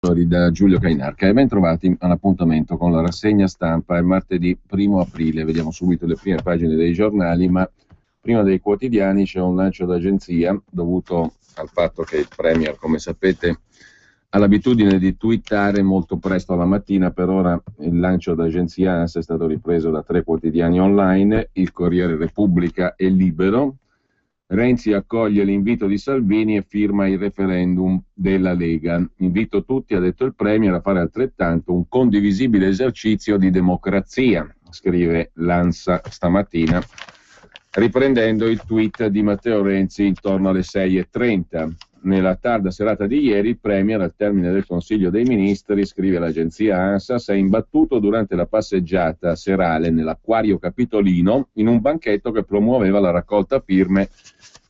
Da Giulio Cainarca e ben trovati all'appuntamento con la rassegna stampa. È martedì 1 aprile, vediamo subito le prime pagine dei giornali, ma prima dei quotidiani c'è un lancio d'agenzia dovuto al fatto che il Premier, come sapete, ha l'abitudine di twittare molto presto alla mattina. Per ora il lancio d'agenzia ANSA è stato ripreso da 3 quotidiani online, il Corriere Repubblica e Libero. Renzi accoglie l'invito di Salvini e firma il referendum della Lega. Invito tutti, ha detto il Premier, a fare altrettanto un condivisibile esercizio di democrazia, scrive l'ANSA stamattina, riprendendo il tweet di Matteo Renzi intorno alle 6:30. Nella tarda serata di ieri il Premier, al termine del Consiglio dei Ministri, scrive l'agenzia ANSA, si è imbattuto durante la passeggiata serale nell'Acquario Capitolino in un banchetto che promuoveva la raccolta firme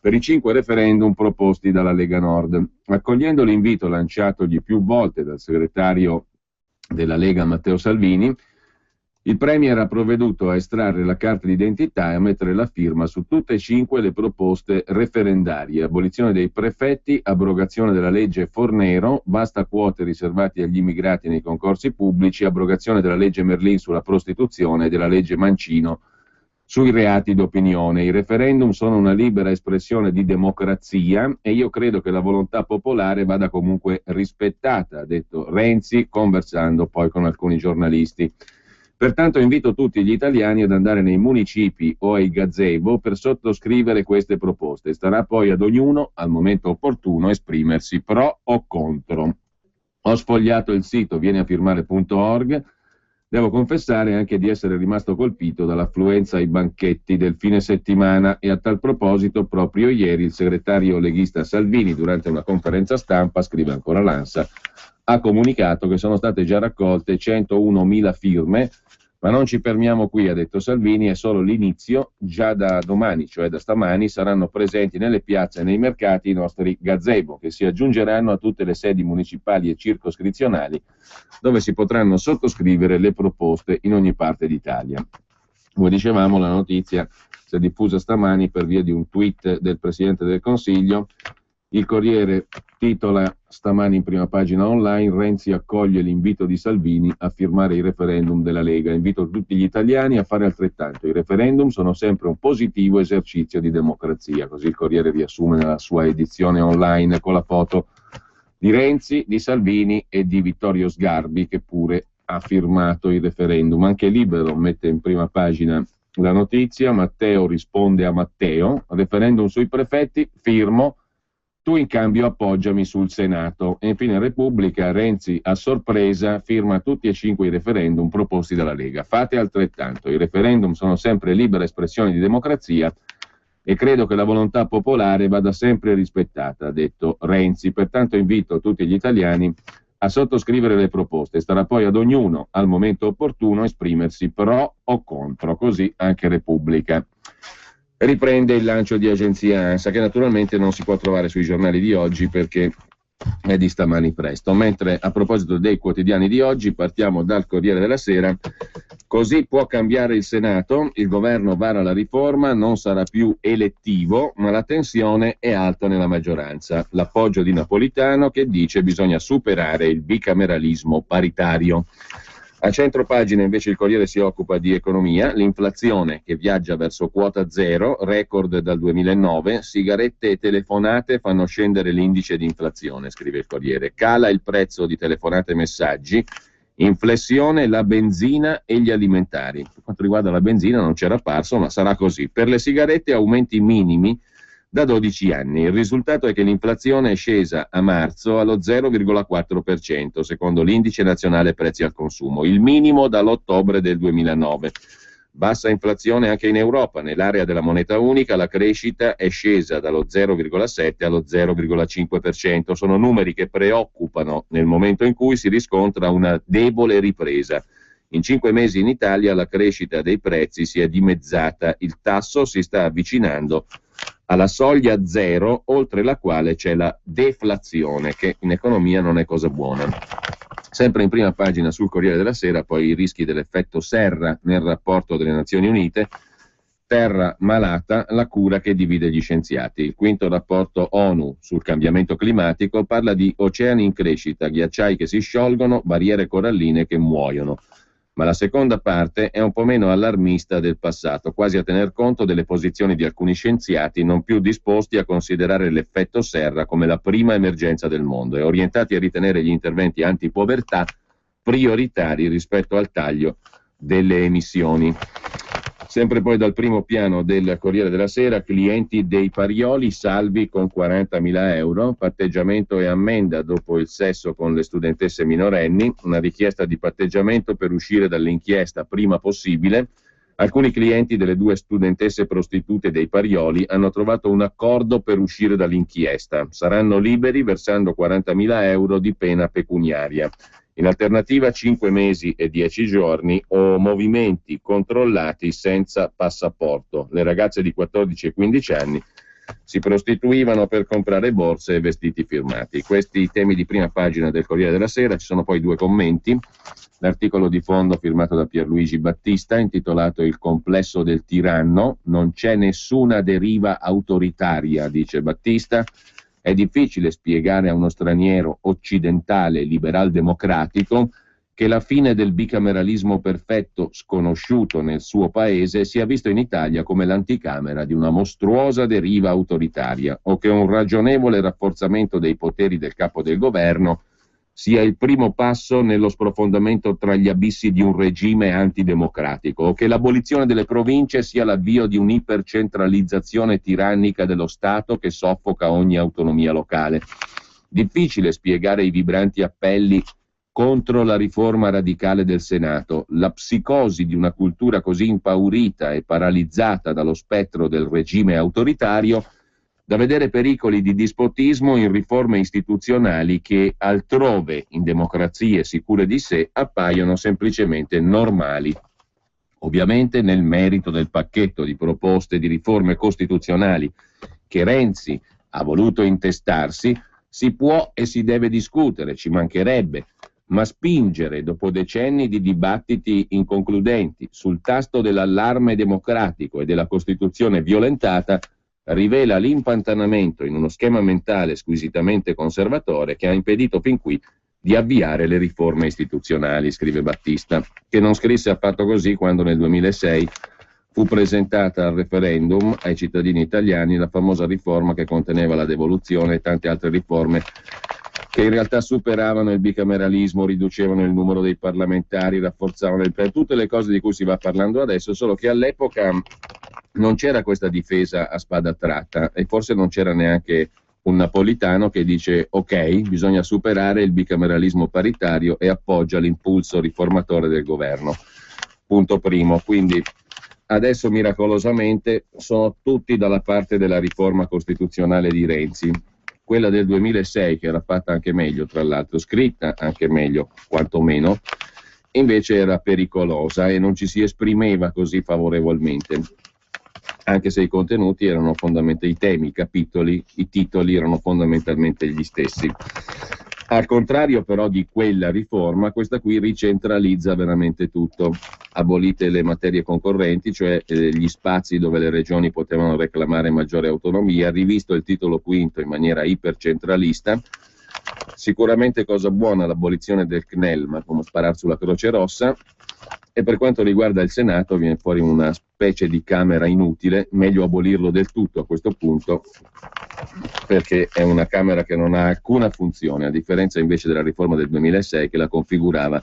per i 5 referendum proposti dalla Lega Nord. Accogliendo l'invito lanciatogli più volte dal segretario della Lega Matteo Salvini, il Premier ha provveduto a estrarre la carta d'identità e a mettere la firma su tutte e 5 le proposte referendarie: abolizione dei prefetti, abrogazione della legge Fornero, basta quote riservate agli immigrati nei concorsi pubblici, abrogazione della legge Merlin sulla prostituzione e della legge Mancino sui reati d'opinione. I referendum sono una libera espressione di democrazia e io credo che la volontà popolare vada comunque rispettata, ha detto Renzi, conversando poi con alcuni giornalisti. Pertanto invito tutti gli italiani ad andare nei municipi o ai gazebo per sottoscrivere queste proposte. Starà poi ad ognuno, al momento opportuno, esprimersi pro o contro. Ho sfogliato il sito vieniafirmare.org. Devo confessare anche di essere rimasto colpito dall'affluenza ai banchetti del fine settimana e a tal proposito proprio ieri il segretario leghista Salvini, durante una conferenza stampa, scrive ancora l'ANSA, ha comunicato che sono state già raccolte 101.000 firme, ma non ci fermiamo qui, ha detto Salvini, è solo l'inizio. Già da domani, cioè da stamani, saranno presenti nelle piazze e nei mercati i nostri gazebo, che si aggiungeranno a tutte le sedi municipali e circoscrizionali, dove si potranno sottoscrivere le proposte in ogni parte d'Italia. Come dicevamo, la notizia si è diffusa stamani per via di un tweet del Presidente del Consiglio. Il Corriere titola stamani in prima pagina online: Renzi accoglie l'invito di Salvini a firmare il referendum della Lega. Invito tutti gli italiani a fare altrettanto. I referendum sono sempre un positivo esercizio di democrazia. Così il Corriere riassume nella sua edizione online con la foto di Renzi, di Salvini e di Vittorio Sgarbi, che pure ha firmato il referendum. Anche Libero mette in prima pagina la notizia: Matteo risponde a Matteo, referendum sui prefetti, firmo, tu in cambio appoggiami sul Senato. E infine Repubblica, Renzi a sorpresa firma tutti e 5 i referendum proposti dalla Lega. Fate altrettanto, i referendum sono sempre libera espressione di democrazia e credo che la volontà popolare vada sempre rispettata, ha detto Renzi. Pertanto invito tutti gli italiani a sottoscrivere le proposte. Starà poi ad ognuno, al momento opportuno, esprimersi pro o contro, così anche Repubblica. Riprende il lancio di agenzia ANSA, che naturalmente non si può trovare sui giornali di oggi perché è di stamani presto. Mentre a proposito dei quotidiani di oggi partiamo dal Corriere della Sera. Così può cambiare il Senato, il governo vara la riforma, non sarà più elettivo, ma la tensione è alta nella maggioranza. L'appoggio di Napolitano che dice bisogna superare il bicameralismo paritario. A centropagina invece il Corriere si occupa di economia, l'inflazione che viaggia verso quota zero, record dal 2009, sigarette e telefonate fanno scendere l'indice di inflazione, scrive il Corriere. Cala il prezzo di telefonate e messaggi, in flessione la benzina e gli alimentari. Per quanto riguarda la benzina non c'era apparso, ma sarà così. Per le sigarette aumenti minimi da 12 anni. Il risultato è che l'inflazione è scesa a marzo allo 0,4%, secondo l'indice nazionale prezzi al consumo, il minimo dall'ottobre del 2009. Bassa inflazione anche in Europa. Nell'area della moneta unica la crescita è scesa dallo 0,7 allo 0,5%. Sono numeri che preoccupano nel momento in cui si riscontra una debole ripresa. In 5 mesi in Italia la crescita dei prezzi si è dimezzata, il tasso si sta avvicinando alla soglia zero, oltre la quale c'è la deflazione, che in economia non è cosa buona. Sempre in prima pagina sul Corriere della Sera, poi i rischi dell'effetto serra nel rapporto delle Nazioni Unite. Terra malata, la cura che divide gli scienziati. Il quinto rapporto ONU sul cambiamento climatico parla di oceani in crescita, ghiacciai che si sciolgono, barriere coralline che muoiono. Ma la seconda parte è un po' meno allarmista del passato, quasi a tener conto delle posizioni di alcuni scienziati non più disposti a considerare l'effetto serra come la prima emergenza del mondo e orientati a ritenere gli interventi anti-povertà prioritari rispetto al taglio delle emissioni. Sempre poi dal primo piano del Corriere della Sera, clienti dei Parioli salvi con 40.000 euro, patteggiamento e ammenda dopo il sesso con le studentesse minorenni, una richiesta di patteggiamento per uscire dall'inchiesta prima possibile. Alcuni clienti delle due studentesse prostitute dei Parioli hanno trovato un accordo per uscire dall'inchiesta. Saranno liberi versando 40.000 euro di pena pecuniaria. In alternativa 5 mesi e 10 giorni o movimenti controllati senza passaporto. Le ragazze di 14 e 15 anni si prostituivano per comprare borse e vestiti firmati. Questi i temi di prima pagina del Corriere della Sera. Ci sono poi due commenti. L'articolo di fondo firmato da Pierluigi Battista, intitolato Il complesso del tiranno. Non c'è nessuna deriva autoritaria, dice Battista. È difficile spiegare a uno straniero occidentale liberal-democratico che la fine del bicameralismo perfetto sconosciuto nel suo paese sia visto in Italia come l'anticamera di una mostruosa deriva autoritaria o che un ragionevole rafforzamento dei poteri del capo del governo sia il primo passo nello sprofondamento tra gli abissi di un regime antidemocratico o che l'abolizione delle province sia l'avvio di un'ipercentralizzazione tirannica dello Stato che soffoca ogni autonomia locale. Difficile spiegare i vibranti appelli contro la riforma radicale del Senato, la psicosi di una cultura così impaurita e paralizzata dallo spettro del regime autoritario da vedere pericoli di dispotismo in riforme istituzionali che altrove, in democrazie sicure di sé, appaiono semplicemente normali. Ovviamente nel merito del pacchetto di proposte di riforme costituzionali che Renzi ha voluto intestarsi, si può e si deve discutere, ci mancherebbe, ma spingere dopo decenni di dibattiti inconcludenti sul tasto dell'allarme democratico e della Costituzione violentata rivela l'impantanamento in uno schema mentale squisitamente conservatore che ha impedito fin qui di avviare le riforme istituzionali, scrive Battista, che non scrisse affatto così quando nel 2006 fu presentata al referendum ai cittadini italiani la famosa riforma che conteneva la devoluzione e tante altre riforme che in realtà superavano il bicameralismo, riducevano il numero dei parlamentari, rafforzavano tutte le cose di cui si va parlando adesso, solo che all'epoca non c'era questa difesa a spada tratta e forse non c'era neanche un Napolitano che dice ok, bisogna superare il bicameralismo paritario e appoggia l'impulso riformatore del governo. Punto primo. Quindi adesso miracolosamente sono tutti dalla parte della riforma costituzionale di Renzi. Quella del 2006, che era fatta anche meglio, tra l'altro, scritta anche meglio, quantomeno, invece era pericolosa e non ci si esprimeva così favorevolmente, anche se i contenuti erano fondamentalmente i temi, i capitoli, i titoli erano fondamentalmente gli stessi. Al contrario però di quella riforma, questa qui ricentralizza veramente tutto. Abolite le materie concorrenti, cioè gli spazi dove le regioni potevano reclamare maggiore autonomia, rivisto il titolo quinto in maniera ipercentralista. Sicuramente cosa buona l'abolizione del CNEL, ma come sparare sulla Croce Rossa. E per quanto riguarda il Senato viene fuori una specie di Camera inutile, meglio abolirlo del tutto a questo punto, perché è una Camera che non ha alcuna funzione, a differenza invece della riforma del 2006 che la configurava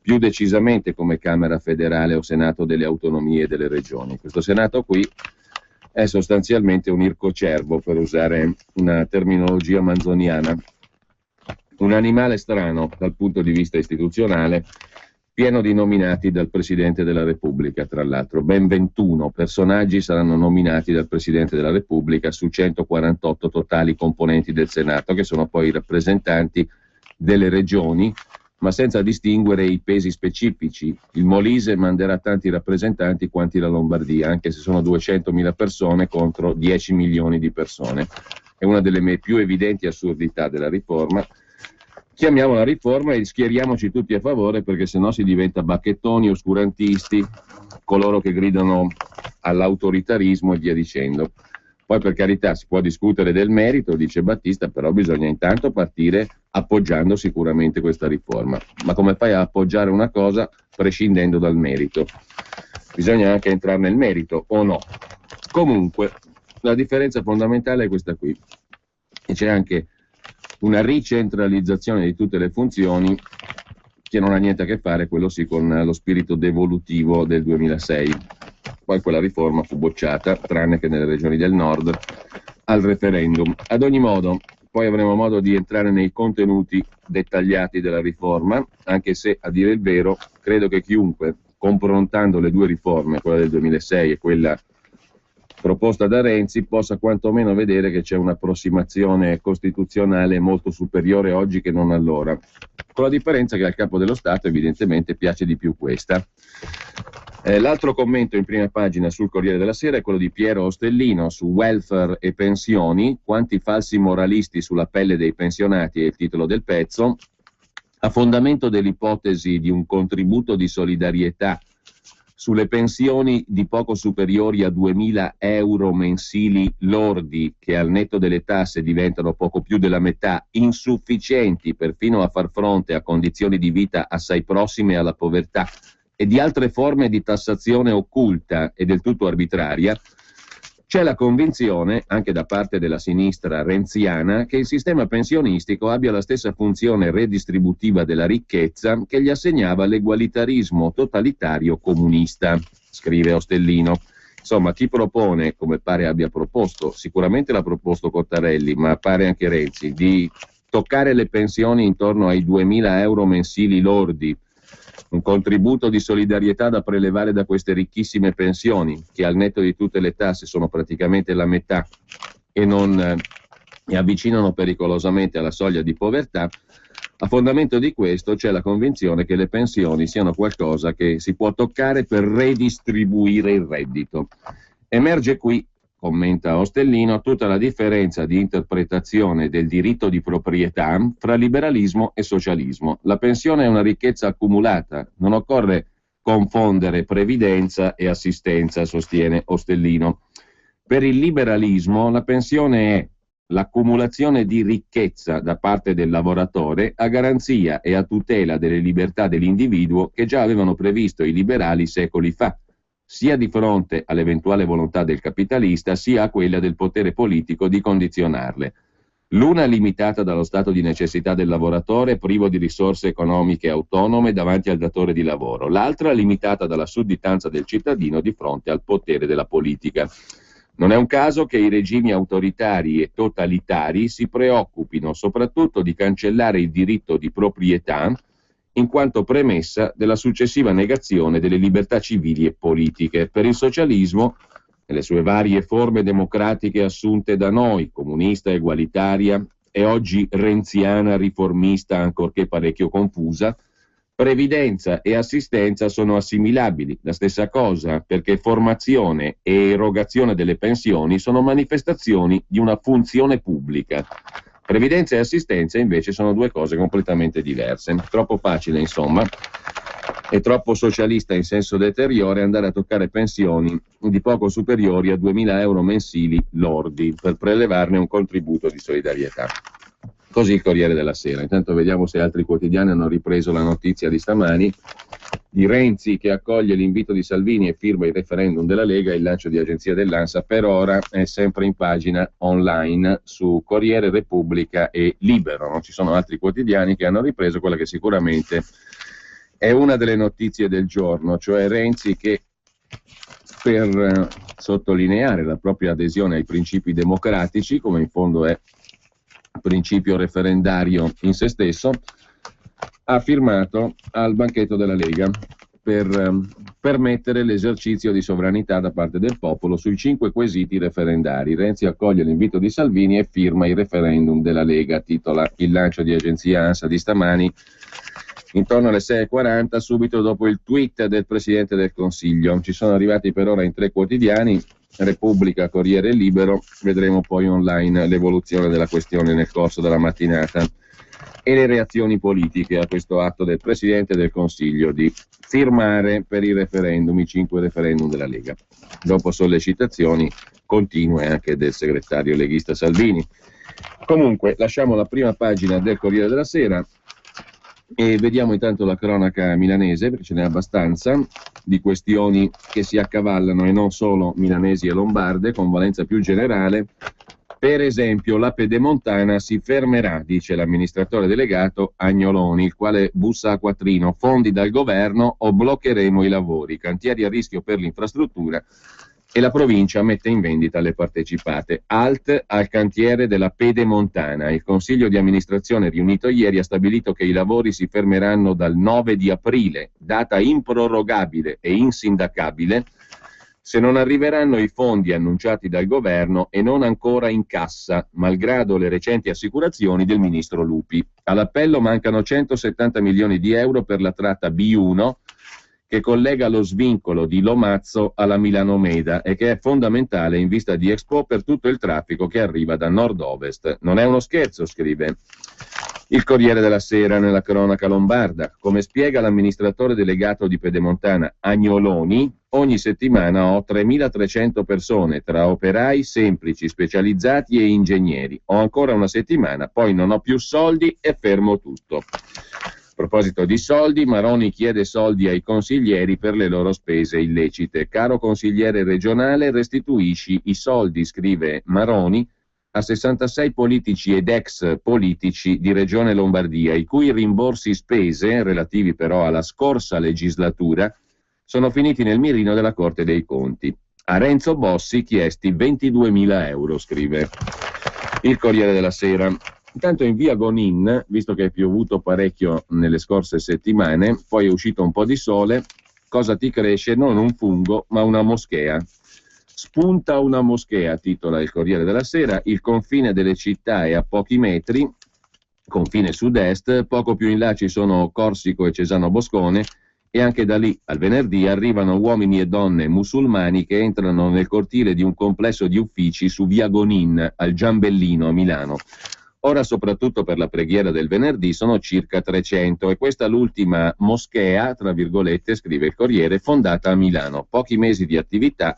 più decisamente come Camera federale o Senato delle autonomie e delle regioni. Questo Senato qui è sostanzialmente un ircocervo, per usare una terminologia manzoniana, un animale strano dal punto di vista istituzionale, pieno di nominati dal Presidente della Repubblica, tra l'altro. Ben 21 personaggi saranno nominati dal Presidente della Repubblica su 148 totali componenti del Senato, che sono poi i rappresentanti delle regioni, ma senza distinguere i pesi specifici. Il Molise manderà tanti rappresentanti quanti la Lombardia, anche se sono 200.000 persone contro 10 milioni di persone. È una delle più evidenti assurdità della riforma, chiamiamo la riforma e schieriamoci tutti a favore, perché sennò si diventa bacchettoni, oscurantisti, coloro che gridano all'autoritarismo e via dicendo. Poi, per carità, si può discutere del merito, dice Battista, però bisogna intanto partire appoggiando sicuramente questa riforma. Ma come fai a appoggiare una cosa prescindendo dal merito? Bisogna anche entrare nel merito, o no? Comunque, la differenza fondamentale è questa qui. E c'è anche una ricentralizzazione di tutte le funzioni che non ha niente a che fare, quello sì, con lo spirito devolutivo del 2006. Poi quella riforma fu bocciata, tranne che nelle regioni del nord, al referendum. Ad ogni modo, poi avremo modo di entrare nei contenuti dettagliati della riforma, anche se, a dire il vero, credo che chiunque, confrontando le due riforme, quella del 2006 e quella proposta da Renzi, possa quantomeno vedere che c'è un'approssimazione costituzionale molto superiore oggi che non allora, con la differenza che al Capo dello Stato evidentemente piace di più questa. L'altro commento in prima pagina sul Corriere della Sera è quello di Piero Ostellino su welfare e pensioni, quanti falsi moralisti sulla pelle dei pensionati è il titolo del pezzo. A fondamento dell'ipotesi di un contributo di solidarietà sulle pensioni di poco superiori a 2.000 euro mensili lordi, che al netto delle tasse diventano poco più della metà, insufficienti perfino a far fronte a condizioni di vita assai prossime alla povertà, e di altre forme di tassazione occulta e del tutto arbitraria, c'è la convinzione, anche da parte della sinistra renziana, che il sistema pensionistico abbia la stessa funzione redistributiva della ricchezza che gli assegnava l'egualitarismo totalitario comunista, scrive Ostellino. Insomma, chi propone, come pare abbia proposto, sicuramente l'ha proposto Cottarelli, ma pare anche Renzi, di toccare le pensioni intorno ai 2.000 euro mensili lordi, un contributo di solidarietà da prelevare da queste ricchissime pensioni, che al netto di tutte le tasse sono praticamente la metà e avvicinano pericolosamente alla soglia di povertà. A fondamento di questo c'è la convinzione che le pensioni siano qualcosa che si può toccare per redistribuire il reddito. Emerge qui, commenta Ostellino, tutta la differenza di interpretazione del diritto di proprietà fra liberalismo e socialismo. La pensione è una ricchezza accumulata, non occorre confondere previdenza e assistenza, sostiene Ostellino. Per il liberalismo la pensione è l'accumulazione di ricchezza da parte del lavoratore a garanzia e a tutela delle libertà dell'individuo che già avevano previsto i liberali secoli fa, sia di fronte all'eventuale volontà del capitalista, sia a quella del potere politico di condizionarle. L'una limitata dallo stato di necessità del lavoratore, privo di risorse economiche autonome davanti al datore di lavoro, l'altra limitata dalla sudditanza del cittadino di fronte al potere della politica. Non è un caso che i regimi autoritari e totalitari si preoccupino soprattutto di cancellare il diritto di proprietà in quanto premessa della successiva negazione delle libertà civili e politiche. Per il socialismo, nelle sue varie forme democratiche assunte da noi, comunista, egualitaria e oggi renziana, riformista, ancorché parecchio confusa, previdenza e assistenza sono assimilabili, la stessa cosa, perché formazione e erogazione delle pensioni sono manifestazioni di una funzione pubblica. Previdenza e assistenza invece sono due cose completamente diverse. Troppo facile, insomma, e troppo socialista in senso deteriore andare a toccare pensioni di poco superiori a 2.000 euro mensili lordi per prelevarne un contributo di solidarietà. Così il Corriere della Sera. Intanto vediamo se altri quotidiani hanno ripreso la notizia di stamani di Renzi che accoglie l'invito di Salvini e firma il referendum della Lega. Il lancio di agenzia dell'ANSA per ora è sempre in pagina online su Corriere, Repubblica e Libero. Non ci sono altri quotidiani che hanno ripreso quella che sicuramente è una delle notizie del giorno, cioè Renzi che per sottolineare la propria adesione ai principi democratici, come in fondo è principio referendario in se stesso, ha firmato al banchetto della Lega per permettere l'esercizio di sovranità da parte del popolo sui 5 quesiti referendari. Renzi accoglie l'invito di Salvini e firma il referendum della Lega, titola il lancio di agenzia ANSA di stamani intorno alle 6:40, subito dopo il tweet del Presidente del Consiglio. Ci sono arrivati per ora in 3 quotidiani, Repubblica, Corriere e Libero. Vedremo poi online l'evoluzione della questione nel corso della mattinata. e le reazioni politiche a questo atto del Presidente del Consiglio di firmare per i referendum, i 5 referendum della Lega, dopo sollecitazioni continue anche del segretario leghista Salvini. Comunque, lasciamo la prima pagina del Corriere della Sera e vediamo intanto la cronaca milanese, perché ce n'è abbastanza di questioni che si accavallano, e non solo milanesi e lombarde, con valenza più generale. Per esempio, la Pedemontana si fermerà, dice l'amministratore delegato Agnoloni, il quale bussa a quattrino: fondi dal governo o bloccheremo i lavori, cantieri a rischio per l'infrastruttura, e la provincia mette in vendita le partecipate. Halt al cantiere della Pedemontana. Il consiglio di amministrazione riunito ieri ha stabilito che i lavori si fermeranno dal 9 di aprile, data improrogabile e insindacabile, se non arriveranno i fondi annunciati dal governo e non ancora in cassa, malgrado le recenti assicurazioni del ministro Lupi. All'appello mancano 170 milioni di euro per la tratta B1, che collega lo svincolo di Lomazzo alla Milano-Meda e che è fondamentale in vista di Expo per tutto il traffico che arriva da nord-ovest. Non è uno scherzo, scrive il Corriere della Sera nella cronaca lombarda. Come spiega l'amministratore delegato di Pedemontana Agnoloni, ogni settimana ho 3.300 persone, tra operai, semplici, specializzati e ingegneri. Ho ancora una settimana, poi non ho più soldi e fermo tutto. A proposito di soldi, Maroni chiede soldi ai consiglieri per le loro spese illecite. Caro consigliere regionale, restituisci i soldi, scrive Maroni, a 66 politici ed ex politici di Regione Lombardia, i cui rimborsi spese, relativi però alla scorsa legislatura, sono finiti nel mirino della Corte dei Conti. A Renzo Bossi chiesti 22.000 euro, scrive il Corriere della Sera. Intanto in via Gonin, visto che è piovuto parecchio nelle scorse settimane, poi è uscito un po' di sole, cosa ti cresce? Non un fungo, ma una moschea. Spunta una moschea, titola il Corriere della Sera. Il confine delle città è a pochi metri, confine sud-est, poco più in là ci sono Corsico e Cesano Boscone, e anche da lì al venerdì arrivano uomini e donne musulmani che entrano nel cortile di un complesso di uffici su via Gonin, al Giambellino a Milano. Ora, soprattutto per la preghiera del venerdì, sono circa 300 e questa l'ultima moschea, tra virgolette, scrive il Corriere, fondata a Milano. Pochi mesi di attività,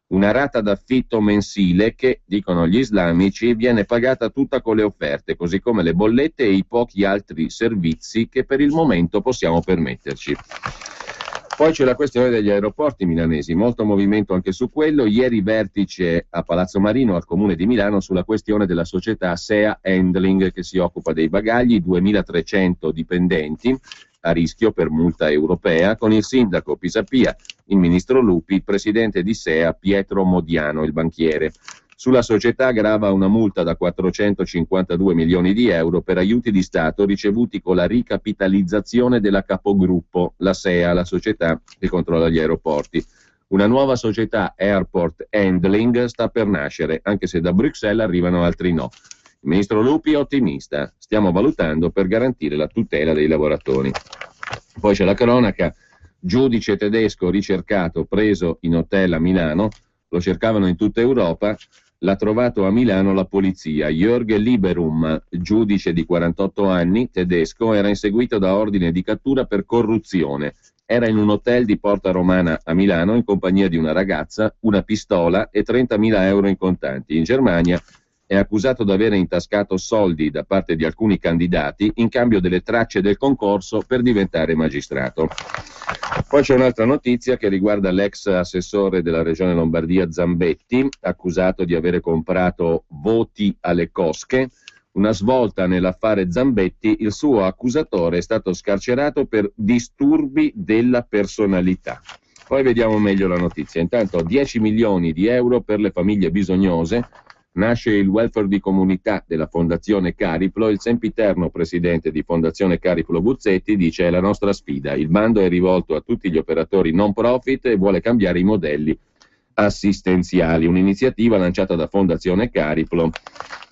una rata d'affitto mensile che, dicono gli islamici, viene pagata tutta con le offerte, così come le bollette e i pochi altri servizi che per il momento possiamo permetterci. Poi c'è la questione degli aeroporti milanesi, molto movimento anche su quello. Ieri vertice a Palazzo Marino, al Comune di Milano, sulla questione della società SEA Handling che si occupa dei bagagli, 2.300 dipendenti a rischio per multa europea, con il sindaco Pisapia, il ministro Lupi, il presidente di SEA Pietro Modiano, il banchiere. Sulla società grava una multa da 452 milioni di euro per aiuti di Stato ricevuti con la ricapitalizzazione della capogruppo, la SEA, la società che controlla gli aeroporti. Una nuova società Airport Handling sta per nascere, anche se da Bruxelles arrivano altri no. Il ministro Lupi è ottimista, stiamo valutando per garantire la tutela dei lavoratori. Poi c'è la cronaca, giudice tedesco ricercato, preso in hotel a Milano, lo cercavano in tutta Europa. L'ha trovato a Milano la polizia. Jörg Liberum, giudice di 48 anni, tedesco, era inseguito da ordine di cattura per corruzione. Era in un hotel di Porta Romana a Milano in compagnia di una ragazza, una pistola e 30.000 euro in contanti. In Germania è accusato di avere intascato soldi da parte di alcuni candidati in cambio delle tracce del concorso per diventare magistrato. Poi c'è un'altra notizia che riguarda l'ex assessore della regione Lombardia Zambetti, accusato di avere comprato voti alle cosche. Una svolta nell'affare Zambetti, il suo accusatore è stato scarcerato per disturbi della personalità. Poi vediamo meglio la notizia. Intanto 10 milioni di euro per le famiglie bisognose. Nasce il welfare di comunità della Fondazione Cariplo. Il sempiterno presidente di Fondazione Cariplo Buzzetti dice: è la nostra sfida, il bando è rivolto a tutti gli operatori non profit e vuole cambiare i modelli assistenziali, un'iniziativa lanciata da Fondazione Cariplo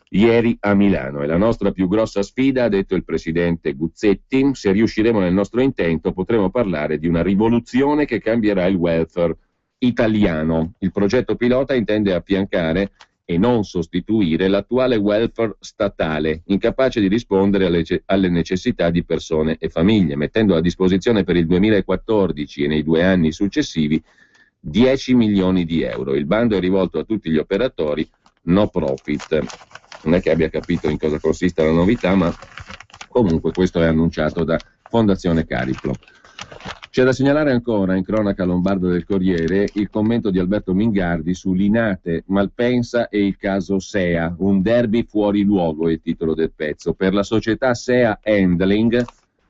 ieri a Milano. È la nostra più grossa sfida, ha detto il presidente Buzzetti. Se riusciremo nel nostro intento potremo parlare di una rivoluzione che cambierà il welfare italiano. Il progetto pilota intende affiancare e non sostituire l'attuale welfare statale, incapace di rispondere alle necessità di persone e famiglie, mettendo a disposizione per il 2014 e nei 2 anni successivi 10 milioni di euro. Il bando è rivolto a tutti gli operatori no profit. Non è che abbia capito in cosa consiste la novità, ma comunque questo è annunciato da Fondazione Cariplo. C'è da segnalare ancora, in cronaca lombarda del Corriere, il commento di Alberto Mingardi su Linate, Malpensa e il caso SEA, un derby fuori luogo è il titolo del pezzo. Per la società SEA Handling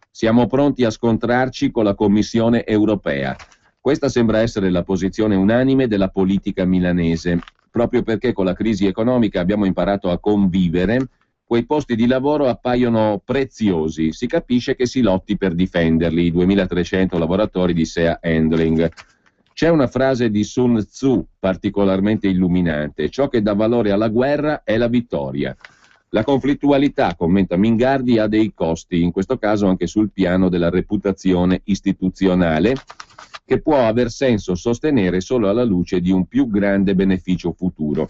siamo pronti a scontrarci con la Commissione europea. Questa sembra essere la posizione unanime della politica milanese, proprio perché con la crisi economica abbiamo imparato a convivere. Quei posti di lavoro appaiono preziosi, si capisce che si lotti per difenderli, i 2300 lavoratori di SEA Handling. C'è una frase di Sun Tzu particolarmente illuminante: ciò che dà valore alla guerra è la vittoria. La conflittualità, commenta Mingardi, ha dei costi, in questo caso anche sul piano della reputazione istituzionale, che può aver senso sostenere solo alla luce di un più grande beneficio futuro.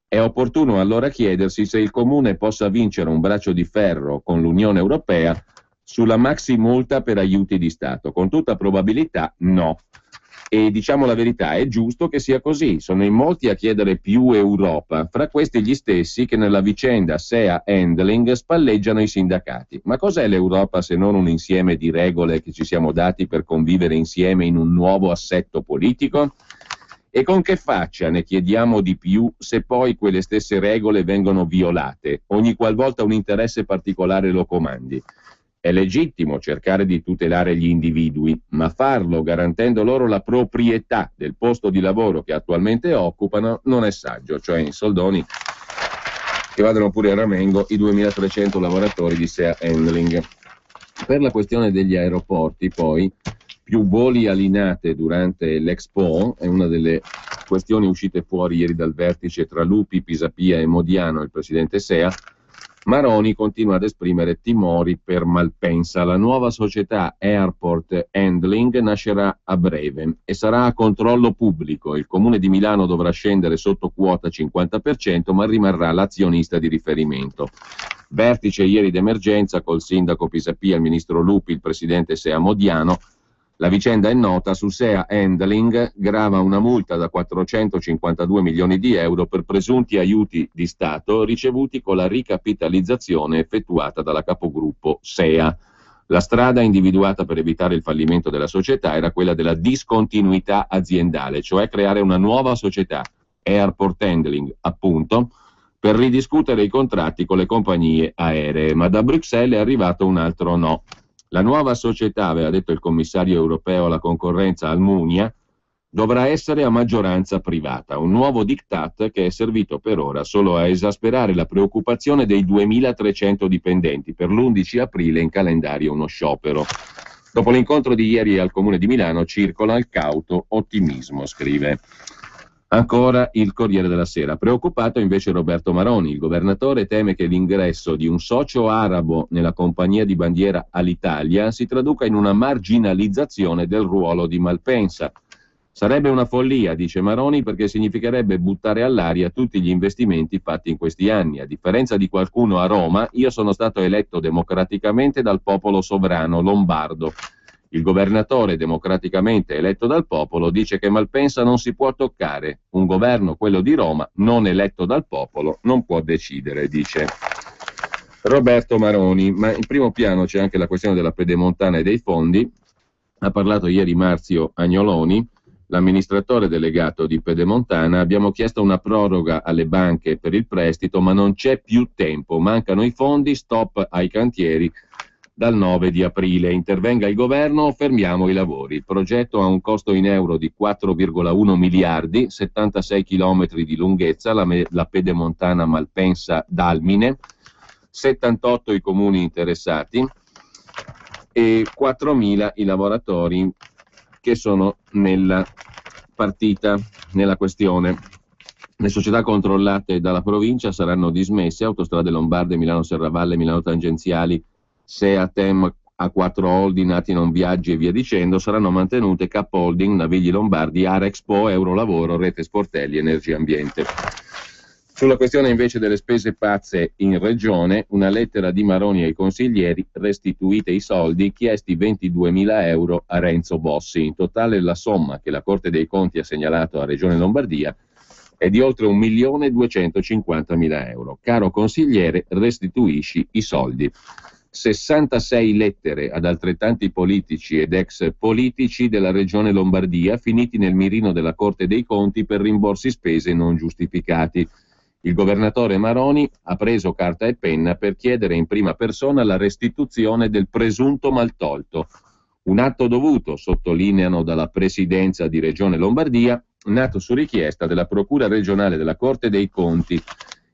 È opportuno allora chiedersi se il Comune possa vincere un braccio di ferro con l'Unione Europea sulla maxi multa per aiuti di Stato. Con tutta probabilità no. E diciamo la verità, è giusto che sia così. Sono in molti a chiedere più Europa, fra questi gli stessi che nella vicenda SEA Handling spalleggiano i sindacati. Ma cos'è l'Europa se non un insieme di regole che ci siamo dati per convivere insieme in un nuovo assetto politico? E con che faccia ne chiediamo di più se poi quelle stesse regole vengono violate ogni qualvolta un interesse particolare lo comandi? È legittimo cercare di tutelare gli individui, ma farlo garantendo loro la proprietà del posto di lavoro che attualmente occupano non è saggio, cioè in soldoni che vadano pure a ramengo i 2300 lavoratori di SEA Handling. Per la questione degli aeroporti, poi, più voli a Linate durante l'Expo è una delle questioni uscite fuori ieri dal vertice tra Lupi, Pisapia e Modiano, il presidente SEA. Maroni continua ad esprimere timori per Malpensa. La nuova società Airport Handling nascerà a breve e sarà a controllo pubblico. Il Comune di Milano dovrà scendere sotto quota 50%, ma rimarrà l'azionista di riferimento. Vertice ieri d'emergenza col sindaco Pisapia, il ministro Lupi, il presidente SEA Modiano. La vicenda è nota: su SEA Handling grava una multa da 452 milioni di euro per presunti aiuti di Stato ricevuti con la ricapitalizzazione effettuata dalla capogruppo SEA. La strada individuata per evitare il fallimento della società era quella della discontinuità aziendale, cioè creare una nuova società, Airport Handling, appunto, per ridiscutere i contratti con le compagnie aeree, ma da Bruxelles è arrivato un altro no. La nuova società, aveva detto il commissario europeo alla concorrenza Almunia, dovrà essere a maggioranza privata, un nuovo diktat che è servito per ora solo a esasperare la preoccupazione dei 2300 dipendenti, per l'11 aprile in calendario uno sciopero. Dopo l'incontro di ieri al Comune di Milano circola il cauto ottimismo, scrive ancora il Corriere della Sera. Preoccupato invece Roberto Maroni. Il governatore teme che l'ingresso di un socio arabo nella compagnia di bandiera Alitalia si traduca in una marginalizzazione del ruolo di Malpensa. Sarebbe una follia, dice Maroni, perché significherebbe buttare all'aria tutti gli investimenti fatti in questi anni. A differenza di qualcuno a Roma, io sono stato eletto democraticamente dal popolo sovrano lombardo. Il governatore democraticamente eletto dal popolo dice che Malpensa non si può toccare. Un governo, quello di Roma, non eletto dal popolo, non può decidere, dice Roberto Maroni. Ma in primo piano c'è anche la questione della Pedemontana e dei fondi. Ha parlato ieri Marzio Agnoloni, l'amministratore delegato di Pedemontana. Abbiamo chiesto una proroga alle banche per il prestito, ma non c'è più tempo, mancano i fondi, stop ai cantieri dal 9 di aprile. Intervenga il governo o fermiamo i lavori. Il progetto ha un costo in euro di 4,1 miliardi, 76 chilometri di lunghezza, la Pedemontana Malpensa-Dalmine, 78 i comuni interessati e 4.000 i lavoratori che sono nella partita, nella questione. Le società controllate dalla provincia saranno dismesse: Autostrade Lombarde, Milano Serravalle, Milano Tangenziali, Seatem, A4 Holding, Atinon Viaggi e via dicendo. Saranno mantenute Cap Holding, Navigli Lombardi, Arexpo, Eurolavoro, Rete Sportelli, Energia Ambiente. Sulla questione invece delle spese pazze in regione, una lettera di Maroni ai consiglieri: restituite i soldi, chiesti 22.000 euro a Renzo Bossi. In totale la somma che la Corte dei Conti ha segnalato a Regione Lombardia è di oltre 1.250.000 euro. Caro consigliere, restituisci i soldi. 66 lettere ad altrettanti politici ed ex politici della Regione Lombardia, finiti nel mirino della Corte dei Conti per rimborsi spese non giustificati. Il governatore Maroni ha preso carta e penna per chiedere in prima persona la restituzione del presunto maltolto. Un atto dovuto, sottolineano dalla presidenza di Regione Lombardia, nato su richiesta della Procura regionale della Corte dei Conti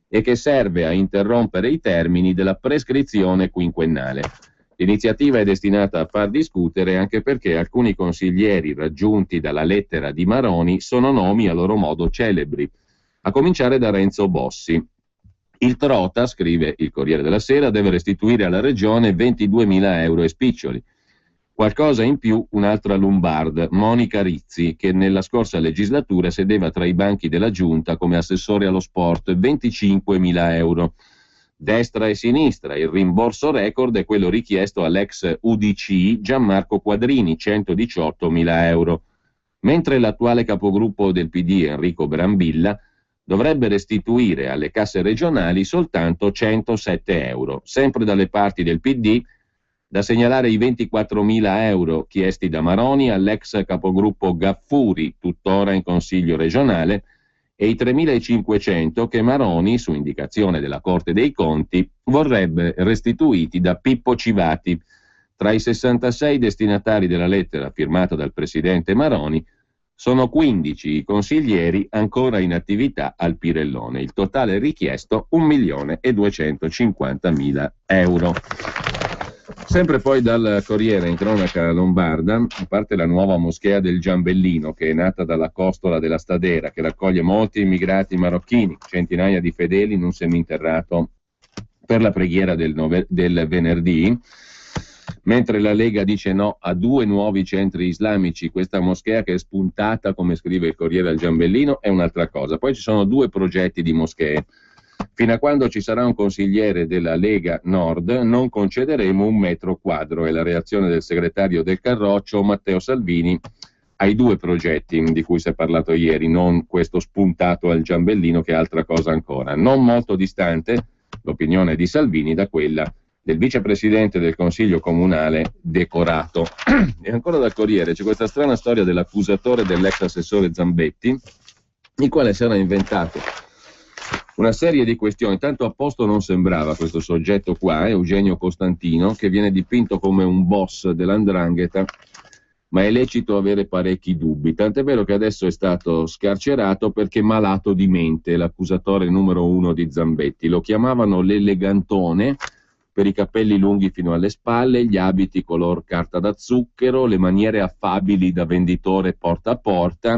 e che serve a interrompere i termini della prescrizione quinquennale. L'iniziativa è destinata a far discutere anche perché alcuni consiglieri raggiunti dalla lettera di Maroni sono nomi a loro modo celebri, a cominciare da Renzo Bossi. Il Trota, scrive il Corriere della Sera, deve restituire alla Regione 22.000 euro e spiccioli. Qualcosa in più un'altra Lombard, Monica Rizzi, che nella scorsa legislatura sedeva tra i banchi della Giunta come assessore allo sport, 25.000 euro. Destra e sinistra, il rimborso record è quello richiesto all'ex UDC Gianmarco Quadrini, 118.000 euro. Mentre l'attuale capogruppo del PD, Enrico Brambilla, dovrebbe restituire alle casse regionali soltanto 107 euro. Sempre dalle parti del PD, da segnalare i 24.000 euro chiesti da Maroni all'ex capogruppo Gaffuri, tuttora in Consiglio regionale, e i 3.500 che Maroni, su indicazione della Corte dei Conti, vorrebbe restituiti da Pippo Civati. Tra i 66 destinatari della lettera firmata dal presidente Maroni, sono 15 i consiglieri ancora in attività al Pirellone. Il totale richiesto 1.250.000 euro. Sempre poi dal Corriere, in cronaca lombarda, a parte la nuova moschea del Giambellino, che è nata dalla costola della Stadera, che raccoglie molti immigrati marocchini, centinaia di fedeli in un seminterrato per la preghiera del venerdì. Mentre la Lega dice no a 2 nuovi centri islamici, questa moschea che è spuntata, come scrive il Corriere al Giambellino, è un'altra cosa. Poi ci sono 2 progetti di moschee. Fino a quando ci sarà un consigliere della Lega Nord non concederemo 1 metro quadro, è la reazione del segretario del Carroccio Matteo Salvini ai 2 progetti di cui si è parlato ieri, non questo spuntato al Giambellino che è altra cosa ancora. Non molto distante l'opinione di Salvini da quella del vicepresidente del Consiglio Comunale Decorato. E ancora dal Corriere c'è questa strana storia dell'accusatore dell'ex assessore Zambetti, il quale si era inventato una serie di questioni. Tanto a posto non sembrava questo soggetto qua, Eugenio Costantino, che viene dipinto come un boss dell''ndrangheta, ma è lecito avere parecchi dubbi, tant'è vero che adesso è stato scarcerato perché malato di mente, l'accusatore numero 1 di Zambetti. Lo chiamavano l'elegantone per i capelli lunghi fino alle spalle, gli abiti color carta da zucchero, le maniere affabili da venditore porta a porta.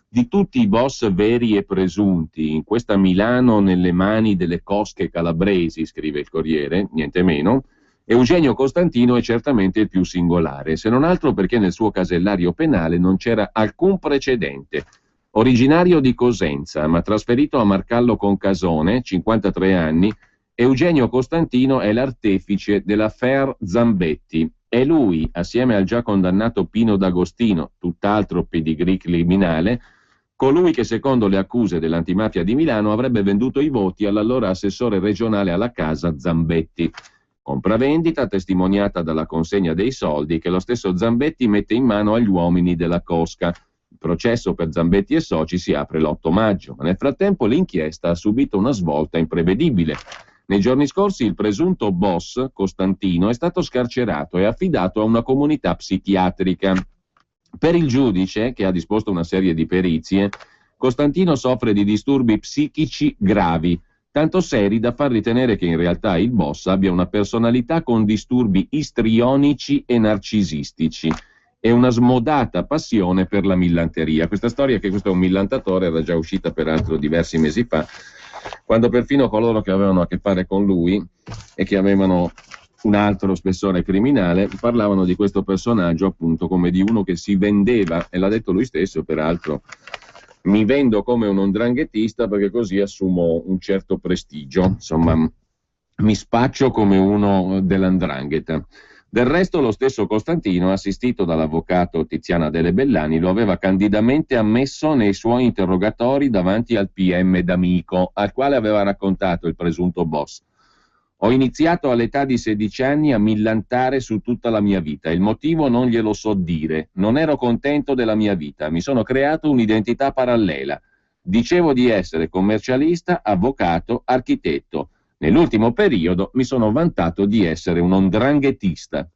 Di tutti i boss veri e presunti in questa Milano nelle mani delle cosche calabresi, scrive il Corriere, niente meno, Eugenio Costantino è certamente il più singolare, se non altro perché nel suo casellario penale non c'era alcun precedente. Originario di Cosenza, ma trasferito a Marcallo Concasone, 53 anni, Eugenio Costantino è l'artefice dell'affaire Zambetti. È lui, assieme al già condannato Pino D'Agostino, tutt'altro pedigree criminale, colui che secondo le accuse dell'antimafia di Milano avrebbe venduto i voti all'allora assessore regionale alla casa Zambetti. Compravendita testimoniata dalla consegna dei soldi che lo stesso Zambetti mette in mano agli uomini della cosca. Il processo per Zambetti e soci si apre l'8 maggio, ma nel frattempo l'inchiesta ha subito una svolta imprevedibile. Nei giorni scorsi il presunto boss, Costantino, è stato scarcerato e affidato a una comunità psichiatrica. Per il giudice, che ha disposto una serie di perizie, Costantino soffre di disturbi psichici gravi, tanto seri da far ritenere che in realtà il boss abbia una personalità con disturbi istrionici e narcisistici e una smodata passione per la millanteria. Questa storia, che questo è un millantatore, era già uscita peraltro diversi mesi fa, quando perfino coloro che avevano a che fare con lui e che avevano un altro spessore criminale parlavano di questo personaggio appunto come di uno che si vendeva, e l'ha detto lui stesso peraltro mi vendo come un 'ndranghetista perché così assumo un certo prestigio, insomma, mi spaccio come uno dell''ndrangheta. Del resto lo stesso Costantino, assistito dall'avvocato Tiziana Delle Bellani, lo aveva candidamente ammesso nei suoi interrogatori davanti al PM D'Amico, al quale aveva raccontato il presunto boss. Ho iniziato all'età di 16 anni a millantare su tutta la mia vita. Il motivo non glielo so dire. Non ero contento della mia vita. Mi sono creato un'identità parallela. Dicevo di essere commercialista, avvocato, architetto. Nell'ultimo periodo mi sono vantato di essere un 'ndranghetista.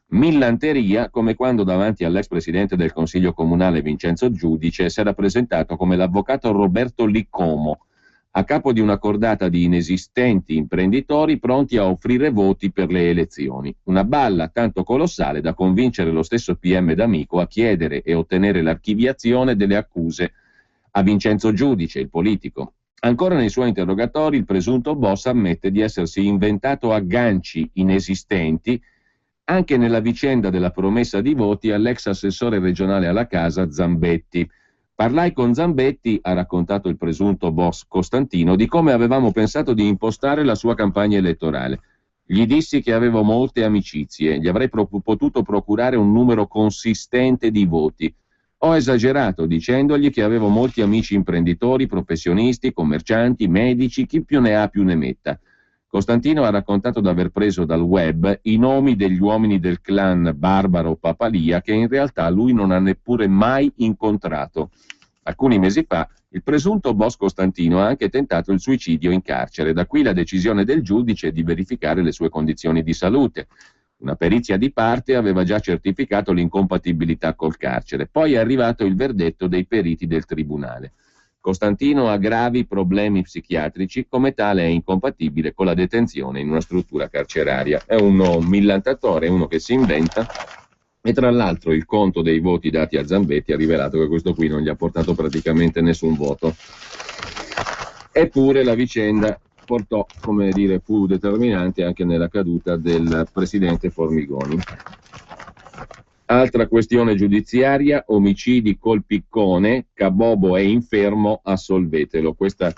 Millanteria come quando davanti all'ex presidente del Consiglio Comunale Vincenzo Giudice si era presentato come l'avvocato Roberto Liccomo, a capo di una cordata di inesistenti imprenditori pronti a offrire voti per le elezioni. Una balla tanto colossale da convincere lo stesso PM D'Amico a chiedere e ottenere l'archiviazione delle accuse a Vincenzo Giudice, il politico. Ancora nei suoi interrogatori il presunto boss ammette di essersi inventato agganci inesistenti anche nella vicenda della promessa di voti all'ex assessore regionale alla casa Zambetti. Parlai con Zambetti, ha raccontato il presunto boss Costantino, di come avevamo pensato di impostare la sua campagna elettorale. Gli dissi che avevo molte amicizie, gli avrei potuto procurare un numero consistente di voti. Ho esagerato dicendogli che avevo molti amici imprenditori, professionisti, commercianti, medici, chi più ne ha più ne metta. Costantino ha raccontato d'aver preso dal web i nomi degli uomini del clan Barbaro Papalia che in realtà lui non ha neppure mai incontrato. Alcuni mesi fa il presunto boss Costantino ha anche tentato il suicidio in carcere, da qui la decisione del giudice di verificare le sue condizioni di salute. Una perizia di parte aveva già certificato l'incompatibilità col carcere, poi è arrivato il verdetto dei periti del tribunale. Costantino ha gravi problemi psichiatrici, come tale è incompatibile con la detenzione in una struttura carceraria. È uno millantatore, uno che si inventa, e tra l'altro il conto dei voti dati a Zambetti ha rivelato che questo qui non gli ha portato praticamente nessun voto. Eppure la vicenda portò, come dire, fu determinante anche nella caduta del presidente Formigoni. Altra questione giudiziaria, omicidi col piccone, Cabobo è infermo, assolvetelo. Questa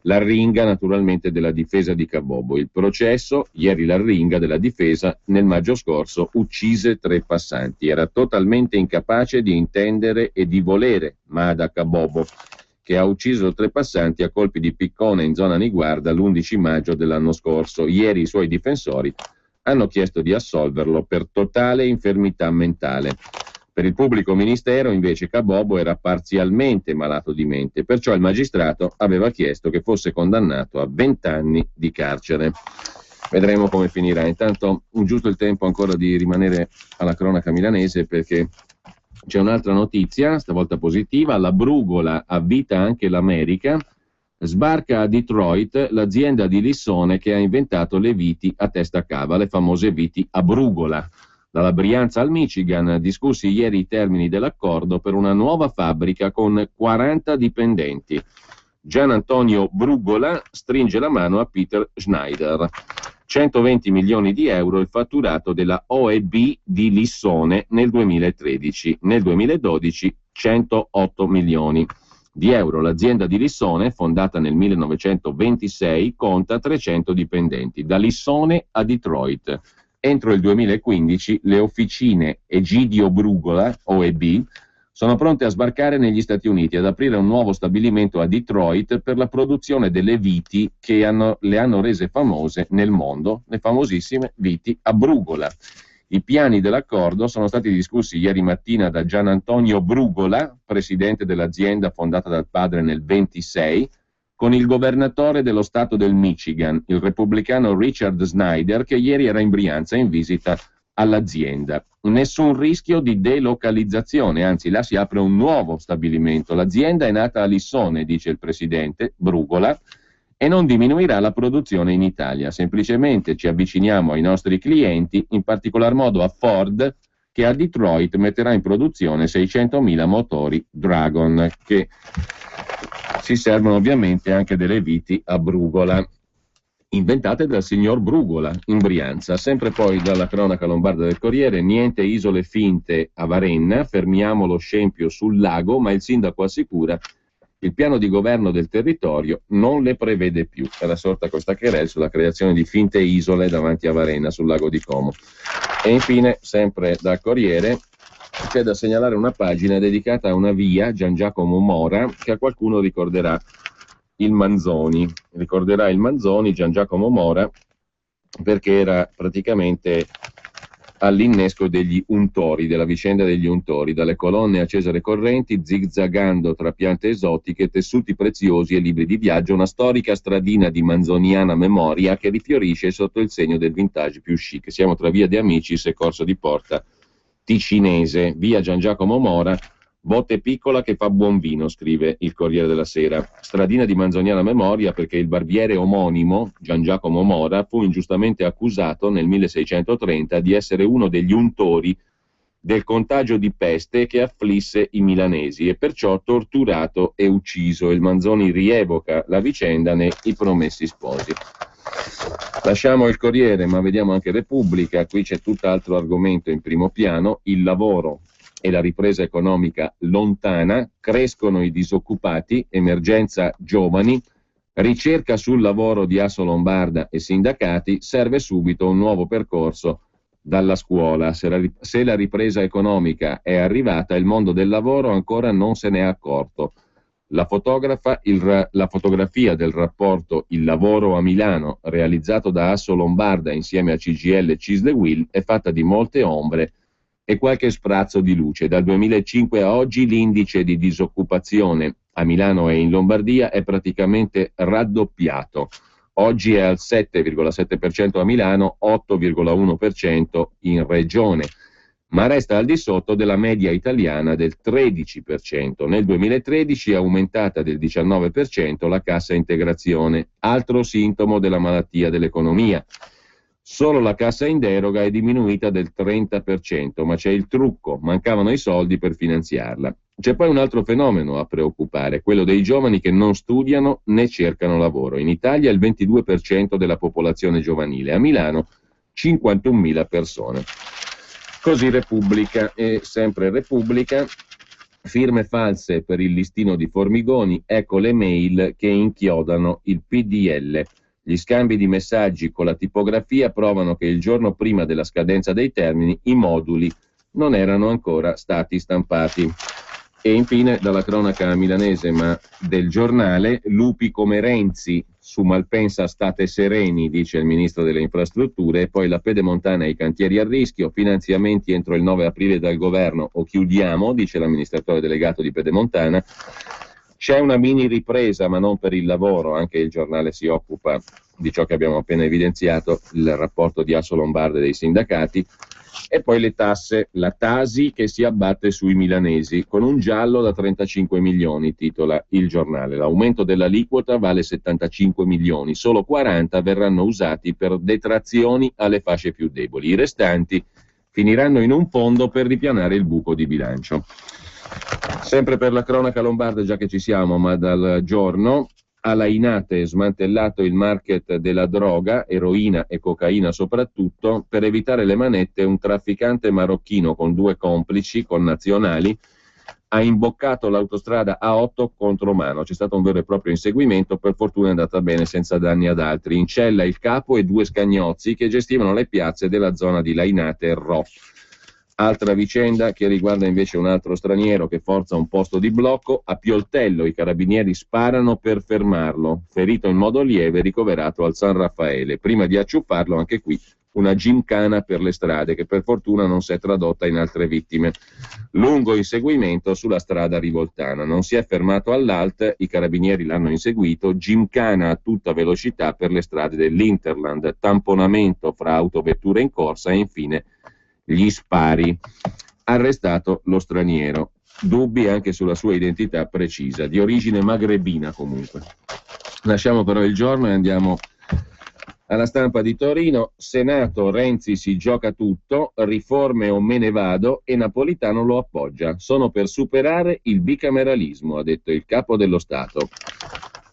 l'arringa naturalmente della difesa di Cabobo. Il processo, ieri l'arringa della difesa, nel maggio scorso uccise 3 passanti. Era totalmente incapace di intendere e di volere Mada Cabobo, che ha ucciso 3 passanti a colpi di piccone in zona Niguarda l'11 maggio dell'anno scorso. Ieri i suoi difensori hanno chiesto di assolverlo per totale infermità mentale. Per il pubblico ministero, invece, Cabobo era parzialmente malato di mente, perciò il magistrato aveva chiesto che fosse condannato a 20 anni di carcere. Vedremo come finirà. Intanto, giusto il tempo ancora di rimanere alla cronaca milanese, perché c'è un'altra notizia, stavolta positiva. La Brugola avvita anche l'America. Sbarca a Detroit l'azienda di Lissone che ha inventato le viti a testa cava, le famose viti a Brugola. Dalla Brianza al Michigan, discussi ieri i termini dell'accordo per una nuova fabbrica con 40 dipendenti. Gian Antonio Brugola stringe la mano a Peter Schneider. 120 milioni di euro il fatturato della OEB di Lissone nel 2013. Nel 2012 108 milioni di euro. L'azienda di Lissone, fondata nel 1926, conta 300 dipendenti, da Lissone a Detroit. Entro il 2015 le officine Egidio Brugola, OEB, sono pronte a sbarcare negli Stati Uniti, ad aprire un nuovo stabilimento a Detroit per la produzione delle viti che le hanno rese famose nel mondo, le famosissime viti a Brugola. I piani dell'accordo sono stati discussi ieri mattina da Gian Antonio Brugola, presidente dell'azienda fondata dal padre nel 26, con il governatore dello stato del Michigan, il repubblicano Richard Snyder, che ieri era in Brianza in visita all'azienda. Nessun rischio di delocalizzazione, anzi là si apre un nuovo stabilimento. L'azienda è nata a Lissone, dice il presidente Brugola, e non diminuirà la produzione in Italia. Semplicemente ci avviciniamo ai nostri clienti, in particolar modo a Ford, che a Detroit metterà in produzione 600.000 motori Dragon, che si servono ovviamente anche delle viti a Brugola, inventate dal signor Brugola in Brianza. Sempre poi dalla cronaca lombarda del Corriere, niente isole finte a Varenna, fermiamo lo scempio sul lago, ma il sindaco assicura Il piano di governo del territorio non le prevede più. Era sorta questa querela sulla creazione di finte isole davanti a Varenna, sul lago di Como. E infine, sempre dal Corriere, c'è da segnalare una pagina dedicata a una via, Gian Giacomo Mora, che a qualcuno ricorderà il Manzoni. Ricorderà il Manzoni, Gian Giacomo Mora, perché era praticamente all'innesco degli untori, della vicenda degli untori, dalle colonne a Cesare Correnti, zigzagando tra piante esotiche, tessuti preziosi e libri di viaggio, una storica stradina di manzoniana memoria che rifiorisce sotto il segno del vintage più chic. Siamo tra via De Amicis e Corso di Porta Ticinese, via Gian Giacomo Mora, botte piccola che fa buon vino, scrive il Corriere della Sera. Stradina di manzoniana memoria perché il barbiere omonimo, Gian Giacomo Mora, fu ingiustamente accusato nel 1630 di essere uno degli untori del contagio di peste che afflisse i milanesi e perciò torturato e ucciso. Il Manzoni rievoca la vicenda nei I Promessi Sposi. Lasciamo il Corriere, ma vediamo anche Repubblica. Qui c'è tutt'altro argomento in primo piano: il lavoro e la ripresa economica lontana, crescono i disoccupati, emergenza giovani, ricerca sul lavoro di Assolombarda e sindacati, serve subito un nuovo percorso dalla scuola. Se la ripresa economica è arrivata, il mondo del lavoro ancora non se ne è accorto. La fotografia del rapporto Il lavoro a Milano, realizzato da Assolombarda insieme a CGIL e Cisle-Will, è fatta di molte ombre e qualche sprazzo di luce. Dal 2005 a oggi l'indice di disoccupazione a Milano e in Lombardia è praticamente raddoppiato. Oggi è al 7,7% a Milano, 8,1% in regione, ma resta al di sotto della media italiana del 13%. Nel 2013 è aumentata del 19% la cassa integrazione, altro sintomo della malattia dell'economia. Solo la cassa in deroga è diminuita del 30%, ma c'è il trucco: mancavano i soldi per finanziarla. C'è poi un altro fenomeno a preoccupare, quello dei giovani che non studiano né cercano lavoro. In Italia il 22% della popolazione giovanile, a Milano 51.000 persone. Così Repubblica. E sempre Repubblica, firme false per il listino di Formigoni, ecco le mail che inchiodano il PDL. Gli scambi di messaggi con la tipografia provano che il giorno prima della scadenza dei termini i moduli non erano ancora stati stampati. E infine, dalla cronaca milanese ma del Giornale, lupi come Renzi, su Malpensa state sereni, dice il ministro delle infrastrutture, e poi la Pedemontana e i cantieri a rischio, finanziamenti entro il 9 aprile dal governo o chiudiamo, dice l'amministratore delegato di Pedemontana. C'è una mini ripresa, ma non per il lavoro, anche il Giornale si occupa di ciò che abbiamo appena evidenziato, il rapporto di Assolombarda e dei sindacati, e poi le tasse, la Tasi che si abbatte sui milanesi, con un giallo da 35 milioni, titola il Giornale. L'aumento dell'aliquota vale 75 milioni, solo 40 verranno usati per detrazioni alle fasce più deboli, i restanti finiranno in un fondo per ripianare il buco di bilancio. Sempre per la cronaca lombarda, già che ci siamo, ma dal Giorno, a Lainate smantellato il market della droga, eroina e cocaina soprattutto, per evitare le manette un trafficante marocchino con 2 complici connazionali ha imboccato l'autostrada A8 contro mano. C'è stato un vero e proprio inseguimento, per fortuna è andata bene senza danni ad altri. In cella il capo e 2 scagnozzi che gestivano le piazze della zona di Lainate e Rò. Altra vicenda che riguarda invece un altro straniero che forza un posto di blocco. A Pioltello i carabinieri sparano per fermarlo, ferito in modo lieve, ricoverato al San Raffaele. Prima di acciuffarlo, anche qui una gimkhana per le strade che per fortuna non si è tradotta in altre vittime. Lungo inseguimento sulla strada Rivoltana, non si è fermato all'alt, i carabinieri l'hanno inseguito, gimkhana a tutta velocità per le strade dell'Interland, tamponamento fra autovetture in corsa e infine gli spari. Arrestato lo straniero, dubbi anche sulla sua identità precisa, di origine magrebina comunque. Lasciamo però il Giorno e andiamo alla Stampa di Torino. Senato, Renzi si gioca tutto, riforme o me ne vado, e Napolitano lo appoggia. Sono per superare il bicameralismo, ha detto il capo dello Stato.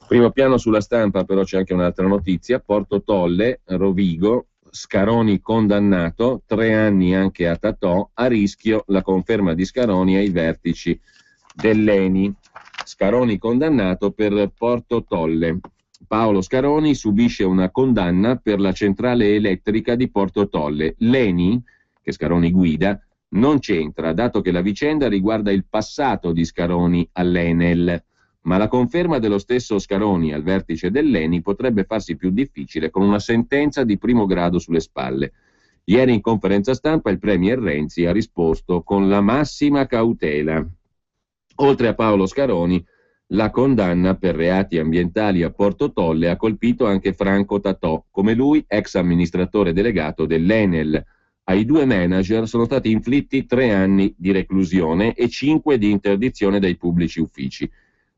Primo piano sulla Stampa, però c'è anche un'altra notizia: Porto Tolle, Rovigo, Scaroni condannato, 3 anni anche a Tatò, a rischio la conferma di Scaroni ai vertici dell'ENI. Scaroni condannato per Porto Tolle. Paolo Scaroni subisce una condanna per la centrale elettrica di Porto Tolle. L'ENI, che Scaroni guida, non c'entra, dato che la vicenda riguarda il passato di Scaroni all'Enel, ma la conferma dello stesso Scaroni al vertice dell'ENI potrebbe farsi più difficile con una sentenza di primo grado sulle spalle. Ieri in conferenza stampa il premier Renzi ha risposto con la massima cautela. Oltre a Paolo Scaroni, la condanna per reati ambientali a Porto Tolle ha colpito anche Franco Tatò, come lui ex amministratore delegato dell'Enel. Ai 2 manager sono stati inflitti 3 anni di reclusione e 5 di interdizione dai pubblici uffici.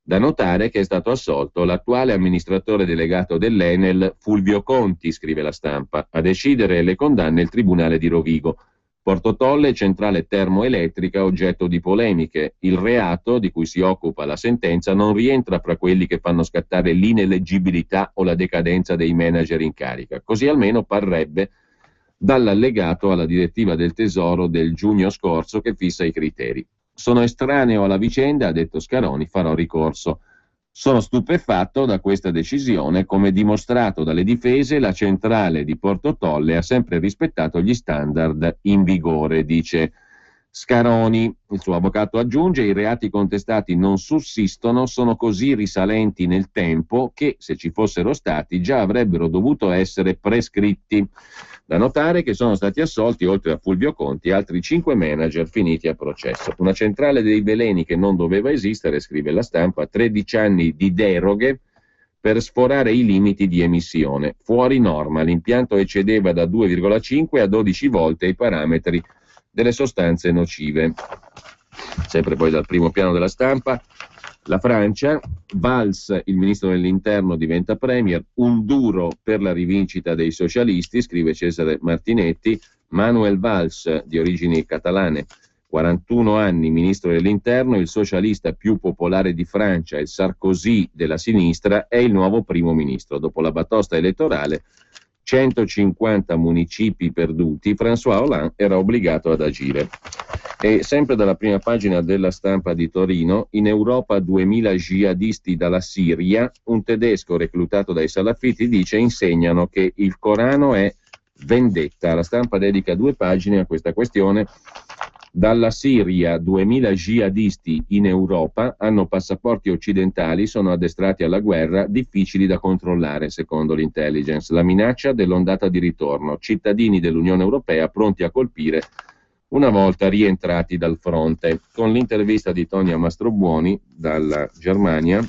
Da notare che è stato assolto l'attuale amministratore delegato dell'Enel, Fulvio Conti, scrive la Stampa. A decidere le condanne il Tribunale di Rovigo. Porto Tolle, centrale termoelettrica, oggetto di polemiche. Il reato di cui si occupa la sentenza non rientra fra quelli che fanno scattare l'ineleggibilità o la decadenza dei manager in carica. Così almeno parrebbe dall'allegato alla direttiva del Tesoro del giugno scorso che fissa i criteri. Sono estraneo alla vicenda, ha detto Scaroni, farò ricorso. Sono stupefatto da questa decisione, come dimostrato dalle difese, la centrale di Porto Tolle ha sempre rispettato gli standard in vigore, dice Scaroni. Il suo avvocato aggiunge: i reati contestati non sussistono, sono così risalenti nel tempo che, se ci fossero stati, già avrebbero dovuto essere prescritti. Da notare che sono stati assolti, oltre a Fulvio Conti, altri 5 manager finiti a processo. Una centrale dei veleni che non doveva esistere, scrive la Stampa, 13 anni di deroghe per sforare i limiti di emissione. Fuori norma, l'impianto eccedeva da 2,5 a 12 volte i parametri delle sostanze nocive. Sempre poi dal primo piano della Stampa, la Francia, Valls, il ministro dell'interno, diventa premier, un duro per la rivincita dei socialisti, scrive Cesare Martinetti. Manuel Valls, di origini catalane, 41 anni, ministro dell'interno, il socialista più popolare di Francia, il Sarkozy della sinistra, è il nuovo primo ministro. Dopo la batosta elettorale, 150 municipi perduti, François Hollande era obbligato ad agire. E sempre dalla prima pagina della Stampa di Torino, in Europa 2000 jihadisti dalla Siria, un tedesco reclutato dai salafiti dice insegnano che il Corano è vendetta. La Stampa dedica 2 pagine a questa questione. Dalla Siria 2000 jihadisti in Europa hanno passaporti occidentali, sono addestrati alla guerra, difficili da controllare secondo l'intelligence. La minaccia dell'ondata di ritorno, cittadini dell'Unione Europea pronti a colpire una volta rientrati dal fronte. Con l'intervista di Tonia Mastrobuoni dalla Germania,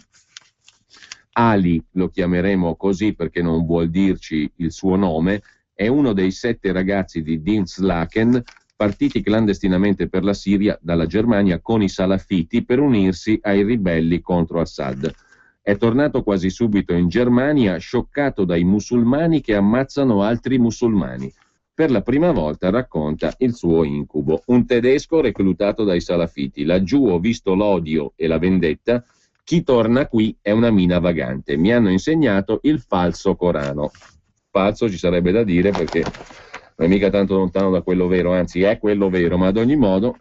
Ali, lo chiameremo così perché non vuol dirci il suo nome, è uno dei 7 ragazzi di Dinslaken partiti clandestinamente per la Siria dalla Germania con i salafiti per unirsi ai ribelli contro Assad. È tornato quasi subito in Germania, scioccato dai musulmani che ammazzano altri musulmani. Per la prima volta racconta il suo incubo. Un tedesco reclutato dai salafiti. Laggiù ho visto l'odio e la vendetta. Chi torna qui è una mina vagante. Mi hanno insegnato il falso Corano. Falso ci sarebbe da dire perché non è mica tanto lontano da quello vero, anzi è quello vero, ma ad ogni modo,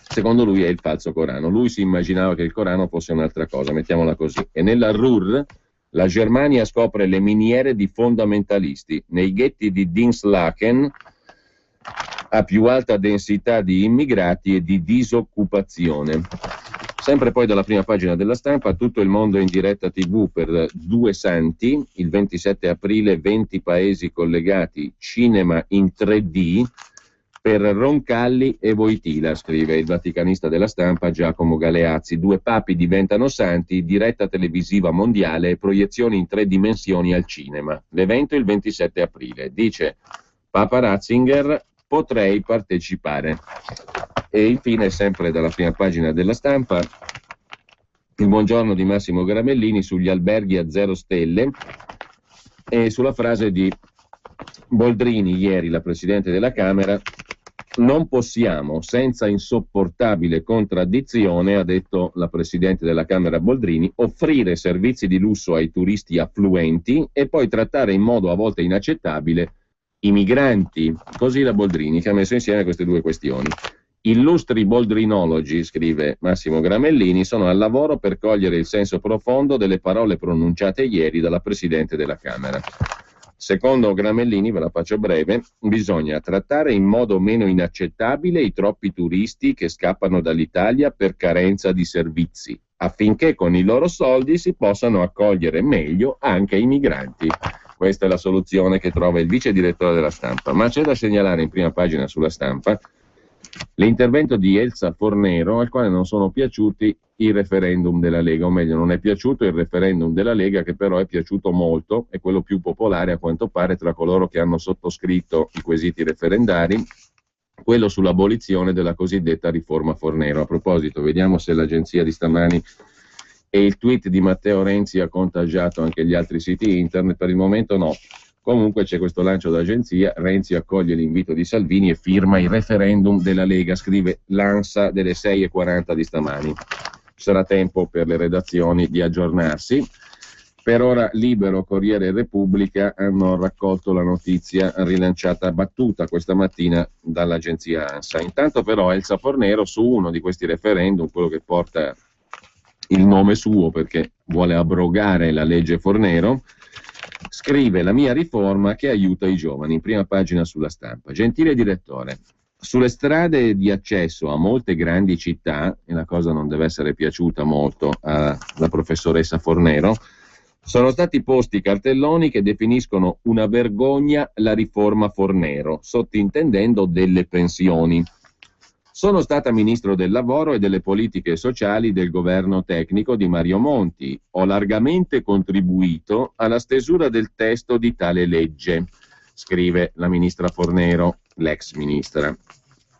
secondo lui è il falso Corano. Lui si immaginava che il Corano fosse un'altra cosa, mettiamola così. E nella Ruhr la Germania scopre le miniere di fondamentalisti. Nei ghetti di Dinslaken, a più alta densità di immigrati e di disoccupazione. Sempre poi dalla prima pagina della Stampa, tutto il mondo in diretta TV per 2 santi, il 27 aprile 20 paesi collegati, cinema in 3D per Roncalli e Wojtyla, scrive il vaticanista della Stampa Giacomo Galeazzi. 2 papi diventano santi, diretta televisiva mondiale e proiezioni in 3 dimensioni al cinema. L'evento il 27 aprile. Dice Papa Ratzinger, potrei partecipare. E infine, sempre dalla prima pagina della Stampa, il buongiorno di Massimo Garamellini sugli alberghi a 0 stelle e sulla frase di Boldrini ieri, la Presidente della Camera: non possiamo, senza insopportabile contraddizione, ha detto la Presidente della Camera Boldrini, offrire servizi di lusso ai turisti affluenti e poi trattare in modo a volte inaccettabile i migranti. Così la Boldrini, che ha messo insieme queste 2 questioni. Illustri boldrinologi, scrive Massimo Gramellini, sono al lavoro per cogliere il senso profondo delle parole pronunciate ieri dalla Presidente della Camera. Secondo Gramellini, ve la faccio breve, bisogna trattare in modo meno inaccettabile i troppi turisti che scappano dall'Italia per carenza di servizi, affinché con i loro soldi si possano accogliere meglio anche i migranti. Questa è la soluzione che trova il vice direttore della Stampa. Ma c'è da segnalare in prima pagina sulla Stampa l'intervento di Elsa Fornero, al quale non sono piaciuti i referendum della Lega, o meglio, non è piaciuto il referendum della Lega, che però è piaciuto molto, è quello più popolare a quanto pare tra coloro che hanno sottoscritto i quesiti referendari, quello sull'abolizione della cosiddetta riforma Fornero. A proposito, vediamo se l'agenzia di stamani e il tweet di Matteo Renzi ha contagiato anche gli altri siti internet. Per il momento no. Comunque c'è questo lancio d'agenzia, Renzi accoglie l'invito di Salvini e firma il referendum della Lega, scrive l'ANSA delle 6:40 di stamani. Sarà tempo per le redazioni di aggiornarsi. Per ora Libero, Corriere e Repubblica hanno raccolto la notizia rilanciata, battuta questa mattina dall'agenzia ANSA. Intanto però Elsa Fornero, su uno di questi referendum, quello che porta il nome suo perché vuole abrogare la legge Fornero, scrive: la mia riforma che aiuta i giovani, in prima pagina sulla Stampa. Gentile direttore, sulle strade di accesso a molte grandi città, e la cosa non deve essere piaciuta molto alla professoressa Fornero, sono stati posti cartelloni che definiscono una vergogna la riforma Fornero, sottintendendo delle pensioni. Sono stata ministro del lavoro e delle politiche sociali del governo tecnico di Mario Monti. Ho largamente contribuito alla stesura del testo di tale legge, scrive la ministra Fornero, l'ex ministra,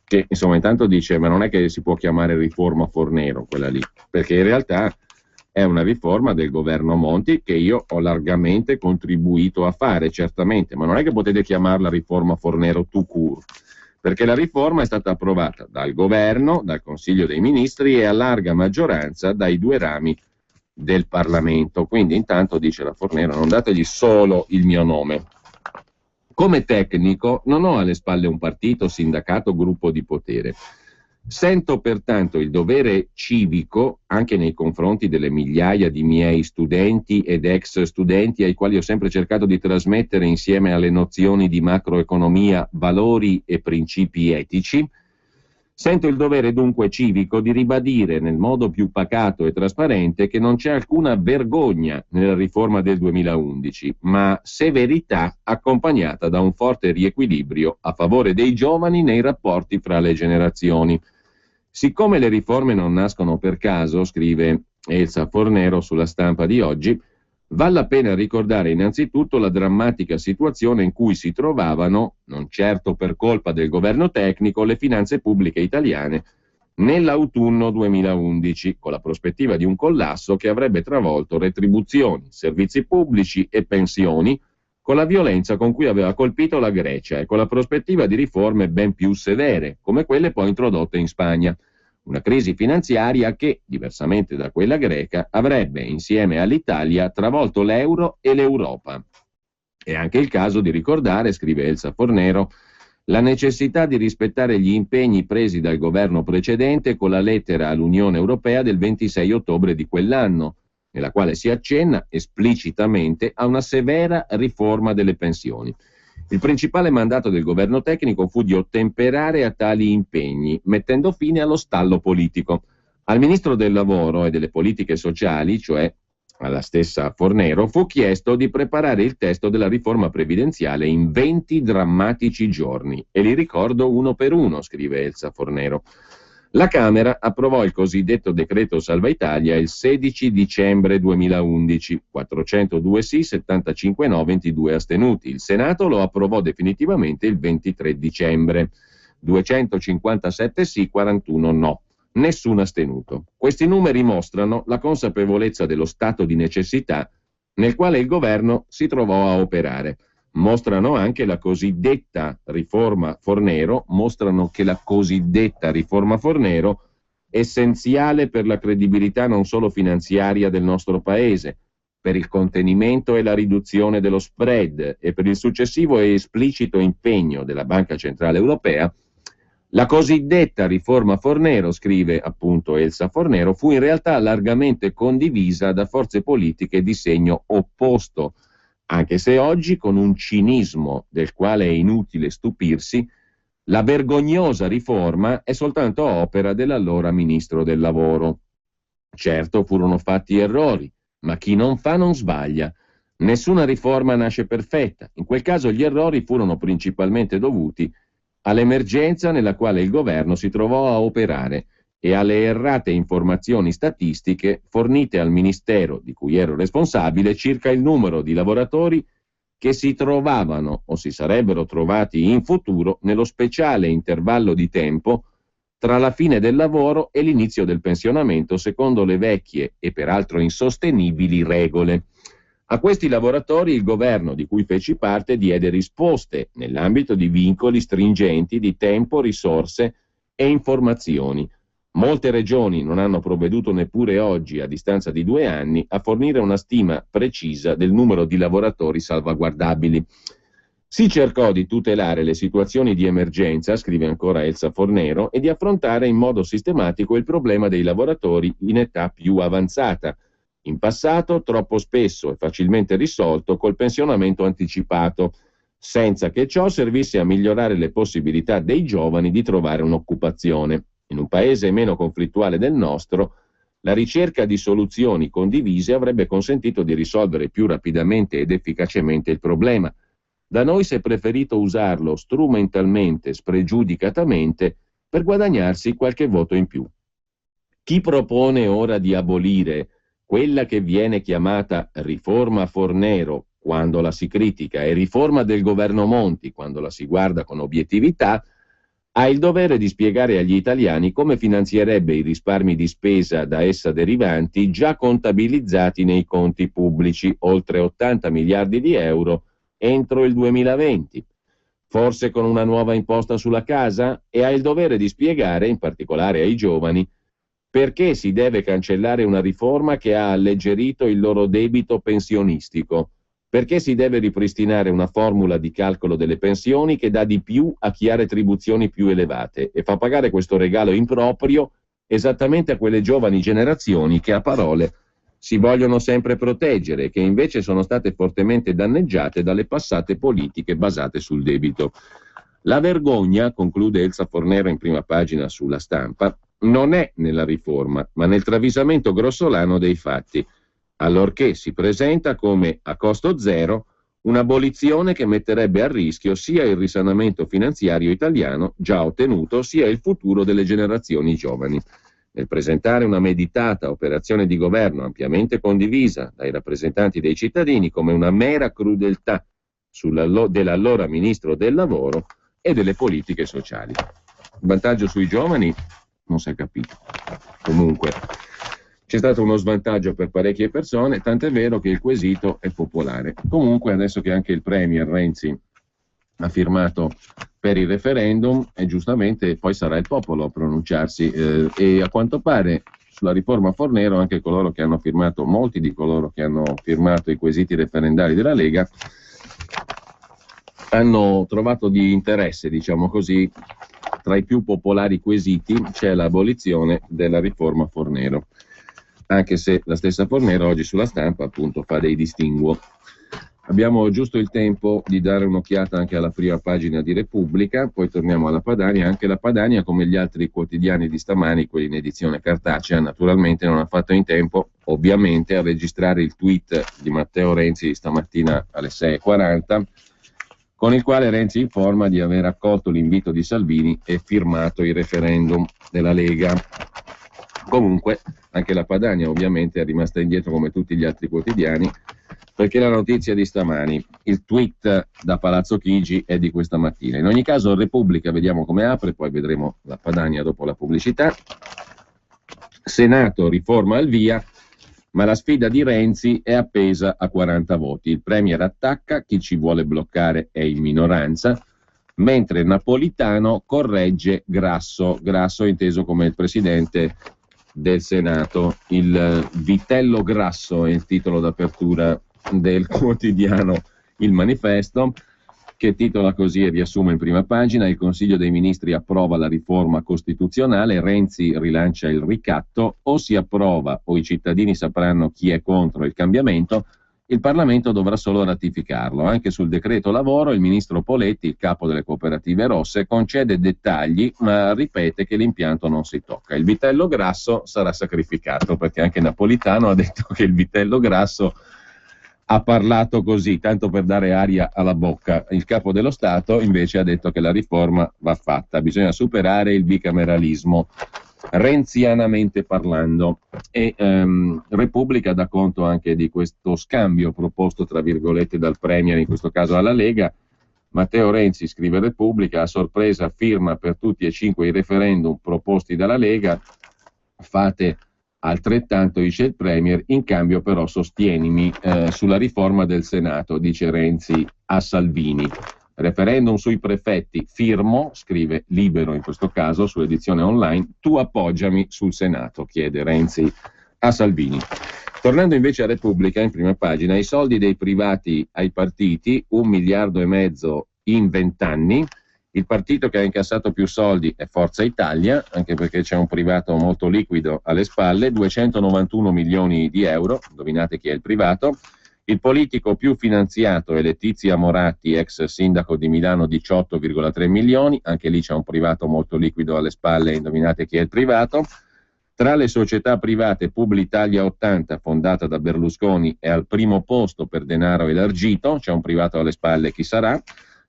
che insomma intanto dice: ma non è che si può chiamare riforma Fornero quella lì, perché in realtà è una riforma del governo Monti che io ho largamente contribuito a fare, certamente, ma non è che potete chiamarla riforma Fornero tout court, perché la riforma è stata approvata dal governo, dal Consiglio dei Ministri e a larga maggioranza dai due rami del Parlamento. Quindi intanto, dice la Fornero, non dategli solo il mio nome. Come tecnico non ho alle spalle un partito, sindacato, gruppo di potere. Sento pertanto il dovere civico, anche nei confronti delle migliaia di miei studenti ed ex studenti ai quali ho sempre cercato di trasmettere, insieme alle nozioni di macroeconomia, valori e principi etici. Sento il dovere dunque civico di ribadire nel modo più pacato e trasparente che non c'è alcuna vergogna nella riforma del 2011, ma severità accompagnata da un forte riequilibrio a favore dei giovani nei rapporti fra le generazioni. Siccome le riforme non nascono per caso, scrive Elsa Fornero sulla Stampa di oggi, vale la pena ricordare innanzitutto la drammatica situazione in cui si trovavano, non certo per colpa del governo tecnico, le finanze pubbliche italiane nell'autunno 2011, con la prospettiva di un collasso che avrebbe travolto retribuzioni, servizi pubblici e pensioni, con la violenza con cui aveva colpito la Grecia e con la prospettiva di riforme ben più severe, come quelle poi introdotte in Spagna. Una crisi finanziaria che, diversamente da quella greca, avrebbe, insieme all'Italia, travolto l'euro e l'Europa. È anche il caso di ricordare, scrive Elsa Fornero, la necessità di rispettare gli impegni presi dal governo precedente con la lettera all'Unione Europea del 26 ottobre di quell'anno, nella quale si accenna esplicitamente a una severa riforma delle pensioni. Il principale mandato del governo tecnico fu di ottemperare a tali impegni, mettendo fine allo stallo politico. Al ministro del lavoro e delle politiche sociali, cioè alla stessa Fornero, fu chiesto di preparare il testo della riforma previdenziale in 20 drammatici giorni, e li ricordo uno per uno, scrive Elsa Fornero. La Camera approvò il cosiddetto decreto Salva Italia il 16 dicembre 2011, 402 sì, 75 no, 22 astenuti. Il Senato lo approvò definitivamente il 23 dicembre, 257 sì, 41 no. Nessun astenuto. Questi numeri mostrano la consapevolezza dello stato di necessità nel quale il governo si trovò a operare. Mostrano anche la cosiddetta riforma Fornero, mostrano che la cosiddetta riforma Fornero è essenziale per la credibilità non solo finanziaria del nostro Paese, per il contenimento e la riduzione dello spread e per il successivo e esplicito impegno della Banca Centrale Europea La cosiddetta riforma Fornero, scrive appunto Elsa Fornero, fu in realtà largamente condivisa da forze politiche di segno opposto, anche se oggi, con un cinismo del quale è inutile stupirsi, la vergognosa riforma è soltanto opera dell'allora ministro del lavoro. Certo, furono fatti errori, ma chi non fa non sbaglia. Nessuna riforma nasce perfetta. In quel caso gli errori furono principalmente dovuti all'emergenza nella quale il governo si trovò a operare e alle errate informazioni statistiche fornite al ministero di cui ero responsabile circa il numero di lavoratori che si trovavano o si sarebbero trovati in futuro nello speciale intervallo di tempo tra la fine del lavoro e l'inizio del pensionamento secondo le vecchie e peraltro insostenibili regole. A questi lavoratori il governo di cui feci parte diede risposte nell'ambito di vincoli stringenti di tempo, risorse e informazioni. Molte regioni non hanno provveduto neppure oggi, a distanza di 2 anni, a fornire una stima precisa del numero di lavoratori salvaguardabili. Si cercò di tutelare le situazioni di emergenza, scrive ancora Elsa Fornero, e di affrontare in modo sistematico il problema dei lavoratori in età più avanzata, in passato troppo spesso e facilmente risolto col pensionamento anticipato, senza che ciò servisse a migliorare le possibilità dei giovani di trovare un'occupazione. In un paese meno conflittuale del nostro, la ricerca di soluzioni condivise avrebbe consentito di risolvere più rapidamente ed efficacemente il problema. Da noi si è preferito usarlo strumentalmente, spregiudicatamente, per guadagnarsi qualche voto in più. Chi propone ora di abolire quella che viene chiamata riforma Fornero quando la si critica e riforma del governo Monti quando la si guarda con obiettività, ha il dovere di spiegare agli italiani come finanzierebbe i risparmi di spesa da essa derivanti già contabilizzati nei conti pubblici, oltre 80 miliardi di euro entro il 2020. Forse con una nuova imposta sulla casa? E ha il dovere di spiegare, in particolare ai giovani, perché si deve cancellare una riforma che ha alleggerito il loro debito pensionistico, perché si deve ripristinare una formula di calcolo delle pensioni che dà di più a chi ha retribuzioni più elevate e fa pagare questo regalo improprio esattamente a quelle giovani generazioni che a parole si vogliono sempre proteggere e che invece sono state fortemente danneggiate dalle passate politiche basate sul debito. La vergogna, conclude Elsa Fornero in prima pagina sulla Stampa, non è nella riforma, ma nel travisamento grossolano dei fatti, allorché si presenta come a costo zero un'abolizione che metterebbe a rischio sia il risanamento finanziario italiano già ottenuto, sia il futuro delle generazioni giovani. Nel presentare una meditata operazione di governo ampiamente condivisa dai rappresentanti dei cittadini come una mera crudeltà dell'allora ministro del lavoro e delle politiche sociali. Il vantaggio sui giovani non si è capito. Comunque c'è stato uno svantaggio per parecchie persone, tant'è vero che il quesito è popolare. Comunque adesso che anche il premier Renzi ha firmato per il referendum e giustamente poi sarà il popolo a pronunciarsi e a quanto pare sulla riforma Fornero anche coloro che hanno firmato, molti di coloro che hanno firmato i quesiti referendari della Lega hanno trovato di interesse, diciamo così, tra i più popolari quesiti c'è l'abolizione della riforma Fornero, anche se la stessa Fornero oggi sulla Stampa appunto fa dei distinguo. Abbiamo giusto il tempo di dare un'occhiata anche alla prima pagina di Repubblica, poi torniamo alla Padania. Anche la Padania, come gli altri quotidiani di stamani, quelli in edizione cartacea, naturalmente non ha fatto in tempo, ovviamente, a registrare il tweet di Matteo Renzi stamattina alle 6:40, con il quale Renzi informa di aver accolto l'invito di Salvini e firmato il referendum della Lega. Comunque, anche la Padania ovviamente è rimasta indietro come tutti gli altri quotidiani, perché la notizia di stamani, il tweet da Palazzo Chigi è di questa mattina. In ogni caso Repubblica, vediamo come apre, poi vedremo la Padania dopo la pubblicità. Senato, riforma al via, ma la sfida di Renzi è appesa a 40 voti. Il premier attacca, chi ci vuole bloccare è in minoranza, mentre Napolitano corregge Grasso, Grasso inteso come il presidente del Senato. Il vitello grasso è il titolo d'apertura del quotidiano Il Manifesto. che titola così e riassume in prima pagina: il Consiglio dei Ministri approva la riforma costituzionale, Renzi rilancia il ricatto, o si approva o i cittadini sapranno chi è contro il cambiamento, il Parlamento dovrà solo ratificarlo. Anche sul decreto lavoro il ministro Poletti, il capo delle cooperative rosse, concede dettagli ma ripete che l'impianto non si tocca. Il vitello grasso sarà sacrificato, perché anche Napolitano ha detto che il vitello grasso ha parlato così, tanto per dare aria alla bocca. Il capo dello Stato invece ha detto che la riforma va fatta, bisogna superare il bicameralismo, renzianamente parlando. E Repubblica dà conto anche di questo scambio proposto, tra virgolette, dal Premier, in questo caso alla Lega. Matteo Renzi, scrive Repubblica, a sorpresa firma per tutti e 5 i referendum proposti dalla Lega, fate altrettanto, dice il Premier, in cambio però sostienimi sulla riforma del Senato, dice Renzi a Salvini. Referendum sui prefetti, firmo, scrive Libero in questo caso, sull'edizione online, tu appoggiami sul Senato, chiede Renzi a Salvini. Tornando invece a Repubblica, in prima pagina, i soldi dei privati ai partiti, 1,5 miliardi in 20 anni. Il partito che ha incassato più soldi è Forza Italia, anche perché c'è un privato molto liquido alle spalle, 291 milioni di euro, indovinate chi è il privato. Il politico più finanziato è Letizia Moratti, ex sindaco di Milano, 18,3 milioni, anche lì c'è un privato molto liquido alle spalle, indovinate chi è il privato. Tra le società private, Publitalia 80, fondata da Berlusconi, è al primo posto per denaro elargito, c'è un privato alle spalle, chi sarà?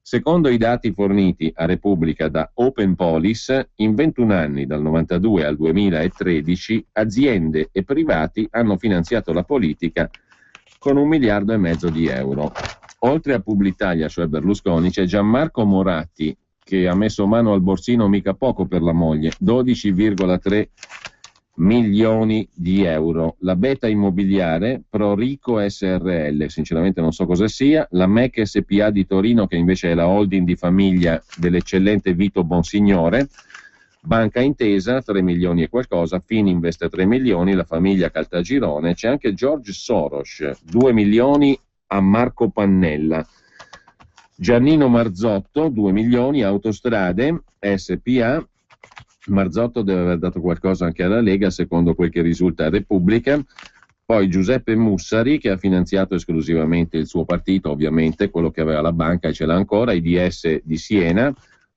Secondo i dati forniti a Repubblica da Open Police, in 21 anni, dal 92 al 2013, aziende e privati hanno finanziato la politica con 1,5 miliardi di euro. Oltre a Publitalia, cioè Berlusconi, c'è Gianmarco Moratti, che ha messo mano al borsino mica poco per la moglie, 12,3 milioni di euro. La Beta Immobiliare, Prorico SRL, sinceramente non so cosa sia, la MEC SPA di Torino, che invece è la holding di famiglia dell'eccellente Vito Bonsignore, Banca Intesa 3 milioni e qualcosa, Fininvest 3 milioni, la famiglia Caltagirone, c'è anche George Soros, 2 milioni a Marco Pannella, Giannino Marzotto 2 milioni, Autostrade SPA. Marzotto deve aver dato qualcosa anche alla Lega, secondo quel che risulta a Repubblica. Poi Giuseppe Mussari, che ha finanziato esclusivamente il suo partito, ovviamente quello che aveva la banca e ce l'ha ancora, i DS di Siena,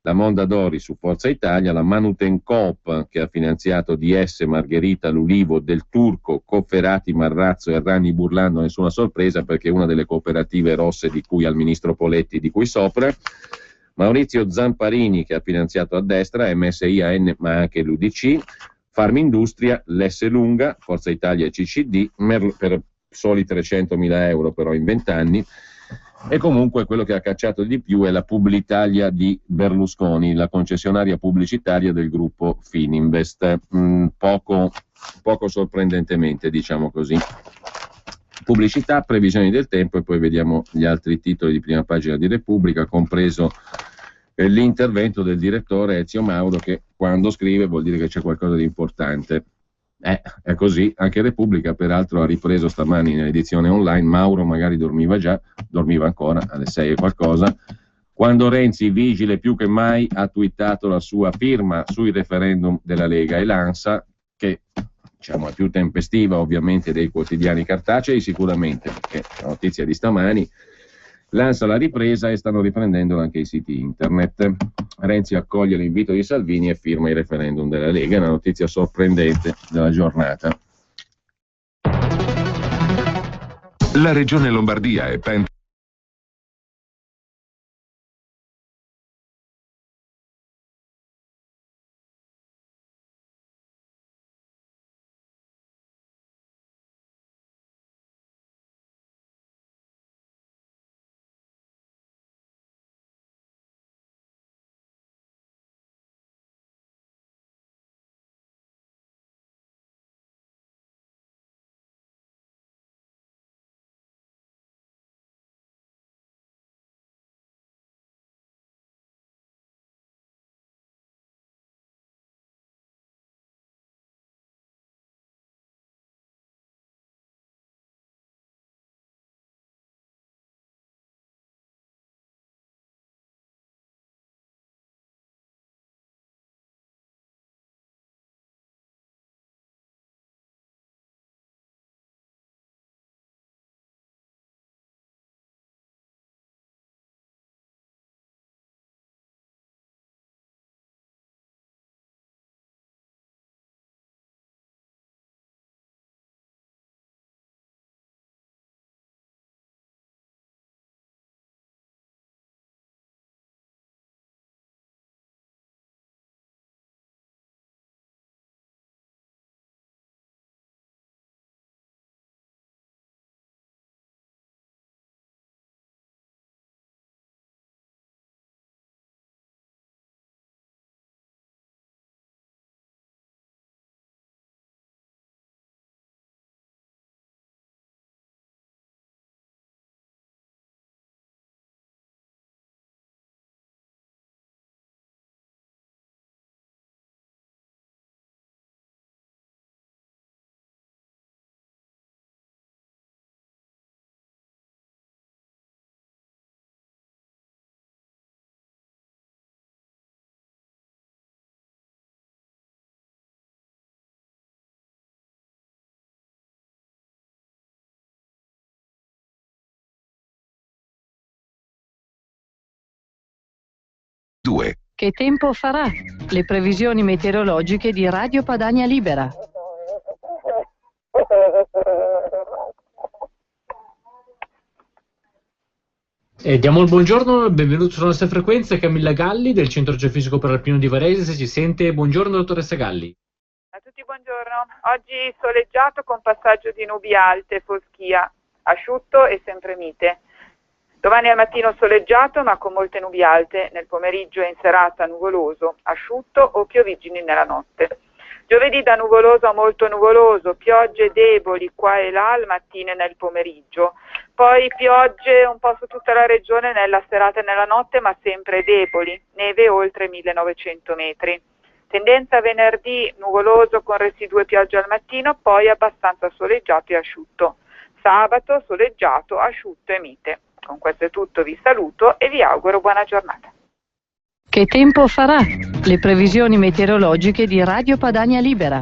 la Mondadori su Forza Italia, la Manutencoop, che ha finanziato DS, Margherita, l'Ulivo, Del Turco, Cofferati, Marrazzo e Errani Burlando, nessuna sorpresa perché è una delle cooperative rosse di cui al ministro Poletti di cui sopra. Maurizio Zamparini, che ha finanziato a destra, MSIAN ma anche l'UDC, Farmindustria, l'Esselunga, Forza Italia e CCD, per soli 300.000 euro però in 20 anni, e comunque quello che ha cacciato di più è la Publitalia di Berlusconi, la concessionaria pubblicitaria del gruppo Fininvest, poco sorprendentemente, diciamo così. Pubblicità, previsioni del tempo e poi vediamo gli altri titoli di prima pagina di Repubblica, compreso l'intervento del direttore Ezio Mauro, che quando scrive vuol dire che c'è qualcosa di importante. È così, anche Repubblica peraltro ha ripreso stamani nell'edizione online, Mauro magari dormiva ancora alle 6 e qualcosa, quando Renzi, vigile più che mai, ha twittato la sua firma sui referendum della Lega, e l'ANSA, che diciamo è più tempestiva ovviamente dei quotidiani cartacei, sicuramente, perché la notizia di stamani, l'ANSA l'ha ripresa e stanno riprendendo anche i siti internet. Renzi accoglie l'invito di Salvini e firma il referendum della Lega, una notizia sorprendente della giornata. La regione Lombardia è 2. Che tempo farà? Le previsioni meteorologiche di Radio Padania Libera. Diamo il buongiorno, benvenuto sulle nostre frequenze, Camilla Galli del Centro Geofisico per Alpino di Varese, se ci sente. Buongiorno dottoressa Galli. A tutti buongiorno. Oggi soleggiato con passaggio di nubi alte, foschia, asciutto e sempre mite. Domani al mattino soleggiato ma con molte nubi alte, nel pomeriggio e in serata nuvoloso, asciutto o pioviggini nella notte. Giovedì da nuvoloso a molto nuvoloso, piogge deboli qua e là al mattino e nel pomeriggio. Poi piogge un po' su tutta la regione nella serata e nella notte, ma sempre deboli, neve oltre 1900 metri. Tendenza venerdì nuvoloso con residue piogge al mattino, poi abbastanza soleggiato e asciutto. Sabato soleggiato, asciutto e mite. Con questo è tutto, vi saluto e vi auguro buona giornata. Che tempo farà? Le previsioni meteorologiche di Radio Padania Libera.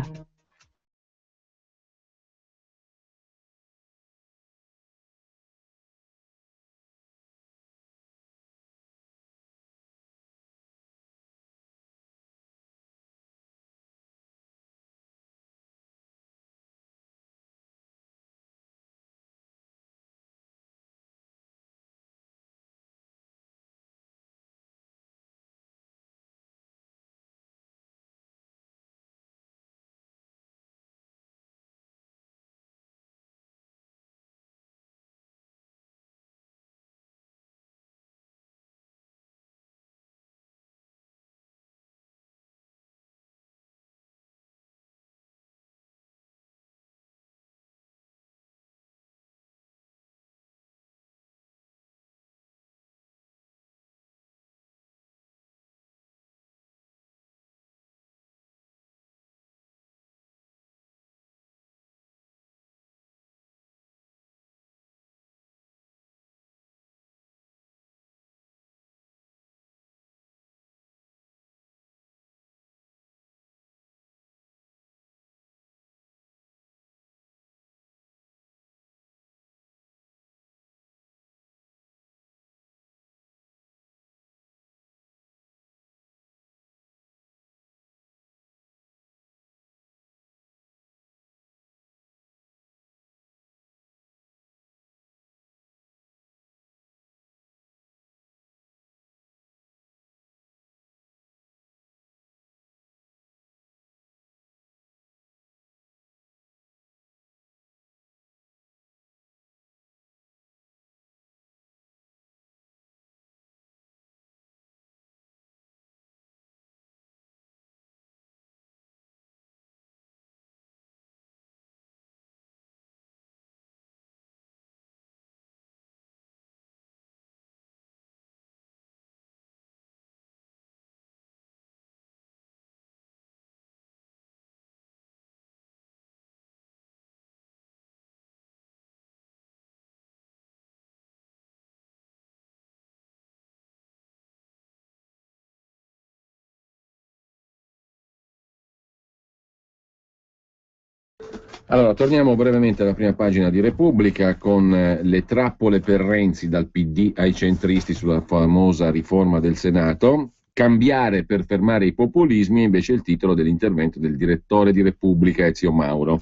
Allora, torniamo brevemente alla prima pagina di Repubblica con le trappole per Renzi dal PD ai centristi sulla famosa riforma del Senato. Cambiare per fermare i populismi è invece il titolo dell'intervento del direttore di Repubblica Ezio Mauro.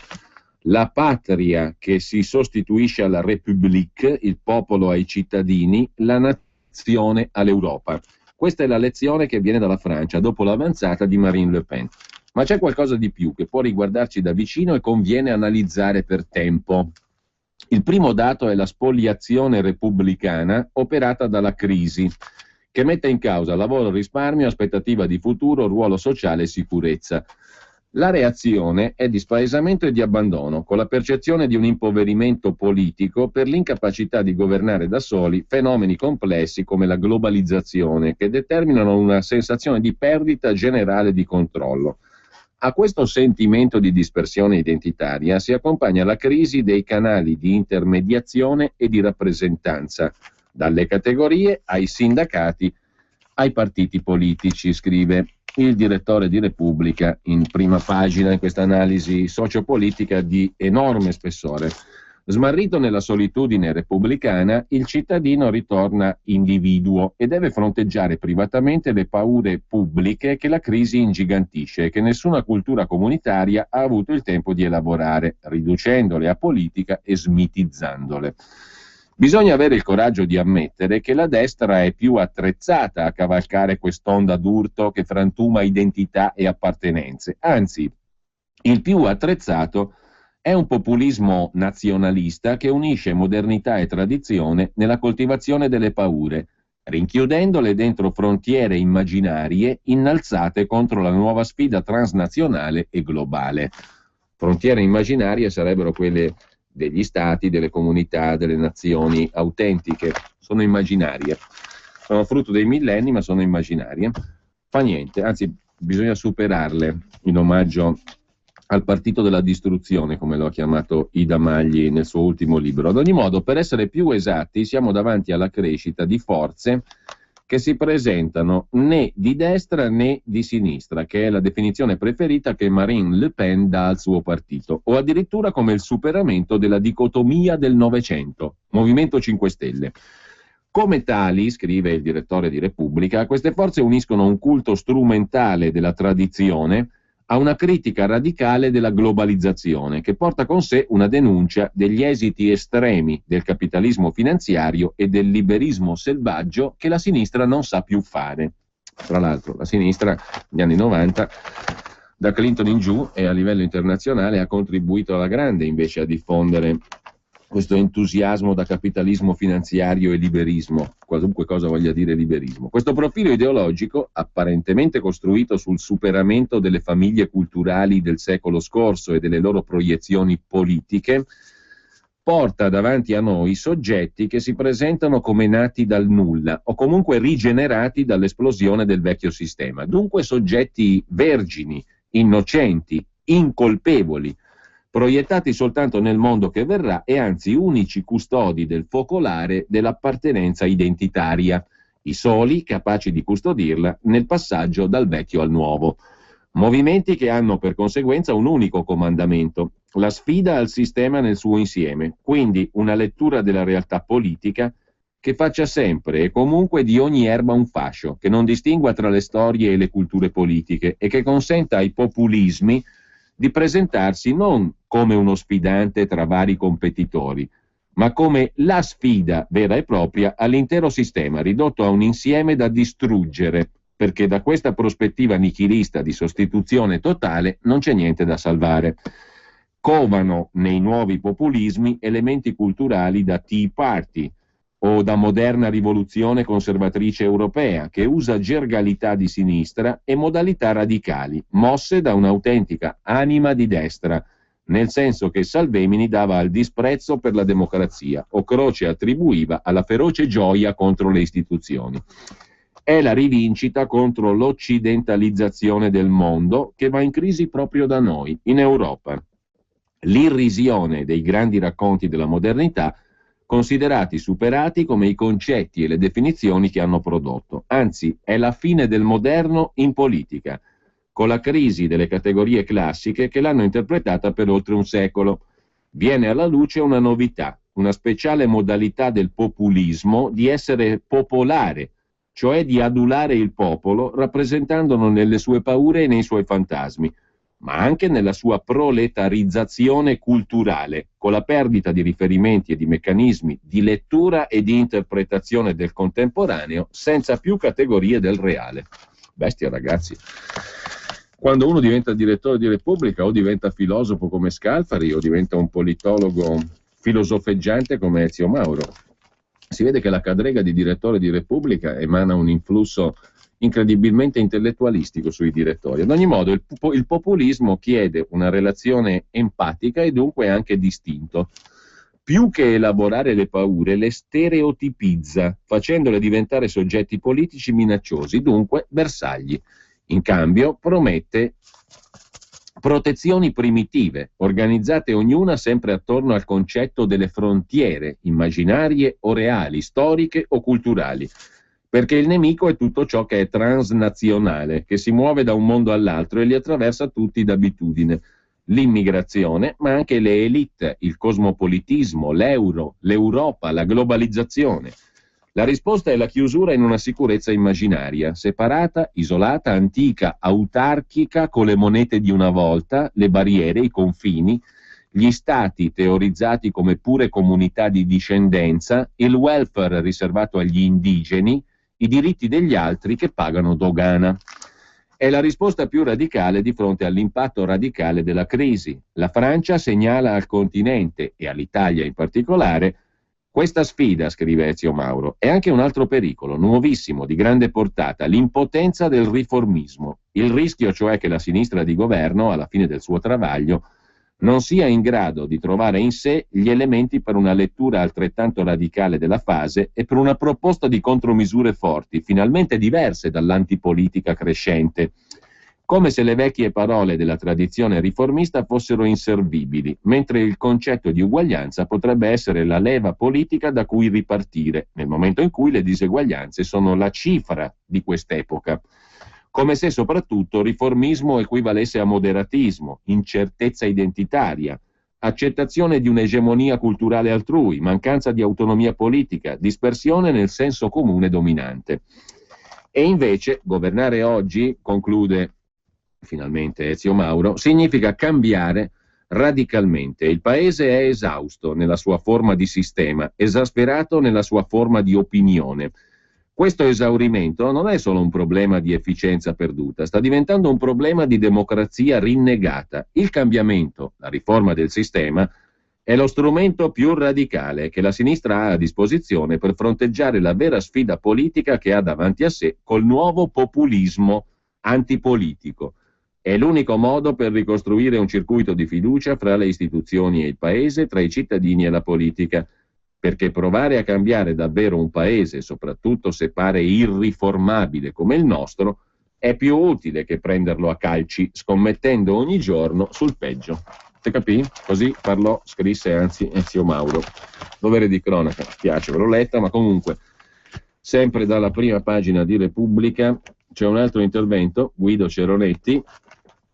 La patria che si sostituisce alla République, il popolo ai cittadini, la nazione all'Europa. Questa è la lezione che viene dalla Francia dopo l'avanzata di Marine Le Pen. Ma c'è qualcosa di più che può riguardarci da vicino e conviene analizzare per tempo. Il primo dato è la spoliazione repubblicana operata dalla crisi, che mette in causa lavoro, risparmio, aspettativa di futuro, ruolo sociale e sicurezza. La reazione è di spaesamento e di abbandono, con la percezione di un impoverimento politico per l'incapacità di governare da soli fenomeni complessi come la globalizzazione, che determinano una sensazione di perdita generale di controllo. A questo sentimento di dispersione identitaria si accompagna la crisi dei canali di intermediazione e di rappresentanza, dalle categorie ai sindacati ai partiti politici, scrive il direttore di Repubblica in prima pagina in questa analisi sociopolitica di enorme spessore. Smarrito nella solitudine repubblicana, il cittadino ritorna individuo e deve fronteggiare privatamente le paure pubbliche che la crisi ingigantisce e che nessuna cultura comunitaria ha avuto il tempo di elaborare, riducendole a politica e smitizzandole. Bisogna avere il coraggio di ammettere che la destra è più attrezzata a cavalcare quest'onda d'urto che frantuma identità e appartenenze. Anzi, il più attrezzato è un populismo nazionalista che unisce modernità e tradizione nella coltivazione delle paure, rinchiudendole dentro frontiere immaginarie innalzate contro la nuova sfida transnazionale e globale. Frontiere immaginarie sarebbero quelle degli stati, delle comunità, delle nazioni autentiche. Sono immaginarie, sono frutto dei millenni, ma sono immaginarie. Fa niente, anzi bisogna superarle in omaggio al partito della distruzione, come lo ha chiamato Ida Magli nel suo ultimo libro. Ad ogni modo, per essere più esatti, siamo davanti alla crescita di forze che si presentano né di destra né di sinistra, che è la definizione preferita che Marine Le Pen dà al suo partito, o addirittura come il superamento della dicotomia del Novecento, Movimento 5 Stelle. Come tali, scrive il direttore di Repubblica, queste forze uniscono un culto strumentale della tradizione a una critica radicale della globalizzazione, che porta con sé una denuncia degli esiti estremi del capitalismo finanziario e del liberismo selvaggio che la sinistra non sa più fare. Tra l'altro, la sinistra, negli anni 90, da Clinton in giù e a livello internazionale, ha contribuito alla grande invece a diffondere questo entusiasmo da capitalismo finanziario e liberismo, qualunque cosa voglia dire liberismo. Questo profilo ideologico, apparentemente costruito sul superamento delle famiglie culturali del secolo scorso e delle loro proiezioni politiche, porta davanti a noi soggetti che si presentano come nati dal nulla o comunque rigenerati dall'esplosione del vecchio sistema. Dunque soggetti vergini, innocenti, incolpevoli, proiettati soltanto nel mondo che verrà e anzi unici custodi del focolare dell'appartenenza identitaria, i soli capaci di custodirla nel passaggio dal vecchio al nuovo. Movimenti che hanno per conseguenza un unico comandamento, la sfida al sistema nel suo insieme, quindi una lettura della realtà politica che faccia sempre e comunque di ogni erba un fascio, che non distingua tra le storie e le culture politiche e che consenta ai populismi di presentarsi non come uno sfidante tra vari competitori, ma come la sfida vera e propria all'intero sistema, ridotto a un insieme da distruggere, perché da questa prospettiva nichilista di sostituzione totale non c'è niente da salvare. Covano nei nuovi populismi elementi culturali da Tea Party o da moderna rivoluzione conservatrice europea, che usa gergalità di sinistra e modalità radicali, mosse da un'autentica anima di destra, nel senso che Salvemini dava al disprezzo per la democrazia o Croce attribuiva alla feroce gioia contro le istituzioni. È la rivincita contro l'occidentalizzazione del mondo che va in crisi proprio da noi, in Europa. L'irrisione dei grandi racconti della modernità considerati superati come i concetti e le definizioni che hanno prodotto. Anzi, è la fine del moderno in politica, con la crisi delle categorie classiche che l'hanno interpretata per oltre un secolo. Viene alla luce una novità, una speciale modalità del populismo di essere popolare, cioè di adulare il popolo rappresentandolo nelle sue paure e nei suoi fantasmi, ma anche nella sua proletarizzazione culturale, con la perdita di riferimenti e di meccanismi di lettura e di interpretazione del contemporaneo, senza più categorie del reale. Bestia, ragazzi. Quando uno diventa direttore di Repubblica o diventa filosofo come Scalfari o diventa un politologo filosofeggiante come Ezio Mauro, si vede che la cadrega di direttore di Repubblica emana un influsso incredibilmente intellettualistico sui direttori. Ad ogni modo, il populismo chiede una relazione empatica e dunque anche distinto. Più che elaborare le paure, le stereotipizza, facendole diventare soggetti politici minacciosi, dunque bersagli. In cambio, promette protezioni primitive, organizzate ognuna sempre attorno al concetto delle frontiere immaginarie o reali, storiche o culturali. Perché il nemico è tutto ciò che è transnazionale, che si muove da un mondo all'altro e li attraversa tutti d'abitudine. l'immigrazione, ma anche le élite, il cosmopolitismo, l'euro, l'Europa, la globalizzazione. La risposta è la chiusura in una sicurezza immaginaria, separata, isolata, antica, autarchica, con le monete di una volta, le barriere, i confini, gli stati teorizzati come pure comunità di discendenza, il welfare riservato agli indigeni, i diritti degli altri che pagano dogana. È la risposta più radicale di fronte all'impatto radicale della crisi. La Francia segnala al continente, e all'Italia in particolare, questa sfida, scrive Ezio Mauro, è anche un altro pericolo, nuovissimo, di grande portata, l'impotenza del riformismo. Il rischio cioè che la sinistra di governo, alla fine del suo travaglio, non sia in grado di trovare in sé gli elementi per una lettura altrettanto radicale della fase e per una proposta di contromisure forti, finalmente diverse dall'antipolitica crescente, come se le vecchie parole della tradizione riformista fossero inservibili, mentre il concetto di uguaglianza potrebbe essere la leva politica da cui ripartire, nel momento in cui le diseguaglianze sono la cifra di quest'epoca. Come se soprattutto riformismo equivalesse a moderatismo, incertezza identitaria, accettazione di un'egemonia culturale altrui, mancanza di autonomia politica, dispersione nel senso comune dominante. E invece governare oggi, conclude finalmente Ezio Mauro, significa cambiare radicalmente. Il paese è esausto nella sua forma di sistema, esasperato nella sua forma di opinione. Questo esaurimento non è solo un problema di efficienza perduta, sta diventando un problema di democrazia rinnegata. Il cambiamento, la riforma del sistema, è lo strumento più radicale che la sinistra ha a disposizione per fronteggiare la vera sfida politica che ha davanti a sé col nuovo populismo antipolitico. È l'unico modo per ricostruire un circuito di fiducia fra le istituzioni e il paese, tra i cittadini e la politica. Perché provare a cambiare davvero un paese, soprattutto se pare irriformabile come il nostro, è più utile che prenderlo a calci, scommettendo ogni giorno sul peggio. Te capì? Così parlò, scrisse anzi Ezio Mauro. Dovere di cronaca, spiace, ve l'ho letta, ma comunque, sempre dalla prima pagina di Repubblica, c'è un altro intervento, Guido Ceronetti,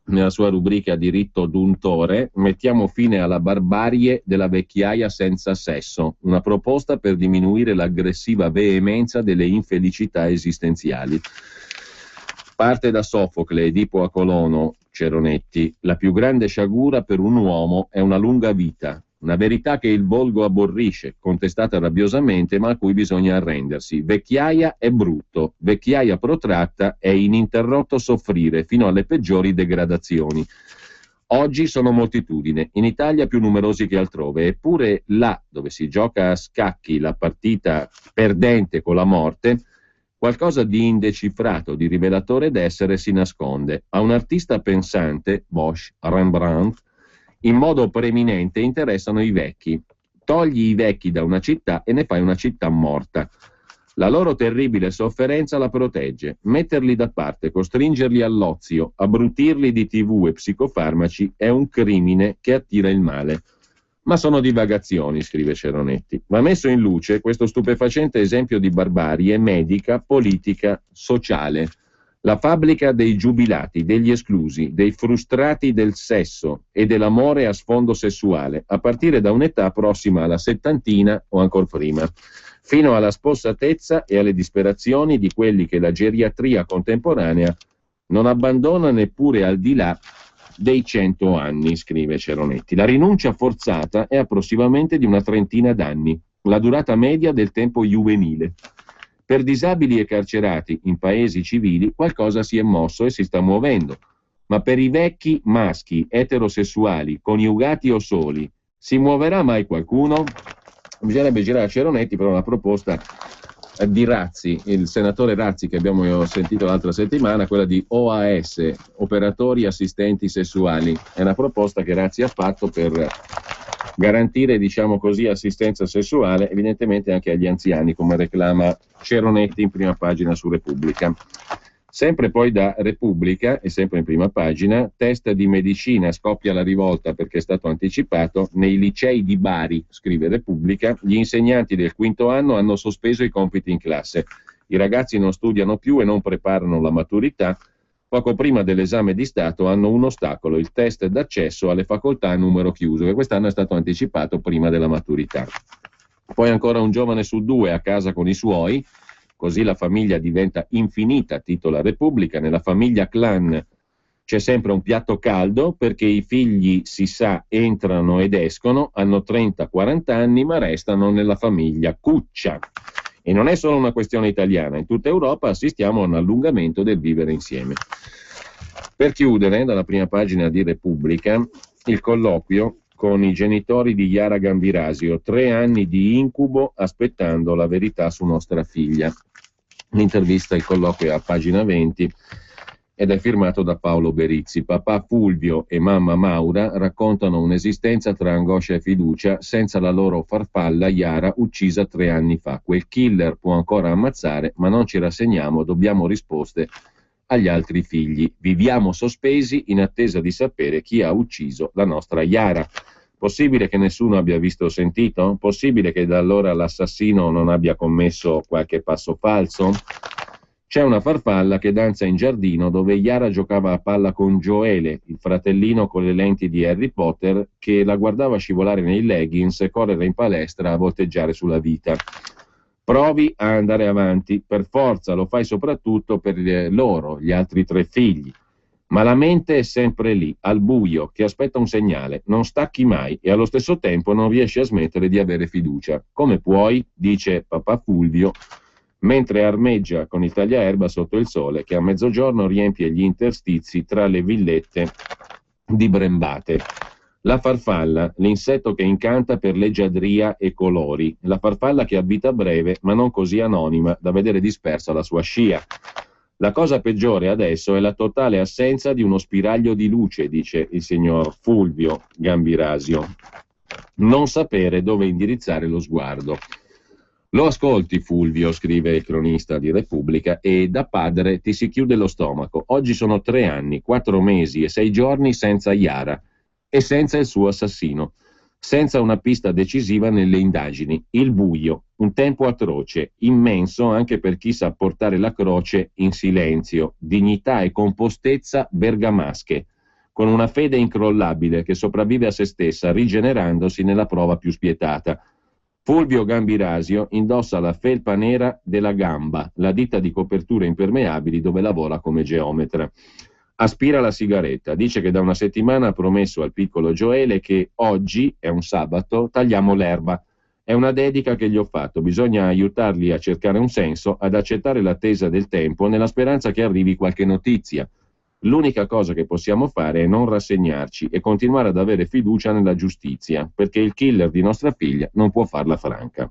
nella sua rubrica Diritto d'untore, mettiamo fine alla barbarie della vecchiaia senza sesso, una proposta per diminuire l'aggressiva veemenza delle infelicità esistenziali. Parte da Sofocle, Edipo a Colono, Ceronetti, la più grande sciagura per un uomo è una lunga vita, una verità che il volgo aborrisce, contestata rabbiosamente, ma a cui bisogna arrendersi. Vecchiaia è brutto, vecchiaia protratta è ininterrotto soffrire fino alle peggiori degradazioni. Oggi sono moltitudine, in Italia più numerosi che altrove, eppure là dove si gioca a scacchi la partita perdente con la morte, qualcosa di indecifrato, di rivelatore d'essere si nasconde. A un artista pensante, Bosch, Rembrandt, in modo preeminente interessano i vecchi. Togli i vecchi da una città e ne fai una città morta. La loro terribile sofferenza la protegge. Metterli da parte, costringerli all'ozio, abbrutirli di TV e psicofarmaci è un crimine che attira il male. Ma sono divagazioni, scrive Ceronetti. Va messo in luce questo stupefacente esempio di barbarie medica, politica, sociale. La fabbrica dei giubilati, degli esclusi, dei frustrati del sesso e dell'amore a sfondo sessuale, a partire da un'età prossima alla settantina o ancor prima, fino alla spossatezza e alle disperazioni di quelli che la geriatria contemporanea non abbandona neppure al di là dei 100 anni, scrive Ceronetti. La rinuncia forzata è approssimativamente di una trentina d'anni, la durata media del tempo juvenile. Per disabili e carcerati in paesi civili qualcosa si è mosso e si sta muovendo, ma per i vecchi maschi eterosessuali, coniugati o soli, si muoverà mai qualcuno? Bisognerebbe girare a Ceronetti per una proposta di Razzi, il senatore Razzi che abbiamo sentito l'altra settimana, quella di OAS, operatori assistenti sessuali. È una proposta che Razzi ha fatto per garantire, diciamo così, assistenza sessuale evidentemente anche agli anziani, come reclama Ceronetti in prima pagina su Repubblica. Sempre poi da Repubblica, e sempre in prima pagina, test di medicina, scoppia la rivolta perché è stato anticipato, nei licei di Bari, scrive Repubblica, gli insegnanti del quinto anno hanno sospeso i compiti in classe. I ragazzi non studiano più e non preparano la maturità, poco prima dell'esame di Stato hanno un ostacolo, il test d'accesso alle facoltà a numero chiuso, che quest'anno è stato anticipato prima della maturità. Poi ancora un giovane su 2 a casa con i suoi, così la famiglia diventa infinita, titola Repubblica. Nella famiglia clan c'è sempre un piatto caldo perché i figli, si sa, entrano ed escono, hanno 30-40 anni ma restano nella famiglia cuccia. E non è solo una questione italiana, in tutta Europa assistiamo a un allungamento del vivere insieme. Per chiudere, dalla prima pagina di Repubblica, il colloquio con i genitori di Yara Gambirasio, 3 anni di incubo aspettando la verità su nostra figlia. L'intervista, il colloquio è a pagina 20 ed è firmato da Paolo Berizzi. Papà Fulvio e mamma Maura raccontano un'esistenza tra angoscia e fiducia senza la loro farfalla Yara, uccisa 3 anni fa. Quel killer può ancora ammazzare, ma non ci rassegniamo, dobbiamo risposte agli altri figli. Viviamo sospesi in attesa di sapere chi ha ucciso la nostra Yara. Possibile che nessuno abbia visto o sentito? Possibile che da allora l'assassino non abbia commesso qualche passo falso? C'è una farfalla che danza in giardino dove Yara giocava a palla con Joele, il fratellino con le lenti di Harry Potter, che la guardava scivolare nei leggings e correre in palestra a volteggiare sulla vita. Provi a andare avanti, per forza, lo fai soprattutto per loro, gli altri 3 figli. Ma la mente è sempre lì, al buio, che aspetta un segnale, non stacchi mai e allo stesso tempo non riesci a smettere di avere fiducia. Come puoi? Dice papà Fulvio, mentre armeggia con il tagliaerba sotto il sole che a mezzogiorno riempie gli interstizi tra le villette di Brembate. La farfalla, l'insetto che incanta per leggiadria e colori, la farfalla che ha vita breve ma non così anonima da vedere dispersa la sua scia. La cosa peggiore adesso è la totale assenza di uno spiraglio di luce, dice il signor Fulvio Gambirasio. Non sapere dove indirizzare lo sguardo. Lo ascolti Fulvio, scrive il cronista di Repubblica, e da padre ti si chiude lo stomaco. Oggi sono 3 anni, 4 mesi e 6 giorni senza Yara e senza il suo assassino, senza una pista decisiva nelle indagini. Il buio, un tempo atroce, immenso anche per chi sa portare la croce in silenzio, dignità e compostezza bergamasche, con una fede incrollabile che sopravvive a se stessa, rigenerandosi nella prova più spietata. Fulvio Gambirasio indossa la felpa nera della Gamba, la ditta di coperture impermeabili dove lavora come geometra. Aspira la sigaretta, dice che da una settimana ha promesso al piccolo Joele che oggi, è un sabato, tagliamo l'erba. È una dedica che gli ho fatto, bisogna aiutarli a cercare un senso, ad accettare l'attesa del tempo nella speranza che arrivi qualche notizia. L'unica cosa che possiamo fare è non rassegnarci e continuare ad avere fiducia nella giustizia, perché il killer di nostra figlia non può farla franca.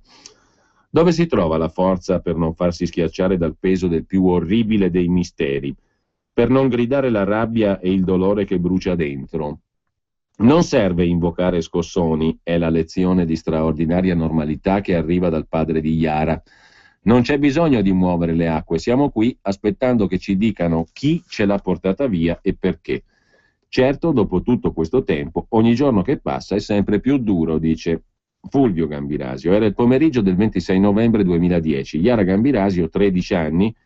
Dove si trova la forza per non farsi schiacciare dal peso del più orribile dei misteri? Per non gridare la rabbia e il dolore che brucia dentro. Non serve invocare scossoni, è la lezione di straordinaria normalità che arriva dal padre di Yara. Non c'è bisogno di muovere le acque, siamo qui aspettando che ci dicano chi ce l'ha portata via e perché. Certo, dopo tutto questo tempo, ogni giorno che passa è sempre più duro, dice Fulvio Gambirasio. Era il pomeriggio del 26 novembre 2010. Yara Gambirasio, 13 anni,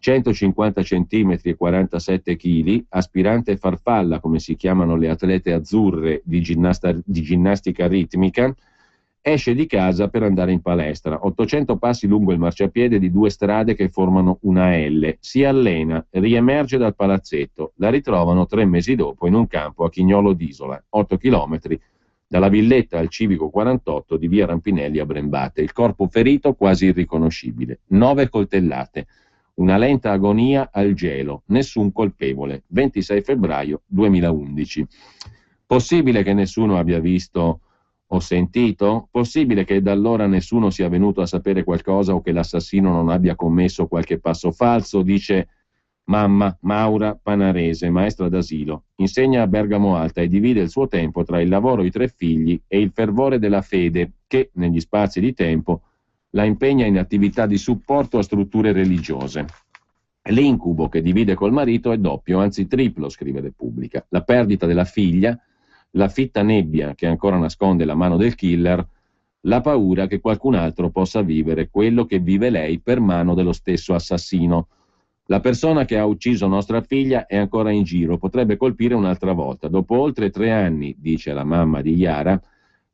150 cm e 47 kg, aspirante farfalla, come si chiamano le atlete azzurre di ginnastica ritmica, esce di casa per andare in palestra. 800 passi lungo il marciapiede di 2 strade che formano una L. Si allena, riemerge dal palazzetto. La ritrovano 3 mesi dopo in un campo a Chignolo d'Isola, 8 chilometri dalla villetta al civico 48 di via Rampinelli a Brembate. Il corpo ferito quasi irriconoscibile. 9 coltellate. Una lenta agonia al gelo, nessun colpevole. 26 febbraio 2011. Possibile che nessuno abbia visto o sentito? Possibile che da allora nessuno sia venuto a sapere qualcosa o che l'assassino non abbia commesso qualche passo falso? Dice mamma Maura Panarese, maestra d'asilo. Insegna a Bergamo Alta e divide il suo tempo tra il lavoro, i 3 figli e il fervore della fede che, negli spazi di tempo, la impegna in attività di supporto a strutture religiose. L'incubo che divide col marito è doppio, anzi triplo, scrive Repubblica. La perdita della figlia, la fitta nebbia che ancora nasconde la mano del killer, la paura che qualcun altro possa vivere quello che vive lei per mano dello stesso assassino. La persona che ha ucciso nostra figlia è ancora in giro, potrebbe colpire un'altra volta. Dopo oltre 3 anni, dice la mamma di Yara,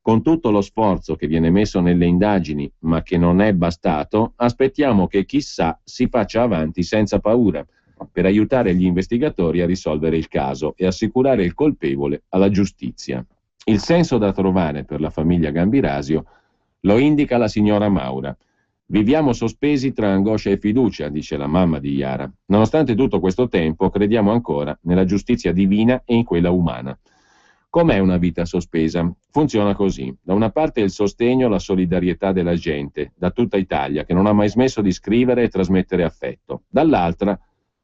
con tutto lo sforzo che viene messo nelle indagini, ma che non è bastato, aspettiamo che chissà si faccia avanti senza paura, per aiutare gli investigatori a risolvere il caso e assicurare il colpevole alla giustizia. Il senso da trovare per la famiglia Gambirasio lo indica la signora Maura. Viviamo sospesi tra angoscia e fiducia, dice la mamma di Yara. Nonostante tutto questo tempo, crediamo ancora nella giustizia divina e in quella umana. Com'è una vita sospesa? Funziona così. Da una parte il sostegno, la solidarietà della gente, da tutta Italia, che non ha mai smesso di scrivere e trasmettere affetto. Dall'altra,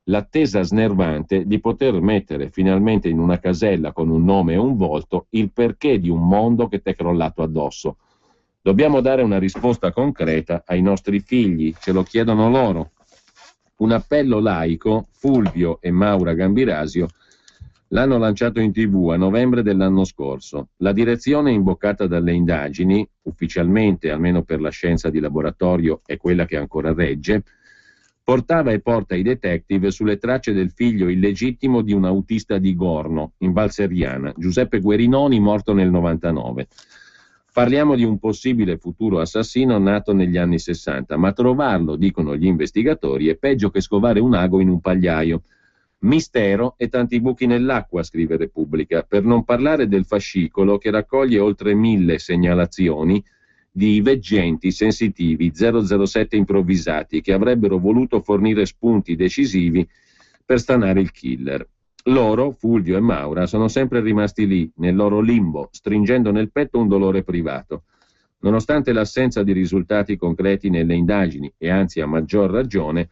l'attesa snervante di poter mettere finalmente in una casella con un nome e un volto il perché di un mondo che t'è crollato addosso. Dobbiamo dare una risposta concreta ai nostri figli, ce lo chiedono loro. Un appello laico, Fulvio e Maura Gambirasio l'hanno lanciato in TV a novembre dell'anno scorso. La direzione imboccata dalle indagini, ufficialmente, almeno per la scienza di laboratorio, è quella che ancora regge, portava e porta i detective sulle tracce del figlio illegittimo di un autista di Gorno, in Val Seriana, Giuseppe Guerinoni, morto nel 99. Parliamo di un possibile futuro assassino nato negli anni 60, ma trovarlo, dicono gli investigatori, è peggio che scovare un ago in un pagliaio. Mistero e tanti buchi nell'acqua, scrive Repubblica, per non parlare del fascicolo che raccoglie oltre 1000 segnalazioni di veggenti sensitivi 007 improvvisati che avrebbero voluto fornire spunti decisivi per stanare il killer. Loro, Fulvio e Maura, sono sempre rimasti lì, nel loro limbo, stringendo nel petto un dolore privato. Nonostante l'assenza di risultati concreti nelle indagini, e anzi a maggior ragione,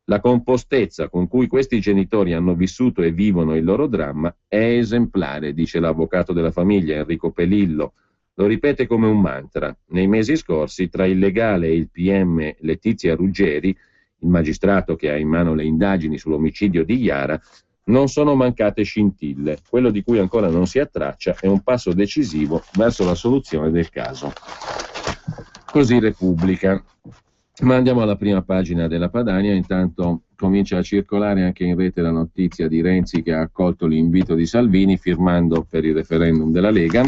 la compostezza con cui questi genitori hanno vissuto e vivono il loro dramma è esemplare, dice l'avvocato della famiglia Enrico Pelillo. Lo ripete come un mantra. Nei mesi scorsi, tra il legale e il PM Letizia Ruggeri, il magistrato che ha in mano le indagini sull'omicidio di Yara, non sono mancate scintille. Quello di cui ancora non si ha traccia è un passo decisivo verso la soluzione del caso. Così Repubblica. Ma andiamo alla prima pagina della Padania. Intanto comincia a circolare anche in rete la notizia di Renzi che ha accolto l'invito di Salvini firmando per il referendum della Lega,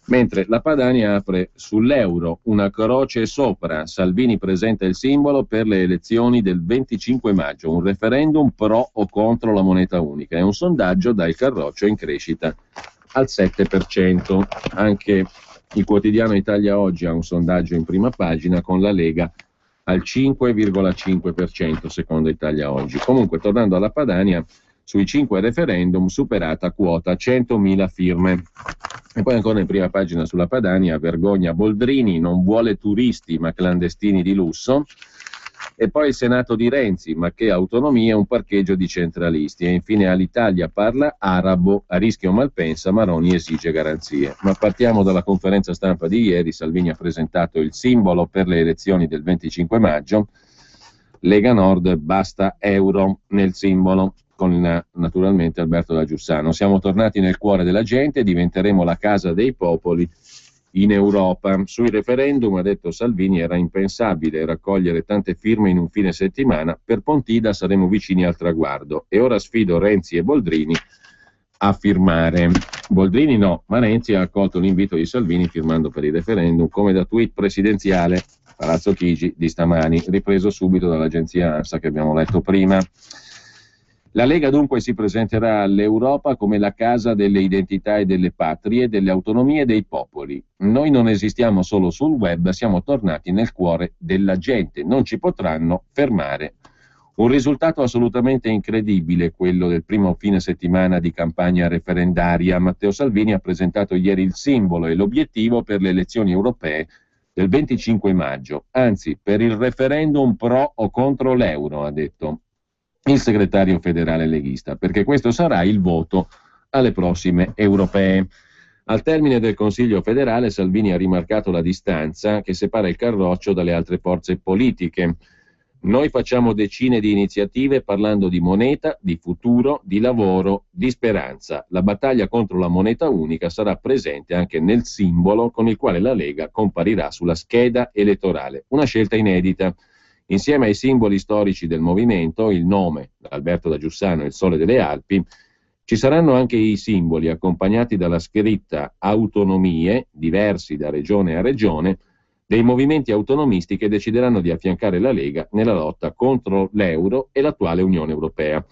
mentre la Padania apre sull'euro, una croce sopra. Salvini presenta il simbolo per le elezioni del 25 maggio, un referendum pro o contro la moneta unica. È un sondaggio dal Carroccio in crescita al 7%. Anche il quotidiano Italia Oggi ha un sondaggio in prima pagina con la Lega al 5,5% secondo Italia Oggi. Comunque, tornando alla Padania, sui 5 referendum superata quota 100.000 firme. E poi ancora in prima pagina sulla Padania, vergogna Boldrini, non vuole turisti ma clandestini di lusso. E poi il Senato di Renzi, ma che autonomia, un parcheggio di centralisti. E infine all'Italia parla arabo, a rischio Malpensa, Maroni esige garanzie. Ma partiamo dalla conferenza stampa di ieri. Salvini ha presentato il simbolo per le elezioni del 25 maggio. Lega Nord, basta euro nel simbolo, con naturalmente Alberto da Giussano. Siamo tornati nel cuore della gente, diventeremo la casa dei popoli in Europa. Sui referendum, ha detto Salvini, era impensabile raccogliere tante firme in un fine settimana. Per Pontida saremo vicini al traguardo. E ora sfido Renzi e Boldrini a firmare. Boldrini no, ma Renzi ha accolto l'invito di Salvini firmando per il referendum, come da tweet presidenziale Palazzo Chigi di stamani, ripreso subito dall'agenzia ANSA che abbiamo letto prima. La Lega dunque si presenterà all'Europa come la casa delle identità e delle patrie, delle autonomie e dei popoli. Noi non esistiamo solo sul web, siamo tornati nel cuore della gente, non ci potranno fermare. Un risultato assolutamente incredibile, quello del primo fine settimana di campagna referendaria. Matteo Salvini ha presentato ieri il simbolo e l'obiettivo per le elezioni europee del 25 maggio, anzi per il referendum pro o contro l'euro, ha detto il segretario federale leghista, perché questo sarà il voto alle prossime europee. Al termine del Consiglio federale Salvini ha rimarcato la distanza che separa il Carroccio dalle altre forze politiche. Noi facciamo decine di iniziative parlando di moneta, di futuro, di lavoro, di speranza. La battaglia contro la moneta unica sarà presente anche nel simbolo con il quale la Lega comparirà sulla scheda elettorale. Una scelta inedita. Insieme ai simboli storici del movimento, il nome, Alberto da Giussano e il Sole delle Alpi, ci saranno anche i simboli accompagnati dalla scritta autonomie, diversi da regione a regione, dei movimenti autonomisti che decideranno di affiancare la Lega nella lotta contro l'euro e l'attuale Unione Europea.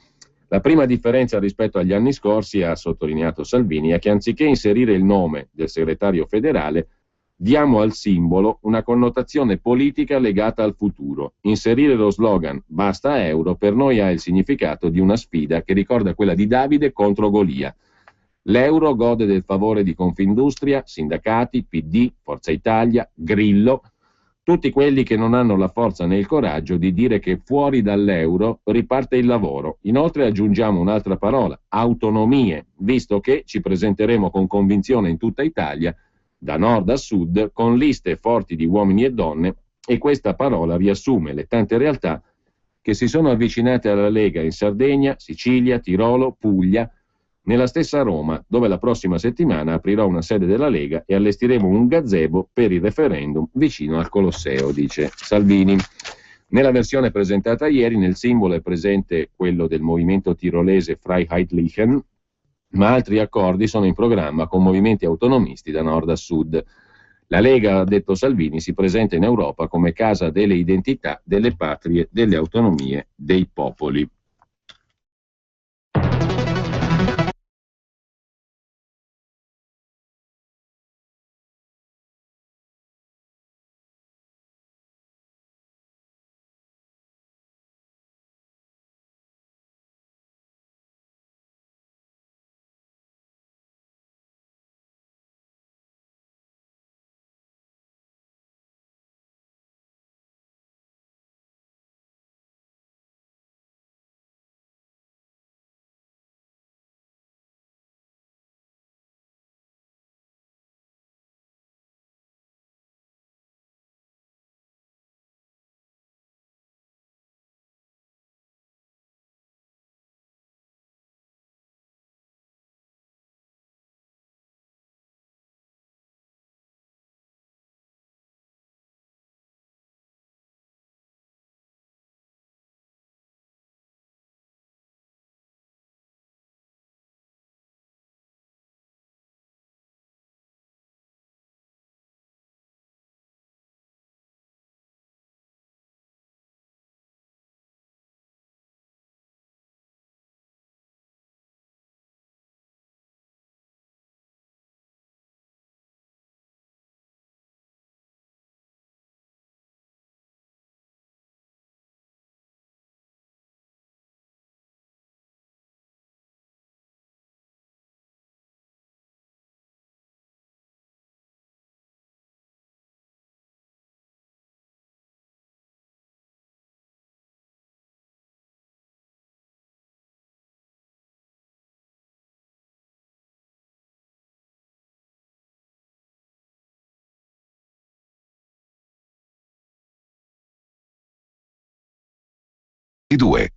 La prima differenza rispetto agli anni scorsi, ha sottolineato Salvini, è che anziché inserire il nome del segretario federale, diamo al simbolo una connotazione politica legata al futuro. Inserire lo slogan "Basta euro" per noi ha il significato di una sfida che ricorda quella di Davide contro Golia. L'euro gode del favore di Confindustria, sindacati, PD, Forza Italia, Grillo, tutti quelli che non hanno la forza né il coraggio di dire che fuori dall'euro riparte il lavoro. Inoltre aggiungiamo un'altra parola, autonomie, visto che ci presenteremo con convinzione in tutta Italia, da nord a sud, con liste forti di uomini e donne, e questa parola riassume le tante realtà che si sono avvicinate alla Lega in Sardegna, Sicilia, Tirolo, Puglia, nella stessa Roma, dove la prossima settimana aprirò una sede della Lega e allestiremo un gazebo per il referendum vicino al Colosseo, dice Salvini. Nella versione presentata ieri, nel simbolo è presente quello del movimento tirolese Freiheitlichen, ma altri accordi sono in programma con movimenti autonomisti da nord a sud. La Lega, ha detto Salvini, si presenta in Europa come casa delle identità, delle patrie, delle autonomie, dei popoli. Due.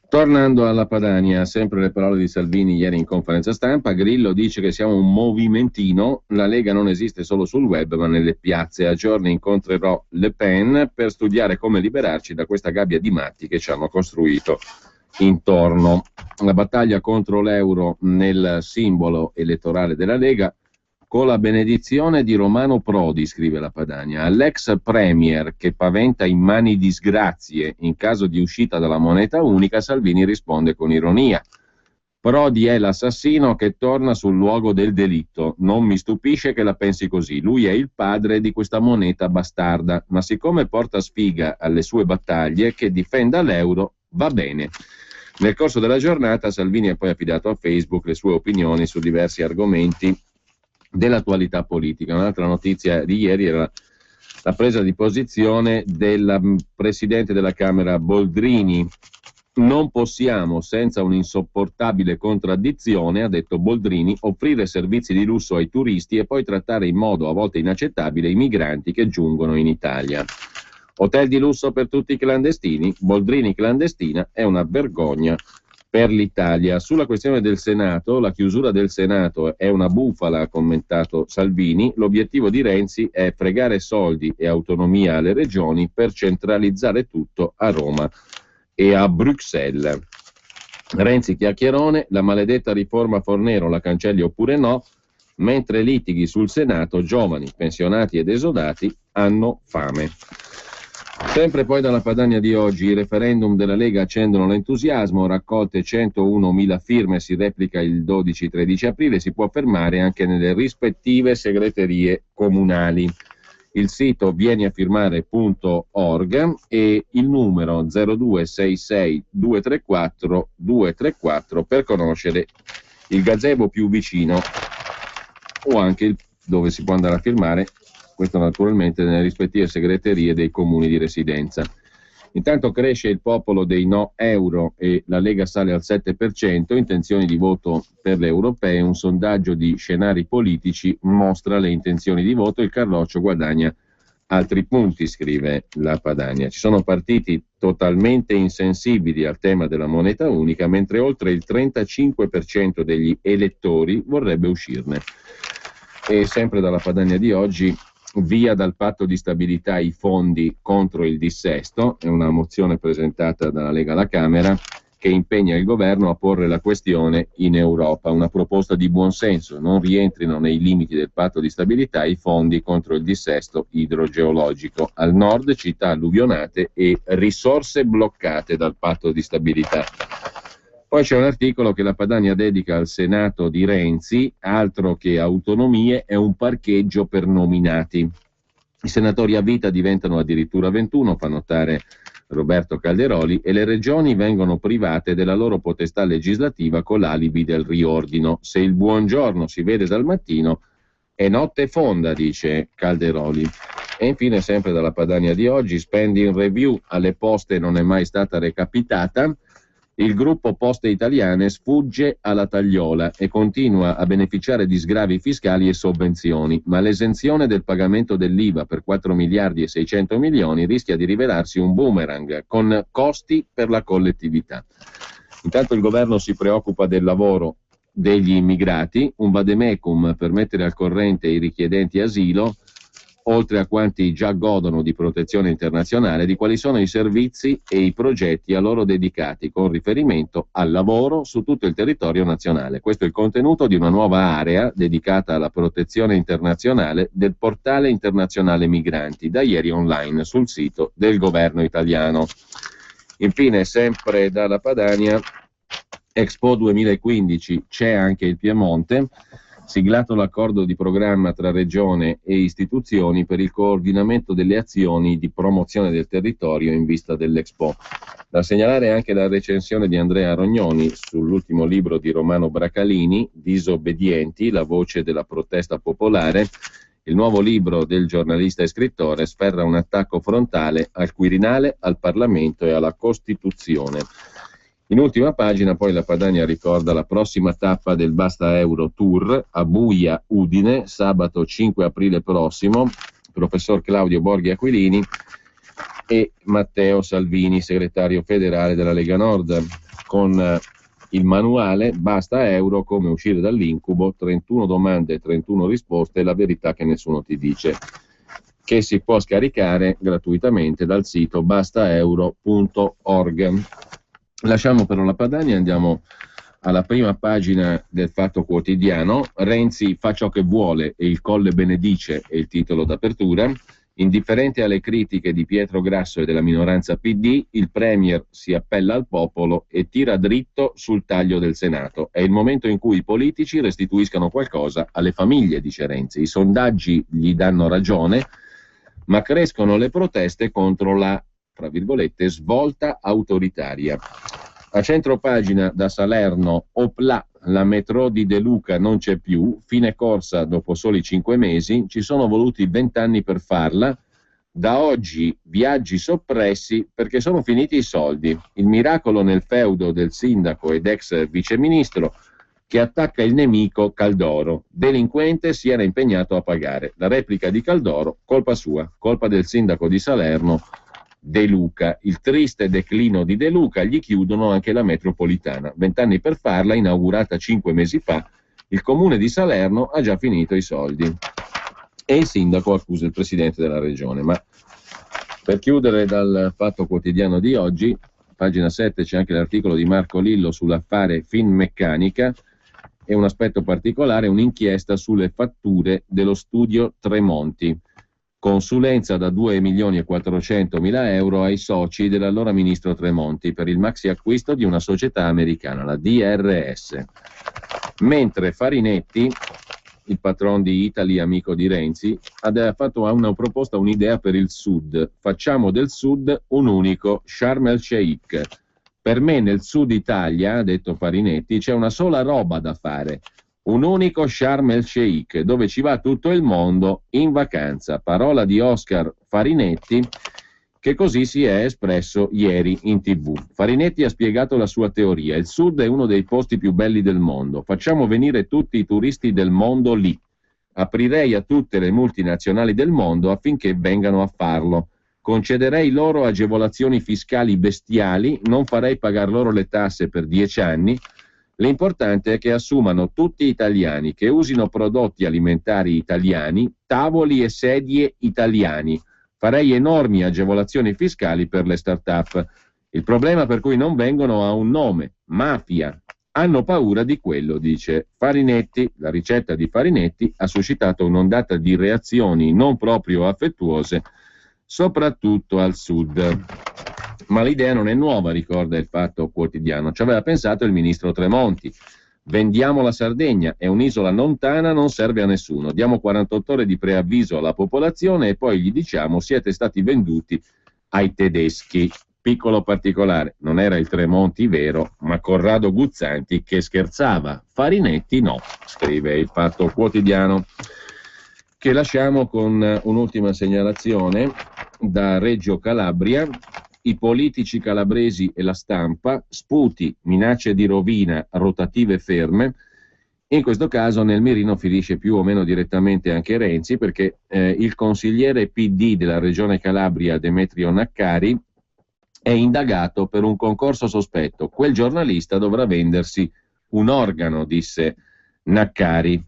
Tornando alla Padania, sempre le parole di Salvini ieri in conferenza stampa, Grillo dice che siamo un movimentino, la Lega non esiste solo sul web ma nelle piazze. A giorni incontrerò Le Pen per studiare come liberarci da questa gabbia di matti che ci hanno costruito intorno. La battaglia contro l'euro nel simbolo elettorale della Lega, con la benedizione di Romano Prodi, scrive la Padania. All'ex premier che paventa immani disgrazie in caso di uscita dalla moneta unica, Salvini risponde con ironia. Prodi è l'assassino che torna sul luogo del delitto. Non mi stupisce che la pensi così. Lui è il padre di questa moneta bastarda, ma siccome porta sfiga alle sue battaglie, che difenda l'euro, va bene. Nel corso della giornata Salvini ha poi affidato a Facebook le sue opinioni su diversi argomenti dell'attualità politica. Un'altra notizia di ieri era la presa di posizione del presidente della Camera Boldrini. Non possiamo, senza un'insopportabile contraddizione, ha detto Boldrini, offrire servizi di lusso ai turisti e poi trattare in modo a volte inaccettabile i migranti che giungono in Italia. Hotel di lusso per tutti i clandestini, Boldrini clandestina è una vergogna per l'Italia. Sulla questione del Senato, la chiusura del Senato è una bufala, ha commentato Salvini. L'obiettivo di Renzi è fregare soldi e autonomia alle regioni per centralizzare tutto a Roma e a Bruxelles. Renzi chiacchierone, la maledetta riforma Fornero la cancelli oppure no, mentre litighi sul Senato, giovani, pensionati ed esodati hanno fame. Sempre poi dalla Padania di oggi, i referendum della Lega accendono l'entusiasmo, raccolte 101.000 firme, si replica il 12-13 aprile, si può fermare anche nelle rispettive segreterie comunali. Il sito vieniafirmare.org e il numero 0266 234 234 per conoscere il gazebo più vicino o anche dove si può andare a firmare, questo naturalmente nelle rispettive segreterie dei comuni di residenza. Intanto cresce il popolo dei no euro e la Lega sale al 7%, intenzioni di voto per le europee, un sondaggio di scenari politici mostra le intenzioni di voto, il Carroccio guadagna altri punti, scrive la Padania. Ci sono partiti totalmente insensibili al tema della moneta unica, mentre oltre il 35% degli elettori vorrebbe uscirne. E sempre dalla Padania di oggi, via dal patto di stabilità i fondi contro il dissesto, è una mozione presentata dalla Lega alla Camera che impegna il governo a porre la questione in Europa, una proposta di buonsenso, non rientrino nei limiti del patto di stabilità i fondi contro il dissesto idrogeologico, al nord città alluvionate e risorse bloccate dal patto di stabilità. Poi c'è un articolo che la Padania dedica al Senato di Renzi, altro che autonomie, è un parcheggio per nominati. I senatori a vita diventano addirittura 21, fa notare Roberto Calderoli, e le regioni vengono private della loro potestà legislativa con l'alibi del riordino. Se il buongiorno si vede dal mattino è notte fonda, dice Calderoli. E infine, sempre dalla Padania di oggi, spending review alle poste non è mai stata recapitata. Il gruppo Poste Italiane sfugge alla tagliola e continua a beneficiare di sgravi fiscali e sovvenzioni, ma l'esenzione del pagamento dell'IVA per 4 miliardi e 600 milioni rischia di rivelarsi un boomerang con costi per la collettività. Intanto il governo si preoccupa del lavoro degli immigrati, un vademecum per mettere al corrente i richiedenti asilo, oltre a quanti già godono di protezione internazionale, di quali sono i servizi e i progetti a loro dedicati con riferimento al lavoro su tutto il territorio nazionale. Questo è il contenuto di una nuova area dedicata alla protezione internazionale del portale internazionale migranti, da ieri online sul sito del governo italiano. Infine, sempre dalla Padania, Expo 2015, c'è anche il Piemonte. Siglato l'accordo di programma tra Regione e istituzioni per il coordinamento delle azioni di promozione del territorio in vista dell'Expo. Da segnalare anche la recensione di Andrea Rognoni sull'ultimo libro di Romano Bracalini, Disobbedienti, la voce della protesta popolare. Il nuovo libro del giornalista e scrittore sferra un attacco frontale al Quirinale, al Parlamento e alla Costituzione. In ultima pagina poi la Padania ricorda la prossima tappa del Basta Euro Tour a Buia, Udine, sabato 5 aprile prossimo, professor Claudio Borghi Aquilini e Matteo Salvini, segretario federale della Lega Nord, con il manuale Basta Euro, come uscire dall'incubo, 31 domande, 31 risposte, la verità che nessuno ti dice, che si può scaricare gratuitamente dal sito bastaeuro.org. Lasciamo però la Padania, andiamo alla prima pagina del Fatto Quotidiano. Renzi fa ciò che vuole e il Colle benedice è il titolo d'apertura. Indifferente alle critiche di Pietro Grasso e della minoranza PD, il Premier si appella al popolo e tira dritto sul taglio del Senato. È il momento in cui i politici restituiscano qualcosa alle famiglie, dice Renzi. I sondaggi gli danno ragione, ma crescono le proteste contro la, tra virgolette, svolta autoritaria. A centro pagina da Salerno, opla, la metro di De Luca non c'è più, fine corsa dopo soli 5 mesi, ci sono voluti 20 anni per farla, da oggi viaggi soppressi perché sono finiti i soldi. Il miracolo nel feudo del sindaco ed ex viceministro che attacca il nemico Caldoro, delinquente si era impegnato a pagare. La replica di Caldoro, colpa sua, colpa del sindaco di Salerno, De Luca. Il triste declino di De Luca, gli chiudono anche la metropolitana. 20 anni per farla, inaugurata 5 mesi fa, il comune di Salerno ha già finito i soldi. E il sindaco accusa il presidente della regione. Ma per chiudere dal Fatto Quotidiano di oggi, pagina 7 c'è anche l'articolo di Marco Lillo sull'affare Finmeccanica e un aspetto particolare, un'inchiesta sulle fatture dello studio Tremonti. Consulenza da 2.400.000 euro ai soci dell'allora ministro Tremonti per il maxi acquisto di una società americana, la DRS. Mentre Farinetti, il patron di Italy, amico di Renzi, ha fatto una proposta, un'idea per il Sud. Facciamo del Sud un unico Sharm el Sheikh. Per me nel Sud Italia, ha detto Farinetti, c'è una sola roba da fare. Un unico Sharm el Sheikh, dove ci va tutto il mondo in vacanza. Parola di Oscar Farinetti, che così si è espresso ieri in TV. Farinetti ha spiegato la sua teoria. Il Sud è uno dei posti più belli del mondo. Facciamo venire tutti i turisti del mondo lì. Aprirei a tutte le multinazionali del mondo affinché vengano a farlo. Concederei loro agevolazioni fiscali bestiali, non farei pagare loro le tasse per 10 anni. L'importante è che assumano tutti italiani, che usino prodotti alimentari italiani, tavoli e sedie italiani. Farei enormi agevolazioni fiscali per le start-up. Il problema per cui non vengono ha un nome: mafia. Hanno paura di quello, dice Farinetti. La ricetta di Farinetti ha suscitato un'ondata di reazioni non proprio affettuose, soprattutto al Sud. Ma l'idea non è nuova, ricorda il Fatto Quotidiano. Ci aveva pensato il ministro Tremonti. Vendiamo la Sardegna, è un'isola lontana, non serve a nessuno. Diamo 48 ore di preavviso alla popolazione e poi gli diciamo: siete stati venduti ai tedeschi. Piccolo particolare, non era il Tremonti vero, ma Corrado Guzzanti che scherzava. Farinetti no, scrive il Fatto Quotidiano, che lasciamo con un'ultima segnalazione da Reggio Calabria. I politici calabresi e la stampa, sputi, minacce di rovina, rotative ferme. In questo caso nel mirino finisce più o meno direttamente anche Renzi, perché il consigliere PD della regione Calabria, Demetrio Naccari, è indagato per un concorso sospetto. Quel giornalista dovrà vendersi un organo, disse Naccari.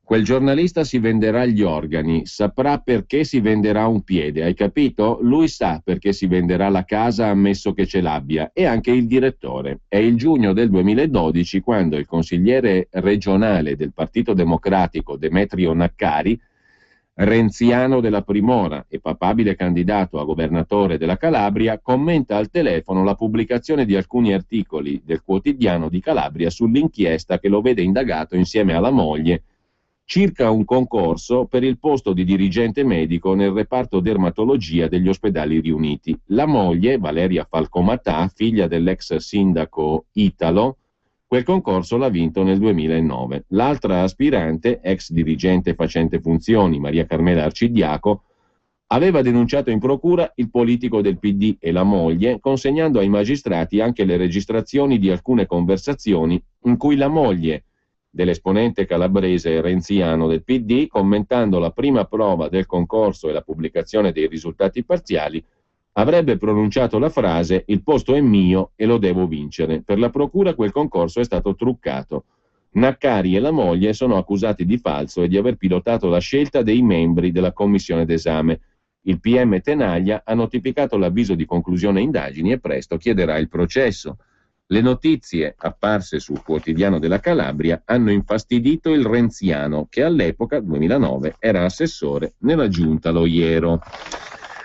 Quel giornalista si venderà gli organi, saprà perché si venderà un piede, hai capito? Lui sa perché si venderà la casa, ammesso che ce l'abbia, e anche il direttore. È il giugno del 2012 quando il consigliere regionale del Partito Democratico, Demetrio Naccari, renziano della Primora e papabile candidato a governatore della Calabria, commenta al telefono la pubblicazione di alcuni articoli del quotidiano di Calabria sull'inchiesta che lo vede indagato insieme alla moglie circa un concorso per il posto di dirigente medico nel reparto dermatologia degli ospedali riuniti. La moglie, Valeria Falcomatà, figlia dell'ex sindaco Italo, quel concorso l'ha vinto nel 2009. L'altra aspirante, ex dirigente facente funzioni, Maria Carmela Arcidiaco, aveva denunciato in procura il politico del PD e la moglie, consegnando ai magistrati anche le registrazioni di alcune conversazioni in cui la moglie dell'esponente calabrese renziano del PD, commentando la prima prova del concorso e la pubblicazione dei risultati parziali, avrebbe pronunciato la frase «il posto è mio e lo devo vincere». Per la procura quel concorso è stato truccato. Naccari e la moglie sono accusati di falso e di aver pilotato la scelta dei membri della commissione d'esame. Il PM Tenaglia ha notificato l'avviso di conclusione indagini e presto chiederà il processo. Le notizie apparse sul quotidiano della Calabria hanno infastidito il renziano, che all'epoca, 2009, era assessore nella giunta Loiero.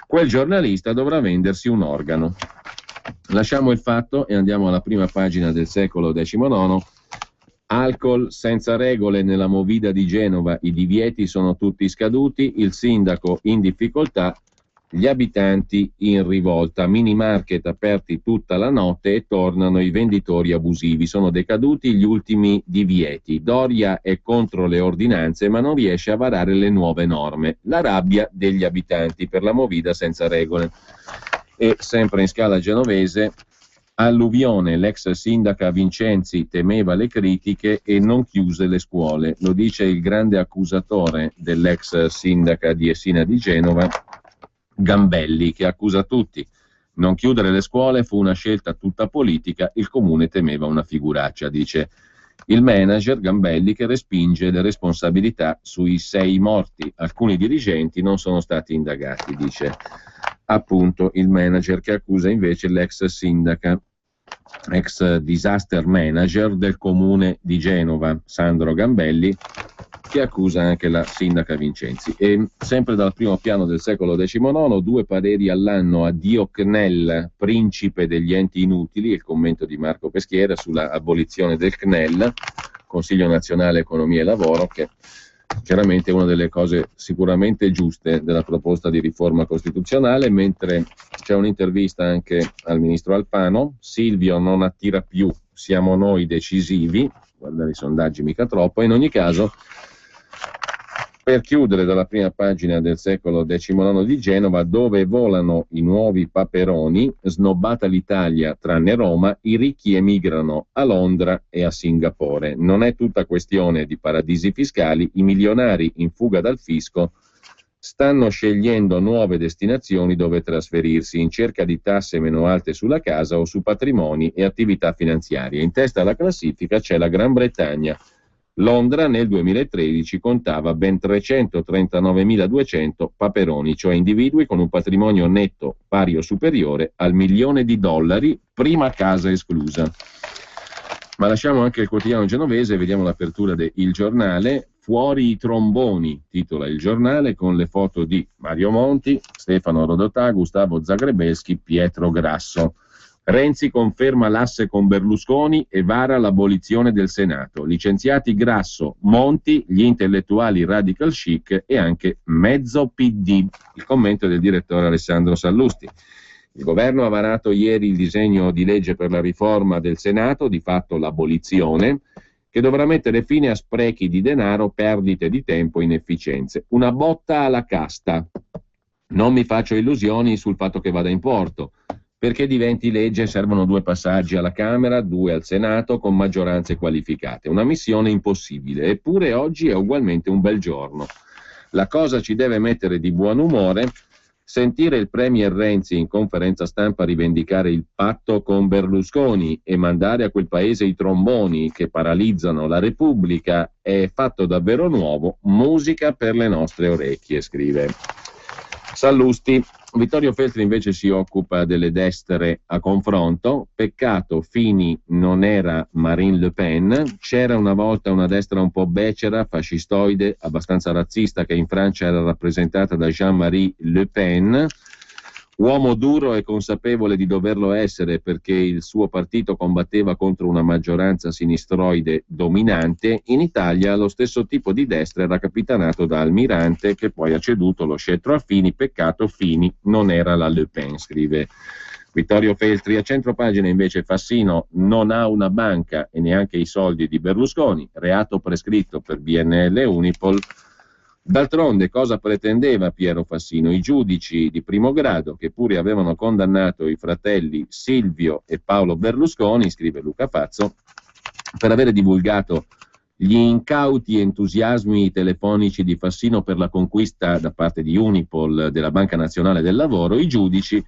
Quel giornalista dovrà vendersi un organo. Lasciamo il Fatto e andiamo alla prima pagina del Secolo XIX. Alcol senza regole nella Movida di Genova, i divieti sono tutti scaduti, il sindaco in difficoltà, gli abitanti in rivolta, mini market aperti tutta la notte e tornano i venditori abusivi, sono decaduti gli ultimi divieti. Doria è contro le ordinanze ma non riesce a varare le nuove norme. La rabbia degli abitanti per la Movida senza regole. E sempre in scala genovese, alluvione, l'ex sindaca Vincenzi temeva le critiche e non chiuse le scuole, lo dice il grande accusatore dell'ex sindaca di Essina di Genova, Gambelli, che accusa tutti. Non chiudere le scuole fu una scelta tutta politica, il comune temeva una figuraccia, dice il manager Gambelli, che respinge le responsabilità sui 6 morti. Alcuni dirigenti non sono stati indagati, dice appunto il manager, che accusa invece l'ex sindaca, ex disaster manager del comune di Genova, Sandro Gambelli, che accusa anche la sindaca Vincenzi. E sempre dal primo piano del secolo XIX, 2 pareri all'anno a Dio CNEL, principe degli enti inutili, il commento di Marco Peschiera sulla abolizione del CNEL, Consiglio Nazionale Economia e Lavoro, che chiaramente è una delle cose sicuramente giuste della proposta di riforma costituzionale. Mentre c'è un'intervista anche al ministro Alfano, Silvio non attira più, siamo noi decisivi, guardare i sondaggi mica troppo. In ogni caso, per chiudere dalla prima pagina del secolo XIX di Genova, dove volano i nuovi paperoni, snobbata l'Italia tranne Roma, i ricchi emigrano a Londra e a Singapore. Non è tutta questione di paradisi fiscali, i milionari in fuga dal fisco stanno scegliendo nuove destinazioni dove trasferirsi in cerca di tasse meno alte sulla casa o su patrimoni e attività finanziarie. In testa alla classifica c'è la Gran Bretagna. Londra nel 2013 contava ben 339.200 paperoni, cioè individui con un patrimonio netto pari o superiore al $1 milione, prima casa esclusa. Ma lasciamo anche il quotidiano genovese, vediamo l'apertura de Il Giornale. Fuori i tromboni, titola il giornale, con le foto di Mario Monti, Stefano Rodotà, Gustavo Zagrebelsky, Pietro Grasso. Renzi conferma l'asse con Berlusconi e vara l'abolizione del Senato. Licenziati Grasso, Monti, gli intellettuali radical chic e anche mezzo PD. Il commento del direttore Alessandro Sallusti. Il governo ha varato ieri il disegno di legge per la riforma del Senato, di fatto l'abolizione, che dovrà mettere fine a sprechi di denaro, perdite di tempo, inefficienze. Una botta alla casta. Non mi faccio illusioni sul fatto che vada in porto. Perché diventi legge servono 2 passaggi alla Camera, 2 al Senato con maggioranze qualificate. Una missione impossibile, eppure oggi è ugualmente un bel giorno. La cosa ci deve mettere di buon umore sentire il premier Renzi in conferenza stampa rivendicare il patto con Berlusconi e mandare a quel paese i tromboni che paralizzano la Repubblica è fatto davvero nuovo, musica per le nostre orecchie, scrive Sallusti. Vittorio Feltri invece si occupa delle destre a confronto. Peccato Fini non era Marine Le Pen, c'era una volta una destra un po' becera, fascistoide, abbastanza razzista, che in Francia era rappresentata da Jean-Marie Le Pen, uomo duro e consapevole di doverlo essere perché il suo partito combatteva contro una maggioranza sinistroide dominante. In Italia lo stesso tipo di destra era capitanato da Almirante, che poi ha ceduto lo scettro a Fini. Peccato Fini non era la Le Pen, scrive Vittorio Feltri. A centropagina invece Fassino non ha una banca e neanche i soldi di Berlusconi, reato prescritto per BNL e Unipol. D'altronde cosa pretendeva Piero Fassino? I giudici di primo grado, che pure avevano condannato i fratelli Silvio e Paolo Berlusconi, scrive Luca Fazzo, per avere divulgato gli incauti entusiasmi telefonici di Fassino per la conquista da parte di Unipol della Banca Nazionale del Lavoro. I giudici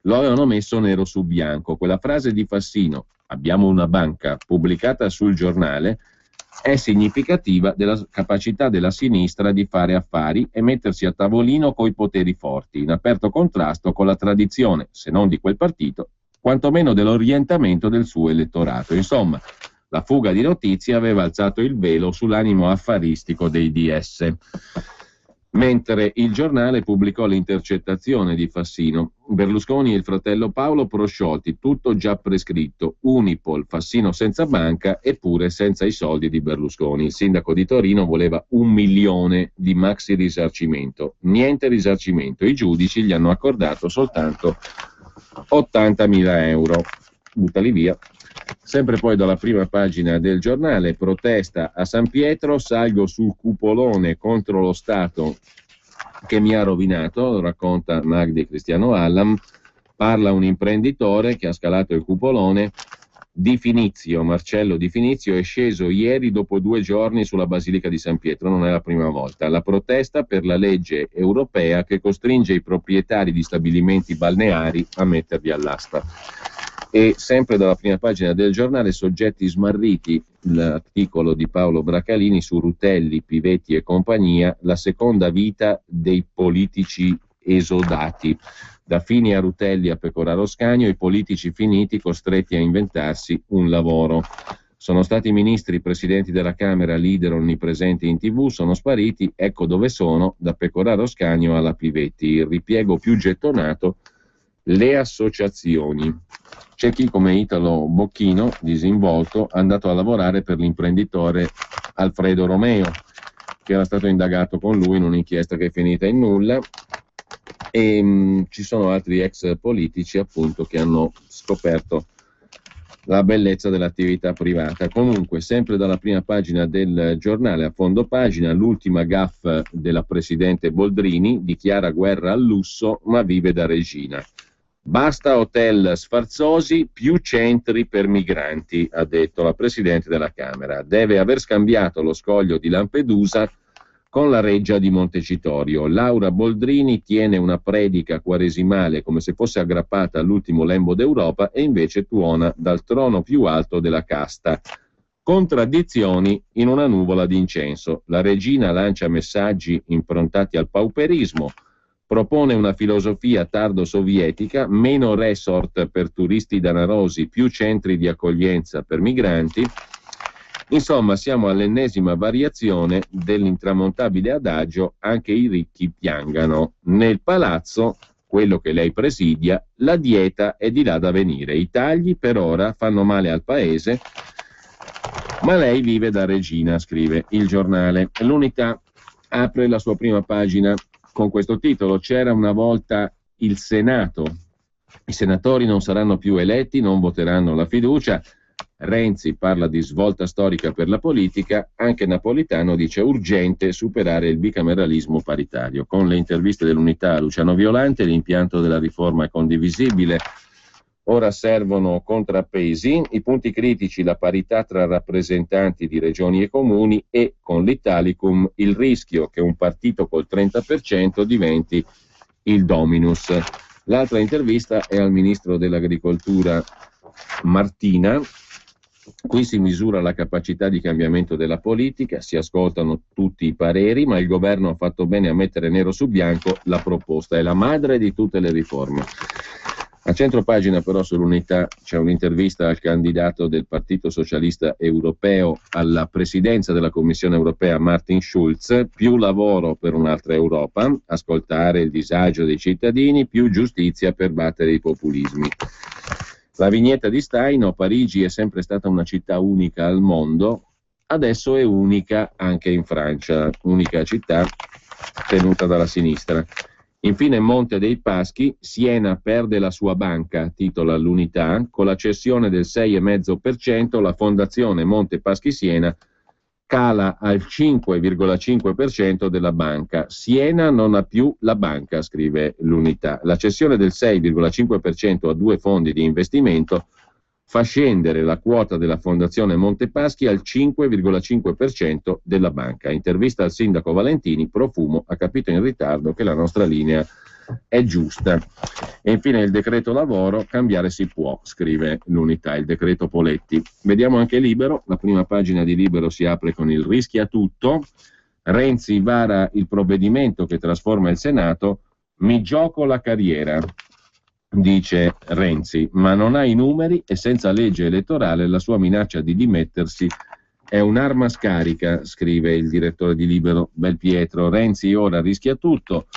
lo avevano messo nero su bianco. Quella frase di Fassino, abbiamo una banca, pubblicata sul giornale, è significativa della capacità della sinistra di fare affari e mettersi a tavolino coi poteri forti, in aperto contrasto con la tradizione, se non di quel partito, quantomeno dell'orientamento del suo elettorato. Insomma, la fuga di notizie aveva alzato il velo sull'animo affaristico dei DS. Mentre il giornale pubblicò l'intercettazione di Fassino, Berlusconi e il fratello Paolo prosciolti, tutto già prescritto, Unipol, Fassino senza banca eppure senza i soldi di Berlusconi. Il sindaco di Torino voleva 1 milione di maxi risarcimento, niente risarcimento, i giudici gli hanno accordato soltanto 80.000 euro, buttali via. Sempre poi dalla prima pagina del giornale, protesta a San Pietro, salgo sul cupolone contro lo Stato che mi ha rovinato, lo racconta Magdi Cristiano Allam, parla un imprenditore che ha scalato il cupolone Di Finizio, Marcello Di Finizio, è sceso ieri dopo 2 giorni sulla Basilica di San Pietro, non è la prima volta. La protesta per la legge europea che costringe i proprietari di stabilimenti balneari a metterli all'asta. E sempre dalla prima pagina del giornale, soggetti smarriti, l'articolo di Paolo Bracalini su Rutelli, Pivetti e compagnia, la seconda vita dei politici esodati. Da Fini a Rutelli a Pecoraro Scanio, i politici finiti costretti a inventarsi un lavoro. Sono stati ministri, presidenti della Camera, leader onnipresenti in TV, sono spariti, ecco dove sono, da Pecoraro Scanio alla Pivetti. Il ripiego più gettonato, le associazioni. C'è chi, come Italo Bocchino, disinvolto, è andato a lavorare per l'imprenditore Alfredo Romeo, che era stato indagato con lui in un'inchiesta che è finita in nulla. E ci sono altri ex politici, appunto, che hanno scoperto la bellezza dell'attività privata. Comunque, sempre dalla prima pagina del giornale, a fondo pagina, l'ultima gaffe della presidente Boldrini: dichiara guerra al lusso ma vive da regina. Basta hotel sfarzosi, più centri per migranti, ha detto la presidente della Camera. Deve aver scambiato lo scoglio di Lampedusa con la reggia di Montecitorio. Laura Boldrini tiene una predica quaresimale come se fosse aggrappata all'ultimo lembo d'Europa e invece tuona dal trono più alto della casta. Contraddizioni in una nuvola di incenso. La regina lancia messaggi improntati al pauperismo, propone una filosofia tardo-sovietica, meno resort per turisti danarosi, più centri di accoglienza per migranti. Insomma, siamo all'ennesima variazione dell'intramontabile adagio anche i ricchi piangano. Nel palazzo, quello che lei presidia, la dieta è di là da venire. I tagli per ora fanno male al paese, ma lei vive da regina, scrive il giornale. L'Unità apre la sua prima pagina con questo titolo: c'era una volta il Senato. I senatori non saranno più eletti, non voteranno la fiducia. Renzi parla di svolta storica per la politica, anche Napolitano dice urgente superare il bicameralismo paritario. Con le interviste dell'Unità a Luciano Violante, l'impianto della riforma è condivisibile, ora servono contrappesi, i punti critici, la parità tra rappresentanti di regioni e comuni e, con l'Italicum, il rischio che un partito col 30% diventi il dominus. L'altra intervista è al ministro dell'Agricoltura Martina. Qui si misura la capacità di cambiamento della politica, si ascoltano tutti i pareri, ma il governo ha fatto bene a mettere nero su bianco la proposta, è la madre di tutte le riforme. A centropagina però sull'Unità c'è un'intervista al candidato del Partito Socialista Europeo alla presidenza della Commissione Europea Martin Schulz: più lavoro per un'altra Europa, ascoltare il disagio dei cittadini, più giustizia per battere i populismi. La vignetta di Staino: Parigi è sempre stata una città unica al mondo, adesso è unica anche in Francia, unica città tenuta dalla sinistra. Infine Monte dei Paschi: Siena perde la sua banca, titola l'Unità, con la cessione del 6,5% la fondazione Monte Paschi Siena cala al 5,5% della banca. Siena non ha più la banca, scrive l'Unità. La cessione del 6,5% a 2 fondi di investimento fa scendere la quota della Fondazione Montepaschi al 5,5% della banca. Intervista al sindaco Valentini: Profumo ha capito in ritardo che la nostra linea è giusta. E infine il decreto lavoro: cambiare si può, scrive l'Unità, il decreto Poletti. Vediamo anche Libero, la prima pagina di Libero si apre con il rischia tutto. Renzi vara il provvedimento che trasforma il Senato, mi gioco la carriera, dice Renzi, ma non ha i numeri e senza legge elettorale la sua minaccia di dimettersi è un'arma scarica, scrive il direttore di Libero Belpietro. Renzi ora rischia tutto,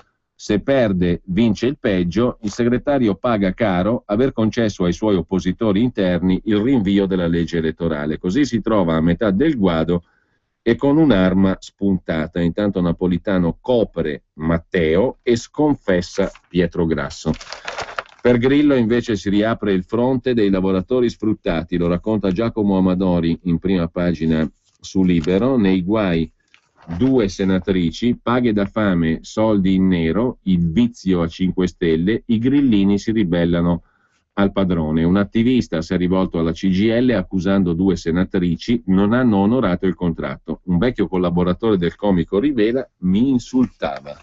se perde vince il peggio, il segretario paga caro aver concesso ai suoi oppositori interni il rinvio della legge elettorale, così si trova a metà del guado e con un'arma spuntata. Intanto Napolitano copre Matteo e sconfessa Pietro Grasso. Per Grillo invece si riapre il fronte dei lavoratori sfruttati, lo racconta Giacomo Amadori in prima pagina su Libero. Nei guai 2 senatrici, paghe da fame, soldi in nero, il vizio a 5 stelle, i grillini si ribellano al padrone. Un attivista si è rivolto alla CGIL accusando 2 senatrici, non hanno onorato il contratto. Un vecchio collaboratore del comico rivela: mi insultava.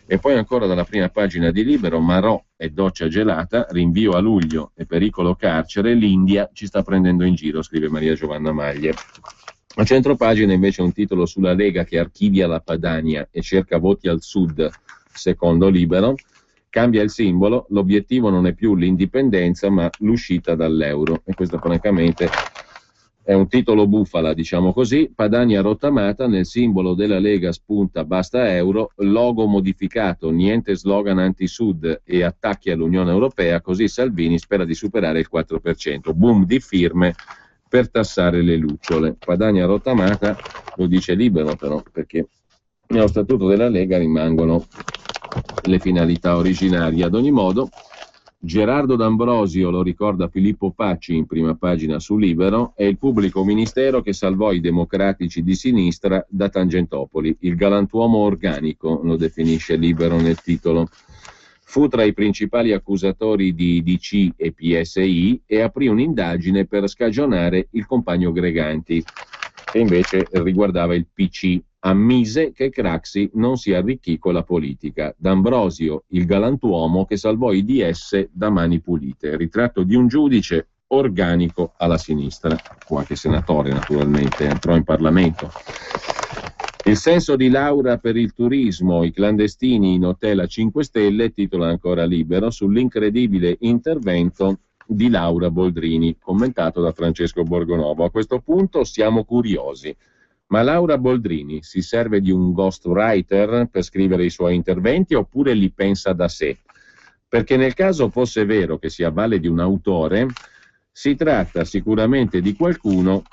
E poi ancora dalla prima pagina di Libero: Marò e doccia gelata, rinvio a luglio e pericolo carcere, l'India ci sta prendendo in giro, scrive Maria Giovanna Maglie. A centropagina invece un titolo sulla Lega che archivia la Padania e cerca voti al sud, secondo Libero. Cambia il simbolo, l'obiettivo non è più l'indipendenza ma l'uscita dall'euro, e questo francamente è un titolo bufala, diciamo così. Padania rottamata, nel simbolo della Lega spunta basta euro, logo modificato, niente slogan anti-sud e attacchi all'Unione Europea, così Salvini spera di superare il 4%, boom di firme per tassare le lucciole. Padania rottamata, lo dice Libero però, perché nello statuto della Lega rimangono le finalità originarie. Ad ogni modo, Gerardo D'Ambrosio, lo ricorda Filippo Pacci in prima pagina su Libero, è il pubblico ministero che salvò i democratici di sinistra da Tangentopoli. Il galantuomo organico, lo definisce Libero nel titolo. Fu tra i principali accusatori di DC e PSI e aprì un'indagine per scagionare il compagno Greganti, che invece riguardava il PC. Ammise che Craxi non si arricchì con la politica. D'Ambrosio, il galantuomo che salvò i DS da mani pulite. Ritratto di un giudice organico alla sinistra, qualche senatore naturalmente, entrò in Parlamento. Il senso di Laura per il turismo, i clandestini in hotel a 5 stelle, titola ancora Libero, sull'incredibile intervento di Laura Boldrini, commentato da Francesco Borgonovo. A questo punto siamo curiosi. Ma Laura Boldrini si serve di un ghostwriter per scrivere i suoi interventi oppure li pensa da sé? Perché nel caso fosse vero che si avvale di un autore, si tratta sicuramente di qualcuno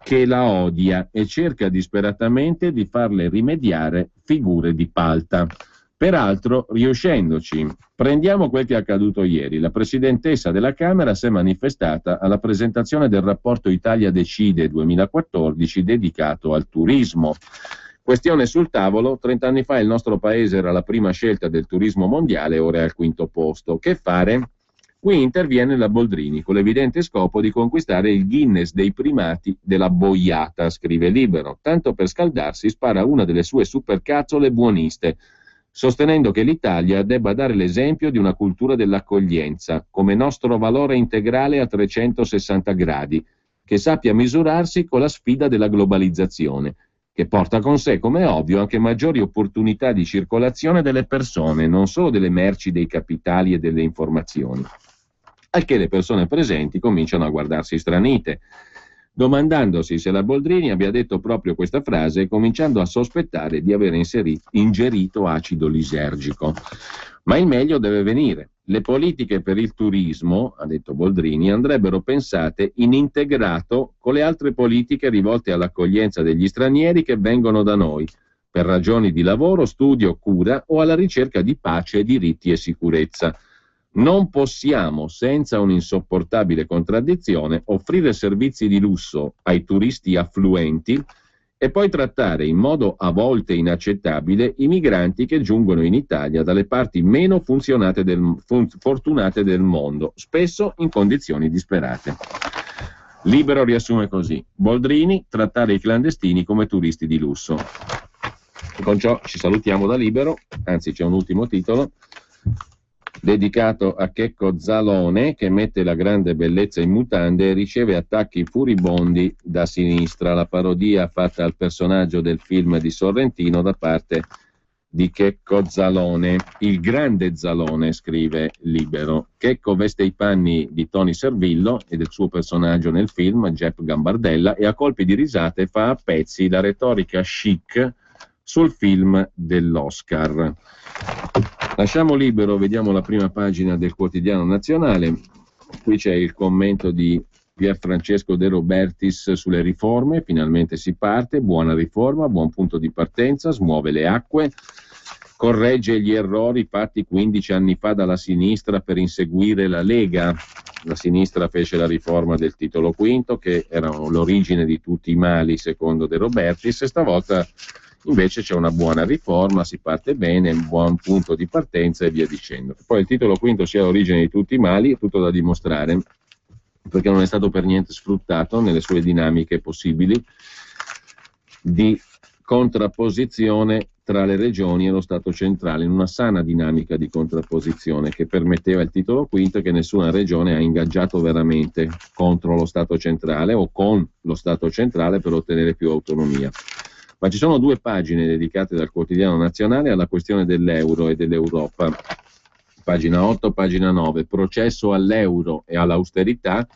che la odia e cerca disperatamente di farle rimediare figure di palta. Peraltro riuscendoci. Prendiamo quel che è accaduto ieri. La presidentessa della Camera si è manifestata alla presentazione del rapporto Italia Decide 2014 dedicato al turismo. Questione sul tavolo: 30 anni fa il nostro paese era la prima scelta del turismo mondiale, ora è al 5° posto. Che fare? Qui interviene la Boldrini con l'evidente scopo di conquistare il Guinness dei primati della boiata, scrive Libero. Tanto per scaldarsi spara una delle sue supercazzole buoniste, sostenendo che l'Italia debba dare l'esempio di una cultura dell'accoglienza come nostro valore integrale a 360 gradi, che sappia misurarsi con la sfida della globalizzazione, che porta con sé, come è ovvio, anche maggiori opportunità di circolazione delle persone, non solo delle merci, dei capitali e delle informazioni. Al che le persone presenti cominciano a guardarsi stranite, domandandosi se la Boldrini abbia detto proprio questa frase e cominciando a sospettare di aver ingerito acido lisergico. Ma il meglio deve venire. Le politiche per il turismo, ha detto Boldrini, andrebbero pensate in integrato con le altre politiche rivolte all'accoglienza degli stranieri che vengono da noi, per ragioni di lavoro, studio, cura o alla ricerca di pace, diritti e sicurezza. Non possiamo, senza un'insopportabile contraddizione, offrire servizi di lusso ai turisti affluenti e poi trattare in modo a volte inaccettabile i migranti che giungono in Italia dalle parti meno fortunate del mondo, spesso in condizioni disperate. Libero riassume così: Boldrini, trattare i clandestini come turisti di lusso. E con ciò ci salutiamo da Libero, anzi c'è un ultimo titolo dedicato a Checco Zalone, che mette la grande bellezza in mutande e riceve attacchi furibondi da sinistra. La parodia fatta al personaggio del film di Sorrentino da parte di Checco Zalone. Il grande Zalone, scrive Libero. Checco veste i panni di Tony Servillo e del suo personaggio nel film, Jeff Gambardella, e a colpi di risate fa a pezzi la retorica chic sul film dell'Oscar. Lasciamo Libero, vediamo la prima pagina del Quotidiano Nazionale. Qui c'è il commento di Pier Francesco De Robertis sulle riforme. Finalmente si parte, buona riforma, buon punto di partenza, smuove le acque, corregge gli errori fatti 15 anni fa dalla sinistra per inseguire la Lega. La sinistra fece la riforma del titolo V, che era l'origine di tutti i mali secondo De Robertis, e stavolta Invece c'è una buona riforma, si parte bene, un buon punto di partenza e via dicendo. Poi il titolo quinto sia l'origine di tutti i mali, è tutto da dimostrare, perché non è stato per niente sfruttato nelle sue dinamiche possibili di contrapposizione tra le regioni e lo Stato centrale, in una sana dinamica di contrapposizione che permetteva il titolo quinto che nessuna regione ha ingaggiato veramente contro lo Stato centrale o con lo Stato centrale per ottenere più autonomia. Ma ci sono 2 pagine dedicate dal Quotidiano Nazionale alla questione dell'euro e dell'Europa. Pagina 8, pagina 9, processo all'euro e all'austerità,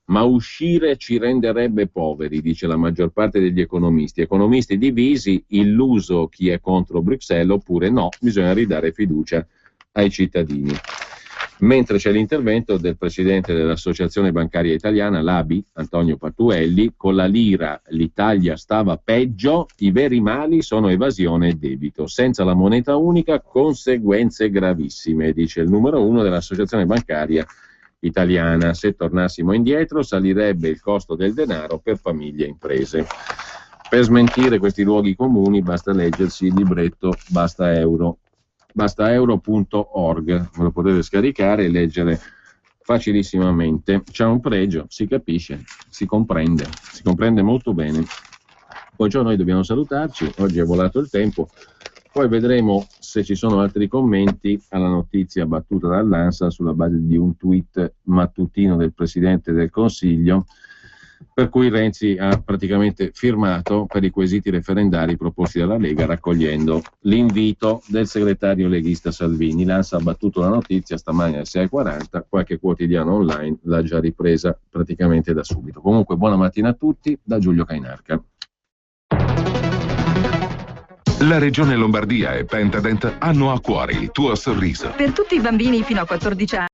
ma uscire ci renderebbe poveri, dice la maggior parte degli economisti. Economisti divisi, illuso chi è contro Bruxelles, oppure no, bisogna ridare fiducia ai cittadini. Mentre c'è l'intervento del presidente dell'Associazione Bancaria Italiana, l'ABI, Antonio Patuelli, con la lira l'Italia stava peggio, i veri mali sono evasione e debito. Senza la moneta unica, conseguenze gravissime, dice il numero 1 dell'Associazione Bancaria Italiana. Se tornassimo indietro salirebbe il costo del denaro per famiglie e imprese. Per smentire questi luoghi comuni basta leggersi il libretto Basta Euro, bastaeuro.org, me lo potete scaricare e leggere facilissimamente. C'ha un pregio, si capisce, si comprende molto bene. Poi noi dobbiamo salutarci, oggi è volato il tempo. Poi vedremo se ci sono altri commenti alla notizia battuta dall'ANSA sulla base di un tweet mattutino del Presidente del Consiglio, per cui Renzi ha praticamente firmato per i quesiti referendari proposti dalla Lega, raccogliendo l'invito del segretario leghista Salvini. L'ANSA ha battuto la notizia stamani alle 6:40, qualche quotidiano online l'ha già ripresa praticamente da subito. Comunque buona mattina a tutti da Giulio Cainarca. La Regione Lombardia e Pentadent hanno a cuore il tuo sorriso. Per tutti i bambini fino a 14 anni